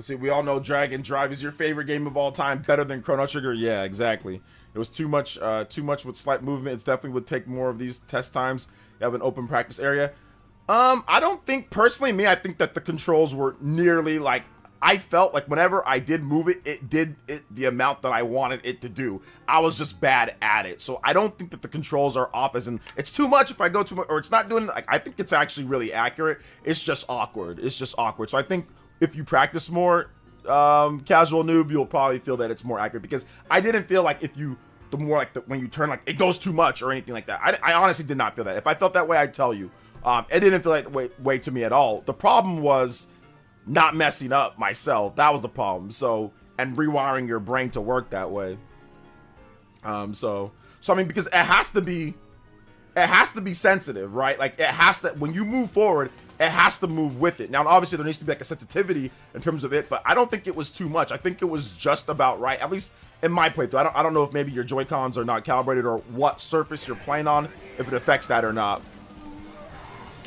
Let's see, we all know Dragon Drive is your favorite game of all time, better than Chrono Trigger. Yeah, exactly. It was too much with slight movement. It definitely would take more of these test times. You have an open practice area. I don't think, personally, I think that the controls were nearly like, I felt like whenever I did move it, it did the amount that I wanted it to do. I was just bad at it. So I don't think that the controls are off as in, it's too much if I go too much, or it's not doing, like, I think it's actually really accurate. It's just awkward. It's just awkward. So I think if you practice more, casual noob, you'll probably feel that it's more accurate, because I didn't feel like when you turn, like, it goes too much or anything like that. I honestly did not feel that. If I felt that way, I'd tell you. It didn't feel like way to me at all. The problem was not messing up myself. That was the problem. So, and rewiring your brain to work that way. So I mean, because it has to be sensitive, right? Like, it has to, when you move forward, it has to move with it. Now, obviously, there needs to be like a sensitivity in terms of it, but I don't think it was too much. I think it was just about right, at least in my playthrough. I don't know if maybe your Joy-Cons are not calibrated or what surface you're playing on, if it affects that or not.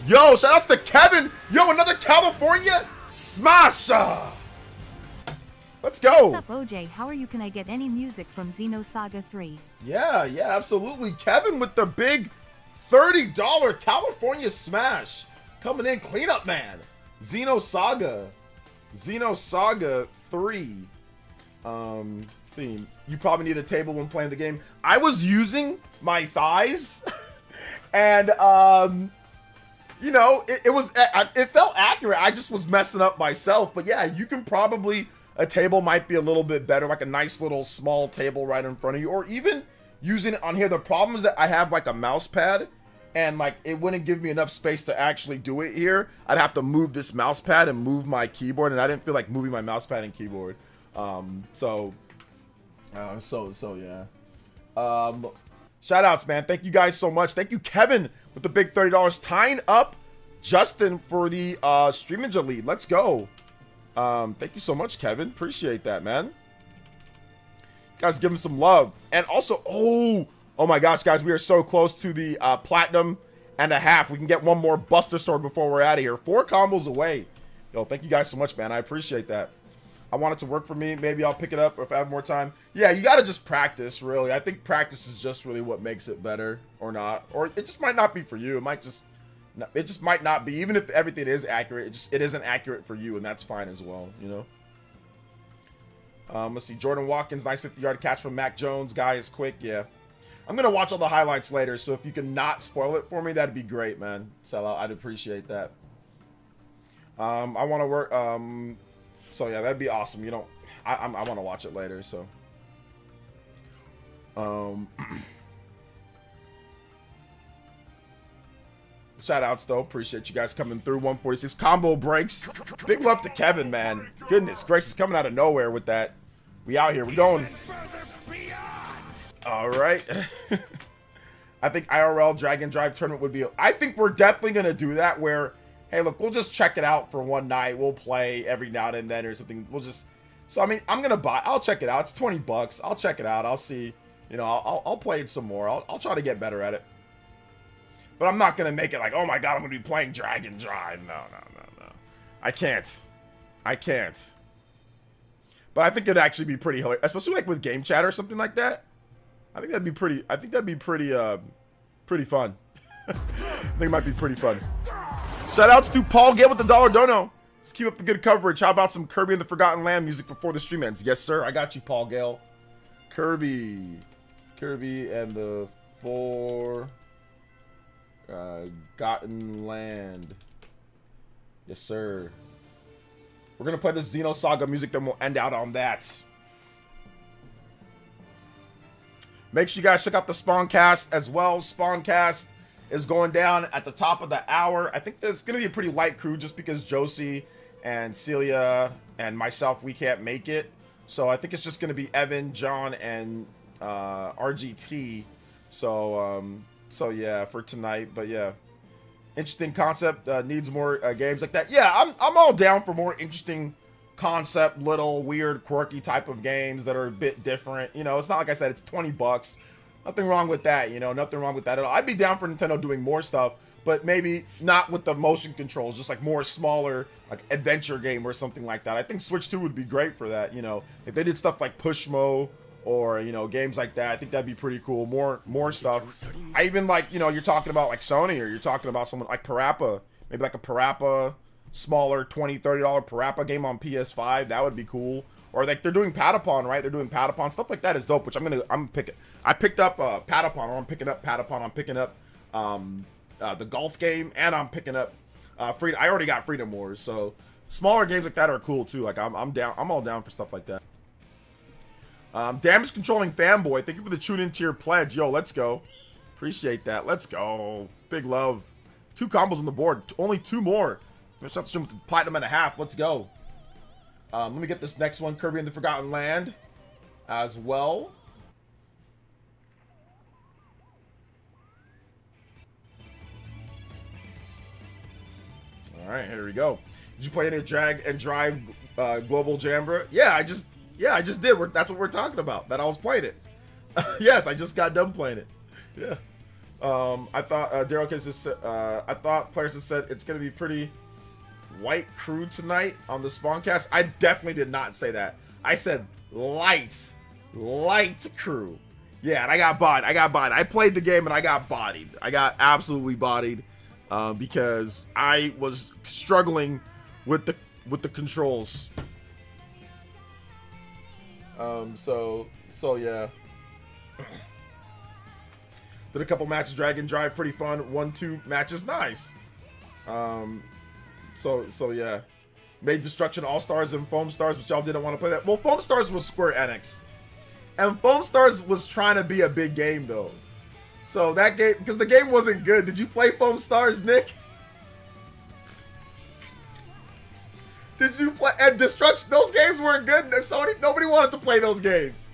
Yo, shout outs to Kevin. Yo, another California smash. Let's go. What's up, OJ? How are you? Can I get any music from Xenosaga 3? Yeah, absolutely. Kevin with the big $30 California smash. Coming in, cleanup man. Xenosaga 3 theme. You probably need a table when playing the game. I was using my thighs and you know, it felt accurate. I just was messing up myself. But yeah, you can probably, a table might be a little bit better, like a nice little small table right in front of you, or even using it on here. The problem is that I have like a mouse pad, and like it wouldn't give me enough space to actually do it here. I'd have to move this mouse pad and move my keyboard, and I didn't feel like moving my mouse pad and keyboard. So yeah. Shout outs, man. Thank you guys so much. Thank you, Kevin, with the big $30, tying up Justin for the Streamage Elite. Let's go. Thank you so much, Kevin. Appreciate that, man. You guys, give him some love. And also, oh my gosh, guys, we are so close to the platinum and a half. We can get one more Buster Sword before we're out of here. 4 combos away. Yo, thank you guys so much, man. I appreciate that. I want it to work for me. Maybe I'll pick it up if I have more time. Yeah, you got to just practice, really. I think practice is just really what makes it better, or not. Or it just might not be for you. It just might not be. Even if everything is accurate, it isn't accurate for you, and that's fine as well, you know? Let's see. Jordan Watkins, nice 50-yard catch from Mac Jones. Guy is quick, yeah. I'm going to watch all the highlights later, so if you can not spoil it for me, that'd be great, man. Sellout, I'd appreciate that. I want to work... So yeah, that'd be awesome. You know, I want to watch it later. So, shout outs though. Appreciate you guys coming through. 146 combo breaks. Big love to Kevin, man. Goodness gracious, coming out of nowhere with that. We out here. We going. All right. I think IRL Dragon Drive tournament would be. I think we're definitely gonna do that where. Hey, look, we'll just check it out for one night. We'll play every now and then or something. We'll just... So, I mean, I'll check it out. It's $20. I'll check it out. I'll see. You know, I'll play it some more. I'll try to get better at it. But I'm not going to make it like, oh my god, I'm going to be playing Dragon Drive. No. I can't. But I think it'd actually be pretty hilarious. Especially like with game chat or something like that. I think that'd be pretty fun. I think it might be pretty fun. Shoutouts to Paul Gale with the $1 dono. Let's keep up the good coverage. How about some Kirby and the Forgotten Land music before the stream ends? Yes, sir. I got you, Paul Gale. Kirby and the Forgotten Land. Yes, sir. We're going to play the Xenosaga music, then we'll end out on that. Make sure you guys check out the Spawncast as well. Spawncast is going down at the top of the hour. I think that's going to be a pretty light crew just because Josie and Celia and myself, we can't make it. So I think it's just going to be Evan, John, and RGT. So yeah, for tonight. But yeah, interesting concept. Needs more games like that. Yeah, I'm all down for more interesting concept, little weird, quirky type of games that are a bit different. You know, it's not like I said, it's $20. Nothing wrong with that, you know, nothing wrong with that at all. I'd be down for Nintendo doing more stuff, but maybe not with the motion controls, just like more smaller, like adventure game or something like that. I think Switch 2 would be great for that. You know, if they did stuff like Pushmo or, you know, games like that, I think that'd be pretty cool. More stuff. I even like, you know, you're talking about like Sony, or you're talking about someone like Parappa, maybe like a Parappa, smaller $20-$30 Parappa game on PS5. That would be cool. Or like they're doing Patapon, right? They're doing Patapon. Stuff like that is dope, which I'm picking. I picked up Patapon, or I'm picking up Patapon. I'm picking up the golf game, and I'm picking up Freedom. I already got Freedom Wars, so smaller games like that are cool too. Like I'm down. I'm all down for stuff like that. Damage controlling fanboy, thank you for the tune in tier pledge. Yo, let's go. Appreciate that. Let's go. Big love. 2 combos on the board. Only 2 more. Finish out the stream with the platinum and a half. Let's go. Let me get this next one, Kirby and the Forgotten Land, as well. All right, here we go. Did you play any Drag and Drive Global Jambra? Yeah, I just did. That's what we're talking about. That I was playing it. Yes, I just got done playing it. Yeah. I thought Daryl Case just said, I thought players have said it's gonna be pretty white crew tonight on the Spawncast. I definitely did not say that. I said light crew. Yeah, and I got bodied. I played the game and I got bodied. I got absolutely bodied because I was struggling with the controls. So yeah. Did a couple matches, Drag and Drive, pretty fun. 1-2 matches, nice. So yeah. Made Destruction All-Stars and Foam Stars, but y'all didn't want to play that. Well, Foam Stars was Square Enix. And Foam Stars was trying to be a big game, though. So that game, because the game wasn't good. Did you play Foam Stars, Nick? Did you play? And Destruction, those games weren't good. Sony, nobody wanted to play those games.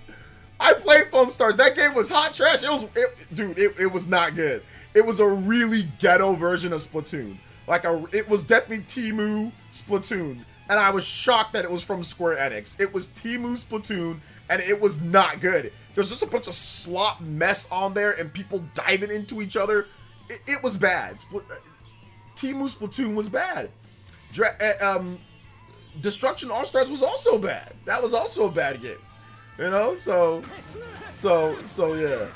I played Foam Stars. That game was hot trash. It was not good. It was a really ghetto version of Splatoon. It was definitely Temu Splatoon. And I was shocked that it was from Square Enix. It was Temu Splatoon, and it was not good. There's just a bunch of slop mess on there and people diving into each other. It was bad. Temu Splatoon was bad. Destruction All-Stars was also bad. That was also a bad game. You know, so yeah.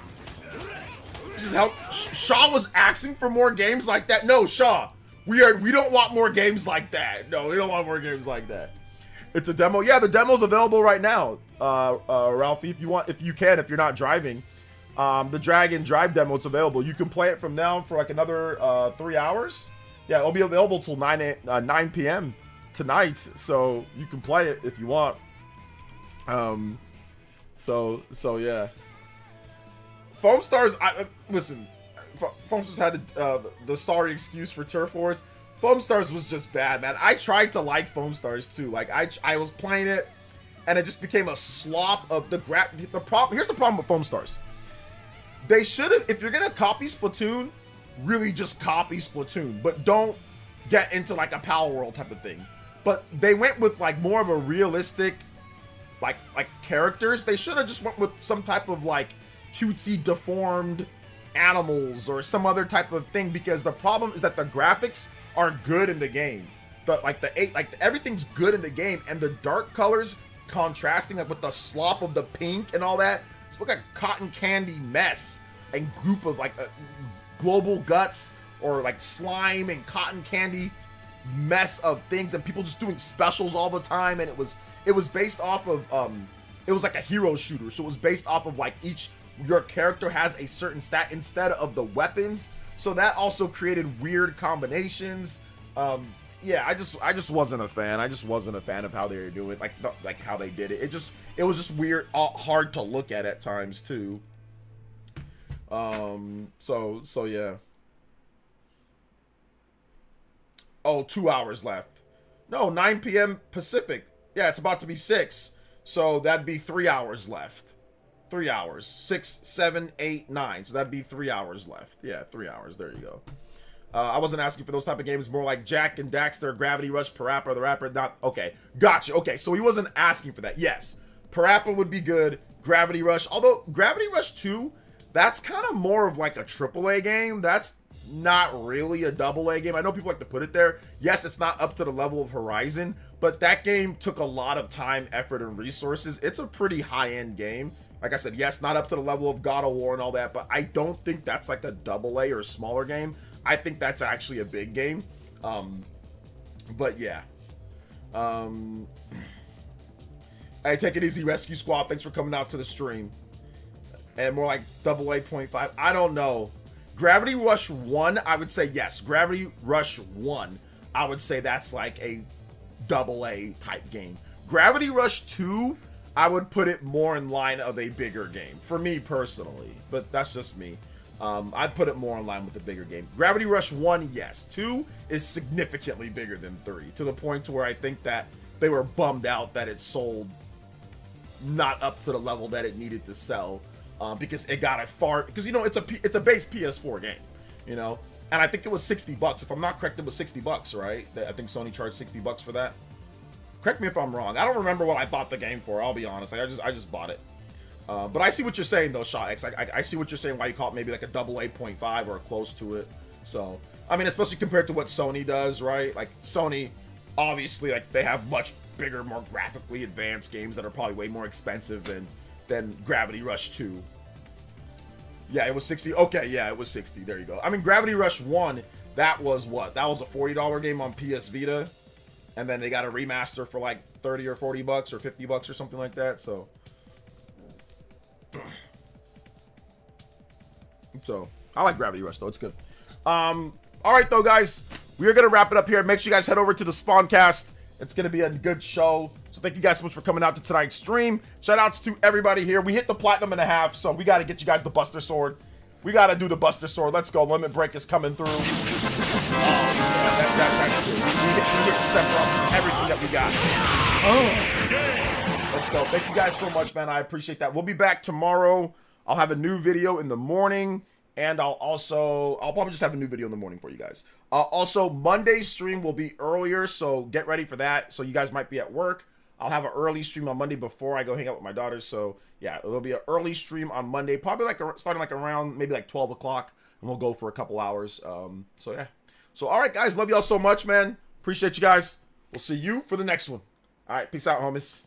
This is how Shaw was asking for more games like that. No, Shaw, we don't want more games like that. No, we don't want more games like that. It's a demo. Yeah, the demo's available right now, Ralphie. If you're not driving, the Drag and Drive demo's available. You can play it from now for like another 3 hours. Yeah, it'll be available till 9 p.m. tonight, so you can play it if you want. So yeah. Foam Stars, listen, Foam Stars had the sorry excuse for Turf Wars. Foam Stars was just bad, man. I tried to like Foam Stars too. Like I was playing it, and it just became a slop of the problem. Here's the problem with Foam Stars. They should have, if you're gonna copy Splatoon, really just copy Splatoon, but don't get into like a Power World type of thing. But they went with like more of a realistic, like characters. They should have just went with some type of like cutesy deformed animals or some other type of thing, because the problem is that the graphics are good in the game. Everything's good in the game, and the dark colors contrasting with the slop of the pink and all that. It's look like a cotton candy mess and goop of like global guts or like slime and cotton candy mess of things, and people just doing specials all the time. And it was based off of it was like a hero shooter, so it was based off of like your character has a certain stat instead of the weapons, so that also created weird combinations. Yeah, I just wasn't a fan. I just wasn't a fan of how they were doing it, like how they did it. It was just weird, hard to look at times too. So yeah. Oh, 2 hours left. No, 9 p.m. Pacific. Yeah, it's about to be 6. So that'd be 3 hours left. 3 hours. 6, 7, 8, 9. So that'd be 3 hours left. Yeah, 3 hours. There you go. I wasn't asking for those type of games. More like Jack and Daxter, Gravity Rush, Parappa, the Rapper. Not okay. Gotcha. Okay, so he wasn't asking for that. Yes, Parappa would be good. Gravity Rush. Although Gravity Rush 2, that's kind of more of like a AAA game. That's not really a AA game. I know people like to put it there. Yes, it's not up to the level of Horizon, but that game took a lot of time, effort, and resources. It's a pretty high-end game. Like I said, yes, not up to the level of God of War and all that, but I don't think that's like a AA or a smaller game. I think that's actually a big game. But yeah. Hey, take it easy, Rescue Squad. Thanks for coming out to the stream. And more like AA.5. I don't know. Gravity Rush 1, I would say yes. Gravity Rush 1, I would say that's like a AA type game. Gravity Rush 2, I would put it more in line of a bigger game. For me personally. But that's just me. I'd put it more in line with a bigger game. Gravity Rush 1, yes. 2 is significantly bigger than 3. To the point to where I think that they were bummed out that it sold not up to the level that it needed to sell. Because it got a far, because you know it's a base PS4 game, you know, and I think it was $60. If I'm not correct, it was $60, right? I think Sony charged $60 for that. Correct me if I'm wrong. I don't remember what I bought the game for. I'll be honest. I just bought it. But I see what you're saying though, Shot X. I see what you're saying. Why you call it maybe like a AA.5 or close to it. So I mean, especially compared to what Sony does, right? Like Sony, obviously, like they have much bigger, more graphically advanced games that are probably way more expensive than Gravity Rush 2. Yeah, it was 60. Okay, yeah, it was 60. There you go. I mean, Gravity Rush 1, that was what? That was a $40 game on PS Vita. And then they got a remaster for like 30 or 40 bucks or 50 bucks or something like that. So I like Gravity Rush though. It's good. All right though, guys, we are going to wrap it up here. Make sure you guys head over to the Spawncast. It's going to be a good show. So thank you guys so much for coming out to tonight's stream. Shout outs to everybody here. We hit the platinum.5, so we got to get you guys the Buster Sword. We got to do the Buster Sword. Let's go. Limit Break is coming through. That's good. We hit Sephiroth, everything that we got. Let's go. Thank you guys so much, man. I appreciate that. We'll be back tomorrow. I'll have a new video in the morning. And I'll probably just have a new video in the morning for you guys. Also, Monday's stream will be earlier, so get ready for that. So you guys might be at work. I'll have an early stream on Monday before I go hang out with my daughters. So yeah, there'll be an early stream on Monday, probably like starting like around maybe like 12 o'clock, and we'll go for a couple hours. So yeah. So all right, guys, love y'all so much, man. Appreciate you guys. We'll see you for the next one. All right, peace out, homies.